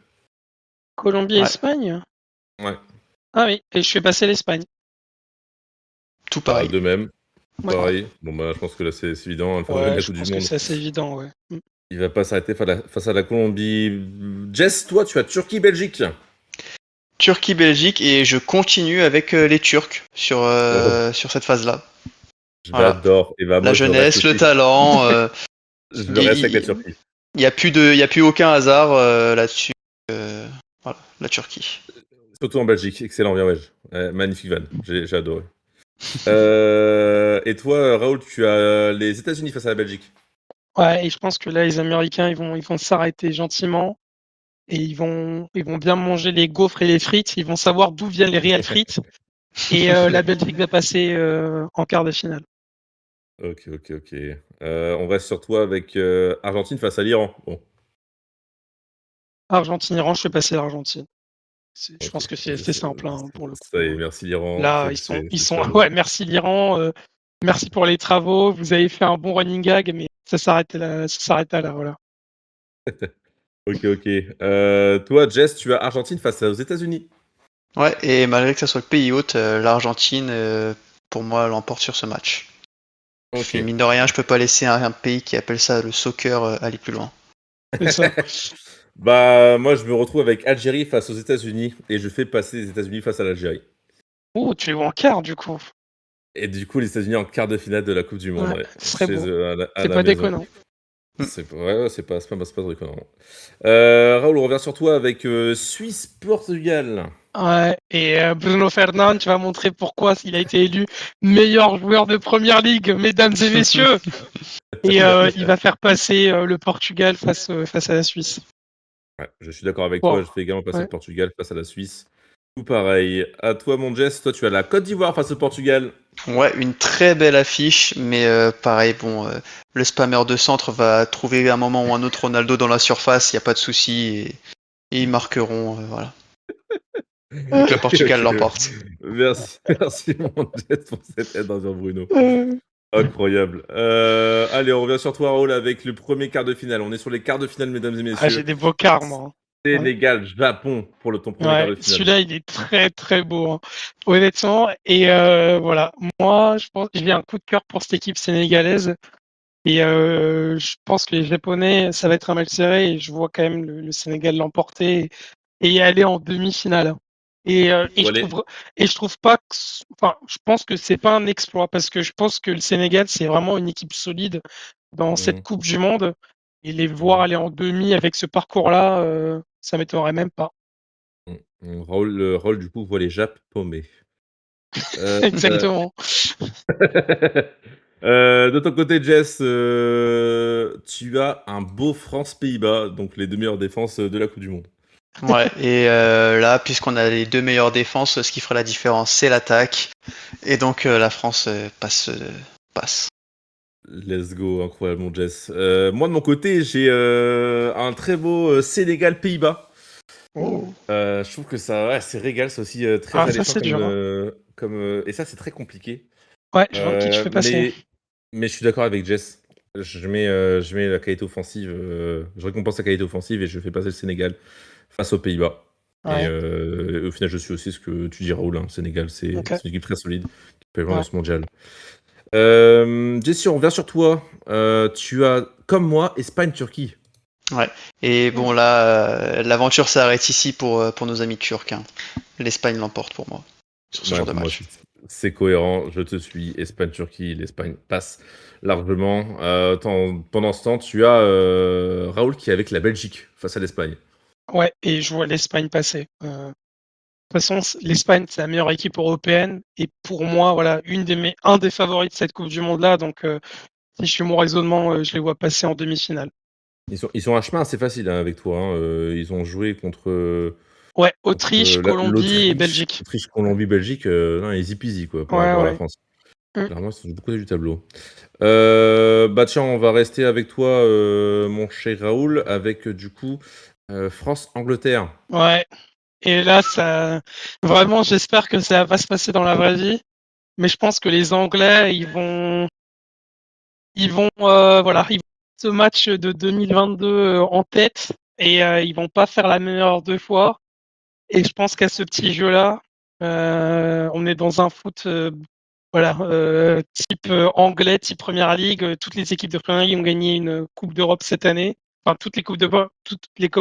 Colombie-Espagne? Ouais, Ah oui, et je fais passer l'Espagne. tout bah, pareil. de même. Ouais. Ouais. Pareil. Bon, bah, je pense que là, c'est évident. Le favori de Ouais, la je Coupe du pense que Monde. c'est assez évident, ouais. Il va pas s'arrêter face à la Colombie. Jess, toi, tu as Turquie-Belgique. Turquie-Belgique et je continue avec les Turcs Oh, sur cette phase-là. Voilà. j'adore. Et bah, La moi, je reste jeunesse, le aussi. talent. Je reste avec la Il Turquie. y a plus aucun hasard là-dessus. Euh, voilà, la Turquie. Surtout en Belgique. Excellent, bien, ouais. Magnifique van. J'ai adoré. Et toi, Raoul, tu as les États-Unis face à la Belgique. Ouais, et je pense que là, les Américains, ils vont s'arrêter gentiment et ils vont bien manger les gaufres et les frites. Ils vont savoir d'où viennent les réelles frites. Et la Belgique va passer en quart de finale. Ok, ok, ok. On reste sur toi avec Argentine face à l'Iran. Bon, Argentine-Iran, je fais passer l'Argentine. Je ok. pense que c'est simple hein, pour le Ça y est, coup. merci l'Iran. Là, ils C'est sont. sûr. Ouais, merci l'Iran. Merci pour les travaux. Vous avez fait un bon running gag, mais ça s'arrête là, voilà. Ok, ok. Toi, Jess, tu as Argentine face aux États-Unis. Ouais, et malgré que ça soit le pays hôte, l'Argentine, pour moi, l'emporte sur ce match. Ok. Et mine de rien, je peux pas laisser un pays qui appelle ça le soccer aller plus loin. C'est ça. Bah, moi, je me retrouve avec Algérie face aux États-Unis et je fais passer les États-Unis face à l'Algérie. Oh, tu es en quart du coup. Et du coup, les États-Unis en quart de finale de la Coupe du Monde, Ouais, ouais, ce serait chez beau. eux à C'est la pas maison. déconnant. Ouais, c'est pas déconnant. Raoul, on revient sur toi avec Suisse-Portugal. Ouais, et Bruno Fernandes, tu vas montrer pourquoi il a été élu meilleur joueur de Première Ligue, mesdames et messieurs. Et il va faire passer le Portugal face à la Suisse. Ouais, je suis d'accord avec toi, Bon, je fais également passer ouais. le Portugal face à la Suisse. Tout pareil. À toi, mon Jess, toi, tu as la Côte d'Ivoire face au Portugal. Ouais, une très belle affiche, mais pareil, bon, le spammer de centre va trouver un moment ou un autre Ronaldo dans la surface, il n'y a pas de souci, et ils marqueront, voilà. Donc le Portugal Ok. l'emporte. Merci, merci, mon Jess, pour cette aide envers Bruno. Euh, Incroyable. Allez, on revient sur toi, Raoul, avec le premier quart de finale. On est sur les quarts de finale, mesdames et Ah, j'ai messieurs. des beaux quarts, moi. Ouais. Sénégal, Japon pour ton premier quart Ouais, de finale. celui-là, il est très très beau, hein. Honnêtement. Et voilà, moi, je pense, j'ai un coup de cœur pour cette équipe sénégalaise. Et je pense que les Japonais, ça va être un match serré. Et je vois quand même le Sénégal l'emporter et y aller en demi-finale. Et Bon, allez. je trouve pas que, enfin, je pense que c'est pas un exploit parce que je pense que le Sénégal, c'est vraiment une équipe solide dans cette Mhm, Coupe du Monde. Et les voir mhm, aller en demi avec ce parcours-là, ça m'étonnerait même pas. Raoul, Raoul, du coup, voit les Japs paumés. Euh, euh, Exactement. de ton côté, Jess, tu as un beau France-Pays-Bas, donc les deux meilleures défenses de la Coupe du Monde. Ouais, et là, puisqu'on a les deux meilleures défenses, ce qui fera la différence, c'est l'attaque. Et donc la France passe. Let's go, incroyable, mon Jess. Moi, de mon côté, j'ai un très beau Sénégal-Pays-Bas. Oh. Je trouve que ça, ouais, c'est régal, c'est aussi très Ah, ça, alléchant c'est dur, hein. et ça, c'est très compliqué. Ouais, je vois qui tu fais passer. Mais je suis d'accord avec Jess. Je mets la qualité offensive, je récompense la qualité offensive et je fais passer le Sénégal face aux Pays-Bas. Et Ouais, au final, je suis aussi ce que tu dis, Raoul. Hein. Sénégal, ok. c'est une équipe très solide qui peut jouer dans Ouais. ce mondial. Jessie, on revient sur toi. Tu as, comme moi, Espagne-Turquie. Ouais. Et bon là, l'aventure s'arrête ici pour nos amis turcs, hein. L'Espagne l'emporte pour moi sur ce Ouais, genre de pour moi match. aussi, c'est cohérent. Je te suis. Espagne-Turquie, l'Espagne passe largement. Pendant ce temps, tu as Raoul qui est avec la Belgique face à l'Espagne. Ouais, et je vois l'Espagne passer. De toute façon, l'Espagne, c'est la meilleure équipe européenne. Et pour moi, voilà, un des favoris de cette Coupe du Monde-là. Donc, si je suis mon raisonnement, je les vois passer en demi-finale. Ils sont un chemin assez facile hein, avec toi. Hein. Ils ont joué Ouais, contre Autriche, Colombie et l'Autriche, Belgique. Autriche, Colombie, Belgique. Non, easy peasy quoi, par Ouais, rapport à la ouais. France. Mm. Clairement, ils sont du côté du tableau. Bah tiens, on va rester avec toi, mon cher Raoul, avec du coup France-Angleterre. Ouais. Et là, ça, vraiment, j'espère que ça va pas se passer dans la vraie vie. Mais je pense que les Anglais, voilà, ils vont ce match de 2022 en tête et ils vont pas faire la meilleure deux fois. Et je pense qu'à ce petit jeu-là, on est dans un foot, voilà, type anglais, type Première Ligue. Toutes les équipes de Première Ligue ont gagné une Coupe d'Europe cette année. Enfin, toutes les Coupes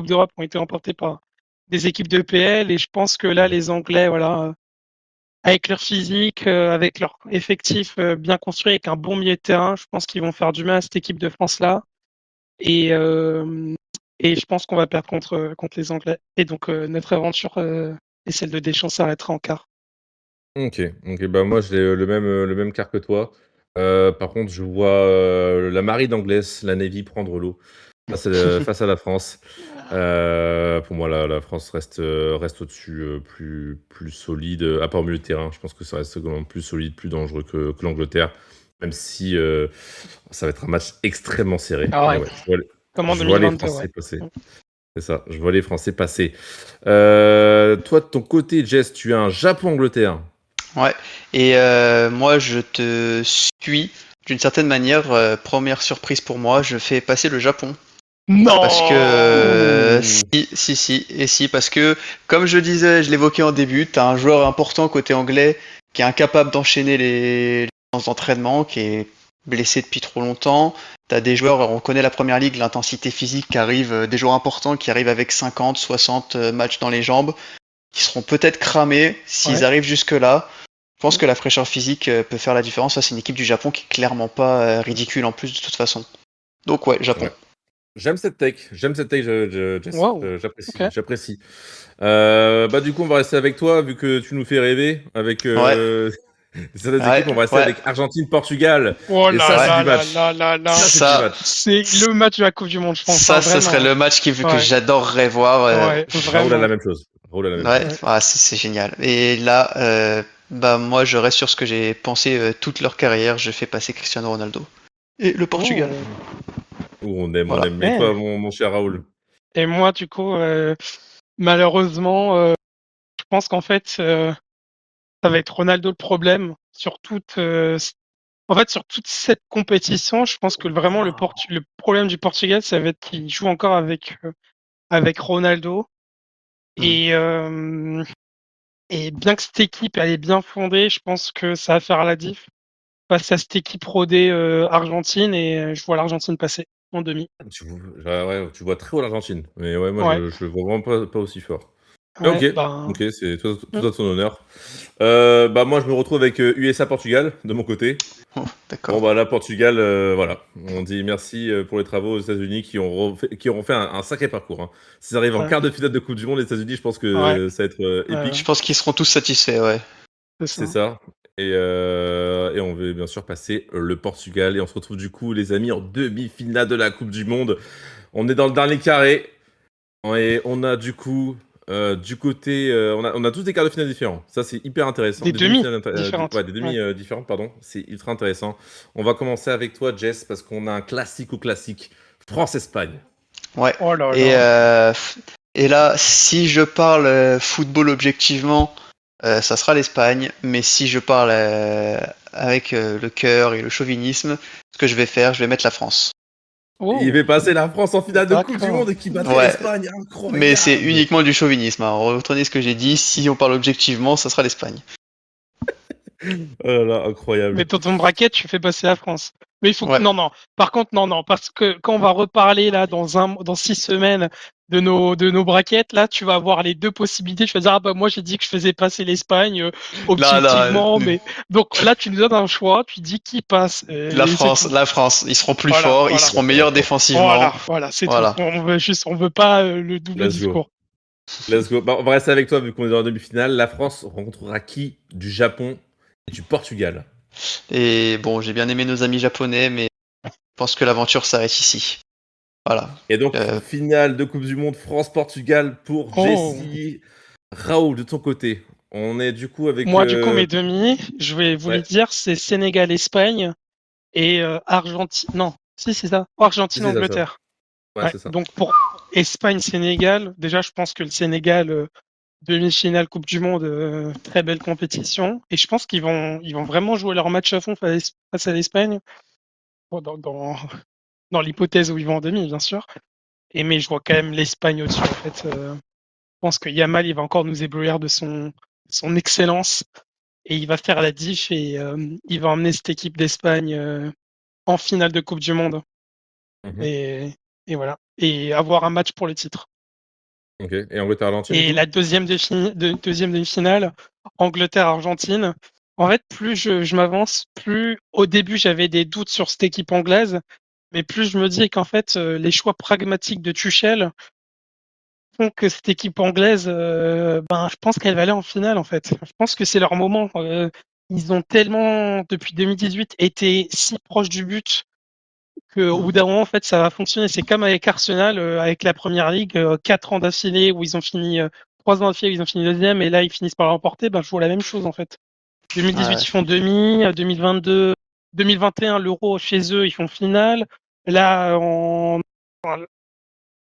d'Europe ont été remportées par des équipes de PL. Et je pense que là, les Anglais, voilà, avec leur physique, avec leur effectif bien construit, avec un bon milieu de terrain, je pense qu'ils vont faire du mal à cette équipe de France-là. Et, euh, et je pense qu'on va perdre contre les Anglais. Et donc, notre aventure et celle de Deschamps s'arrêtera en quart. Ok, ok, bah moi j'ai le même quart que toi. Par contre, je vois la marine anglaise, la Navy prendre l'eau face à la France. Pour moi, la France reste au-dessus, plus solide, à part au milieu de terrain. Je pense que ça reste quand même plus solide, plus dangereux que l'Angleterre, même si ça va être un match extrêmement serré. Ah Mais ouais, ouais, comme en je vois les 2022, Français ouais. passer. C'est ça, je vois les Français passer. Toi, de ton côté, Jess, tu as un Japon-Angleterre. Ouais. Et moi, je te suis d'une certaine manière. Première surprise pour moi, je fais passer le Japon. Parce que Ouh. si, parce que comme je disais, je l'évoquais en début, t'as un joueur important côté anglais qui est incapable d'enchaîner les séances d'entraînement, qui est blessés depuis trop longtemps. T'as des joueurs, on connaît la première ligue, l'intensité physique qui arrive, des joueurs importants qui arrivent avec 50, 60 matchs dans les jambes, qui seront peut-être cramés s'ils Ouais. arrivent jusque-là. Je pense que la fraîcheur physique peut faire la différence. Ça, c'est une équipe du Japon qui est clairement pas ridicule en plus de toute façon. Donc ouais, Japon. Ouais. J'aime cette take, Jess. Wow. J'apprécie, Ok. j'apprécie. Du coup, on va rester avec toi, vu que tu nous fais rêver avec Ouais, certaines ouais, équipes. On va rester ouais, avec Argentine-Portugal. Oh Et là ça, c'est ouais. là du là match. là là là. Ça, c'est du Ça, match. C'est le match de la Coupe du Monde, je pense. ça, ce Vraiment. serait le match que Ouais. j'adorerais voir. Ouais, Raoul a vraiment. la même chose. Raoul a la même Ouais, chose. Ouais. c'est génial. Et là, moi, je reste sur ce que j'ai pensé toute leur carrière. Je fais passer Cristiano Ronaldo. Et le Portugal. Oh. Ouh, on aime, on Voilà. aime. Et Eh. toi, mon cher Raoul? Et moi, du coup, malheureusement, je pense qu'en fait, ça va être Ronaldo le problème sur sur toute cette compétition. Je pense que vraiment le problème du Portugal, ça va être qu'il joue encore avec Ronaldo. Hmm. Et, et bien que cette équipe elle est bien fondée, je pense que ça va faire la diff face à cette équipe rodée argentine et je vois l'Argentine passer en demi. Tu vois très haut l'Argentine. Mais ouais, moi, Ouais, je le vois vraiment pas aussi fort. Mais ouais, ok, c'est hmm, tout à ton honneur. Moi, je me retrouve avec USA-Portugal de mon côté. Oh, Bon, d'accord. bah là, Portugal, voilà. On dit merci pour les travaux aux États-Unis qui auront fait un sacré parcours, hein. S'ils arrivent en ouais, quart de finale de Coupe du Monde, les États-Unis, je pense ouais, que ça va être Je ouais, épique. pense qu'ils seront tous satisfaits, ouais. c'est C'est ça. ça. Et on veut bien sûr passer le Portugal. Et on se retrouve du coup, les amis, en demi-finale de la Coupe du Monde. On est dans le dernier carré. Et on a du coup, du côté, on a tous des quarts de finale différents. Ça, c'est hyper intéressant. Des Des demi demi-finales, différentes. des Ouais. demi différentes, pardon. C'est ultra intéressant. On va commencer avec toi, Jess, parce qu'on a un classique ou classique. France-Espagne. Ouais. Oh là Et, là. et là, si je parle football objectivement, ça sera l'Espagne. Mais si je parle avec le cœur et le chauvinisme, ce que je vais faire, je vais mettre la France. Il Oh, va passer la France en finale de Coupe du d'accord. Monde et qui battrait Ouais, l'Espagne. mais c'est Incroyable! uniquement du chauvinisme, hein. Retournez ce que j'ai dit. Si on parle objectivement, ça sera l'Espagne. Oh là là, Mais incroyable. dans ton bracket, tu fais passer la France. Mais il faut que... Ouais. Non, non. Par contre, non, non. Parce que quand on va reparler là dans 6 semaines de nos brackets, là, tu vas avoir les deux possibilités. Tu vas dire, ah bah moi j'ai dit que je faisais passer l'Espagne Là, là, objectivement, mais donc là tu nous donnes un choix, tu dis qui passe et c'est tout. La France, ils seront plus Voilà, forts, ils voilà, seront La meilleurs France. défensivement. voilà, c'est tout. Voilà. On veut pas le double Let's go. discours. Let's go. Bah, on va rester avec toi vu qu'on est dans la demi-finale. La France rencontrera qui? Du Japon et du Portugal. Et bon, j'ai bien aimé nos amis japonais, mais je pense que l'aventure s'arrête ici. Voilà. Et donc, Euh, finale de Coupe du Monde France-Portugal pour Oh. Jessie. Raoul, de ton côté. On est du coup avec. Moi, du coup, mes demi, je vais vous les Ouais, dire, c'est Sénégal-Espagne et Argentine. Non, si, c'est ça. si, c'est ça. Argentine-Angleterre. Ouais, Ouais. c'est ça. Donc, pour Espagne-Sénégal, déjà, je pense que le Sénégal, demi-finale Coupe du Monde, très belle compétition. Et je pense qu'ils vont vraiment jouer leur match à fond face à l'Espagne. Bon, dans l'hypothèse où ils vont en demi, bien sûr. Mais je vois quand même l'Espagne au-dessus, en fait. Je pense que Yamal, il va encore nous éblouir de son excellence. Et il va faire la diff et il va emmener cette équipe d'Espagne en finale de Coupe du Monde. Mhm. Et, et voilà. Et avoir un match pour le titre. Ok. Et Angleterre-Argentine, du Et coup? la deuxième demi-finale, Angleterre-Argentine. En fait, plus je m'avance, plus au début j'avais des doutes sur cette équipe anglaise, mais plus je me dis qu'en fait les choix pragmatiques de Tuchel font que cette équipe anglaise, je pense qu'elle va aller en finale en fait. Je pense que c'est leur moment. Ils ont tellement depuis 2018 été si proches du but qu'au bout d'un moment en fait ça va fonctionner. C'est comme avec Arsenal, avec la Première Ligue, 4 ans d'affilée où ils ont fini 3 ans d'affilée où ils ont fini deuxième et là ils finissent par l'emporter. Je vois la même chose en fait. 2018 ouais. ils font demi, 2022, 2021 l'Euro chez eux ils font finale. Là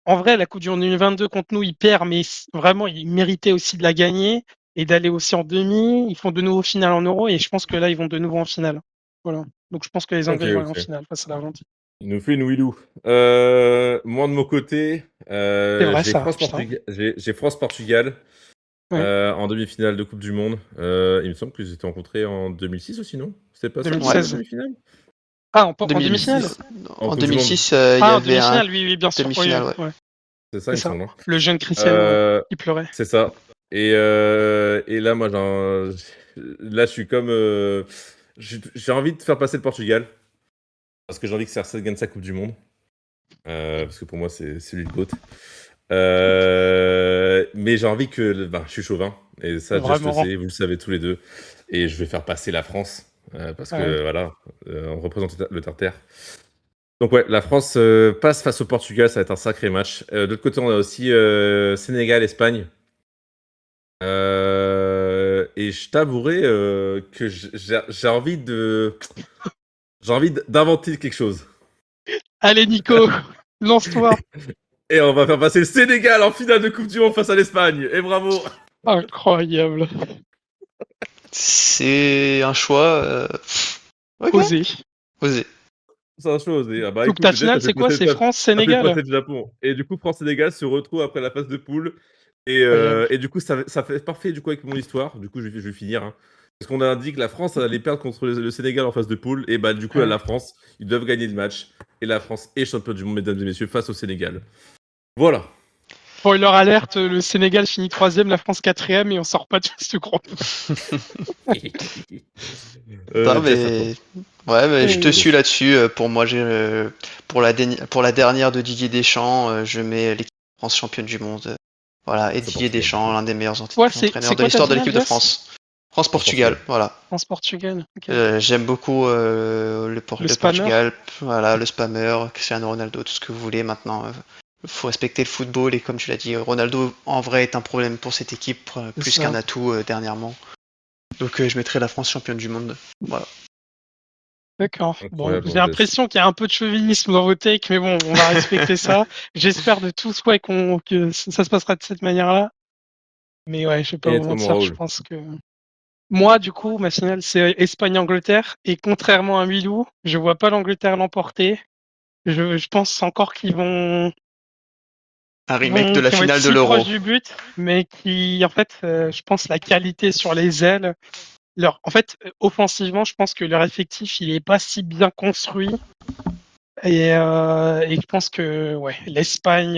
en vrai, la Coupe du Monde 2022 contre nous, ils perdent, mais vraiment, ils méritaient aussi de la gagner et d'aller aussi en demi. Ils font de nouveau finale en Euro et je pense que là, ils vont de nouveau en finale. Voilà. Donc je pense que les Ok, Anglais ils vont aller en ok. finale face à l'Argentine. Il nous fait une Willou. Moi, de mon côté, C'est vrai ça, putain. J'ai France-Portugal Ouais. en demi-finale de Coupe du Monde. Il me semble qu'ils étaient rencontrés en 2006 aussi, non? C'était pas ça, le Ouais. la 2016. demi-finale? Ah, en demi-finale? 2006. En En Coupe du Monde. 2006, il y Ah, en avait un demi-finale, oui, oui, bien sûr. Oui, demi-finale, oui, ouais. C'est ça, C'est il me ça. semble. Hein. Le jeune Cristiano, Euh, il pleurait. C'est ça. Et là, moi, là, je suis comme. J'ai envie de faire passer le Portugal. Parce que j'ai envie que CR7 gagne sa Coupe du Monde. Parce que pour moi, c'est lui le GOAT. Mais j'ai envie que. Je suis chauvin. Et ça, déjà, je le Vraiment. sais. Vous le savez tous les deux. Et je vais faire passer la France. Parce que, Ouais. voilà, on représente le terre-terre. Donc, ouais, la France passe face au Portugal. Ça va être un sacré match. De l'autre côté, on a aussi Sénégal-Espagne. Et je t'avouerai que j'ai envie d'inventer quelque chose. Allez, Nico, lance-toi. Et on va faire passer le Sénégal en finale de Coupe du Monde face à l'Espagne. Et bravo. Incroyable. C'est un choix. Ok, Osé. osé. C'est un chose. Et, bah Donc écoute, ta peut-être finale, c'est quoi? C'est ça fait France-Sénégal? passer le Japon. Et du coup, France-Sénégal se retrouve après la phase de poule. Incroyable. Et du coup, ça fait parfait du coup avec mon histoire. Du coup, je vais finir. Hein. Parce qu'on a dit que la France allait perdre contre le Sénégal en phase de poule. Et bah du coup, Ouais. la France, ils doivent gagner le match. Et la France est championne du monde, mesdames et messieurs, face au Sénégal. Voilà. Spoiler alerte, le Sénégal finit 3ème, la France 4ème et on sort pas de ce groupe. Non, Jess, à toi. mais ouais, mais je te Euh, suis là-dessus. Pour moi, pour la dernière de Didier Deschamps, je mets l'équipe de France championne du monde. Voilà, et C'est Didier Portugal, du Deschamps, coup. l'un des meilleurs Ouais, entraîneurs c'est de quoi ta l'histoire de finale, l'équipe de Jess? France. France-Portugal, France-Portugal. voilà. France-Portugal. Ok. J'aime beaucoup Le le spammer. Portugal, voilà, le spammer, Cristiano Ronaldo, tout ce que vous voulez. Maintenant, faut respecter le football et comme tu l'as dit, Ronaldo en vrai est un problème pour cette équipe C'est plus ça. qu'un atout dernièrement. Donc je mettrai la France championne du monde. Voilà. D'accord. Bon, Incroyable, j'ai Jess. l'impression qu'il y a un peu de chauvinisme dans vos takes, mais bon, on va respecter ça. J'espère de tout souhait que ça se passera de cette manière-là. Mais ouais, je vais pas Et vous toi, mon mentir, je Raoul. pense que... Moi, du coup, ma finale, c'est Espagne-Angleterre. Et contrairement à Milou, je vois pas l'Angleterre l'emporter. Je pense encore Un remake de la qui vont être finale de si proches l'Euro. du but, mais qui, en fait, je pense la qualité sur les ailes. En fait, offensivement, je pense que leur effectif, il est pas si bien construit. Et je pense que ouais, l'Espagne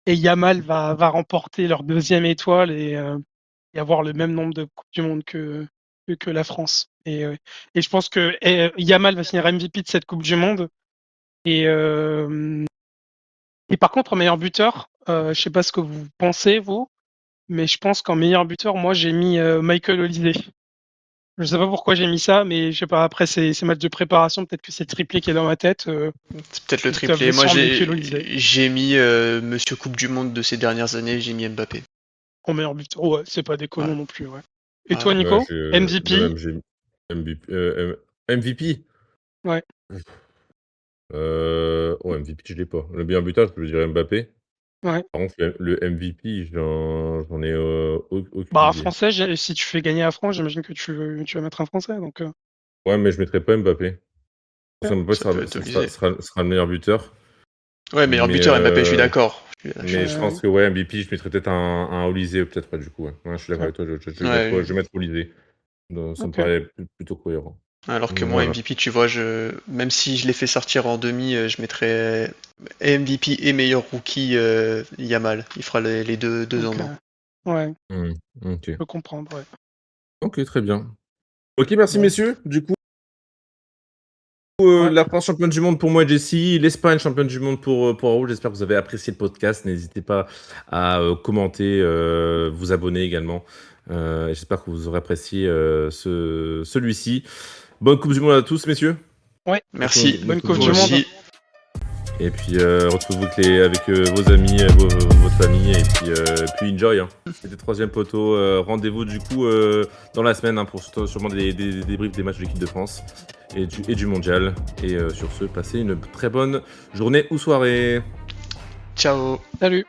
et Yamal va remporter leur 2e étoile et avoir le même nombre de Coupes du Monde que la France. Et je pense que Yamal va finir MVP de cette Coupe du Monde. Et, euh, et par contre, en meilleur buteur, je sais pas ce que vous pensez, vous, mais je pense qu'en meilleur buteur, moi, j'ai mis Michael Olise. Je sais pas pourquoi j'ai mis ça, mais je sais pas, après ces matchs de préparation, peut-être que c'est le triplé qui est dans ma tête. C'est peut-être le Je triplé. tablais Moi sur Michael Olise j'ai mis Monsieur Coupe du Monde de ces dernières années, j'ai mis Mbappé. en meilleur buteur. Ouais, c'est pas déconnant Voilà. non plus, ouais. Et toi, Voilà. Ouais, Nico? de MVP? même, j'ai MVP. MVP. Ouais. Oh, MVP, je l'ai pas. Le meilleur buteur, je peux dire Mbappé. Ouais. Par contre, le MVP, j'en ai aucune Bah, idée. français, si tu fais gagner la France, j'imagine que tu vas mettre un français. Donc, Ouais, mais je mettrais pas Mbappé. Parce que Mbappé Ça peut être Olise. sera le meilleur buteur. Ouais, meilleur Mais, buteur Mbappé, je suis d'accord. Je suis mais je d'accord. pense que ouais, MVP, je mettrais peut-être un Olysée, peut-être pas du coup. Ouais. Ouais, je suis d'accord ouais. avec toi, Ouais. je vais mettre Olysée. Ça me Ok. paraît plutôt cohérent. Alors que moi, Voilà. MVP, tu vois, même si je l'ai fait sortir en demi, je mettrais MVP et meilleur rookie Yamal. Il fera les deux en Donc, un. ouais, Ok. je peux comprendre, ouais. Ok, très bien. Ok, merci Bon, messieurs. Du coup, ouais. la France championne du monde pour moi et Jessie, l'Espagne championne du monde pour Raoul. J'espère que vous avez apprécié le podcast. N'hésitez pas à commenter, vous abonner également. J'espère que vous aurez apprécié celui-ci. Bonne Coupe du Monde à tous, messieurs. Ouais. Merci, Bonne Bonne Coupe du Coupe toi Monde du à vous. Monde. aussi. Et puis, retrouvez-vous avec vos amis, votre famille. Et puis enjoy. Hein. C'était troisième poteau. Rendez-vous du coup dans la semaine hein, pour sûrement des débriefs des matchs de l'équipe de France et du mondial. Et sur ce, passez une très bonne journée ou soirée. Ciao. Salut.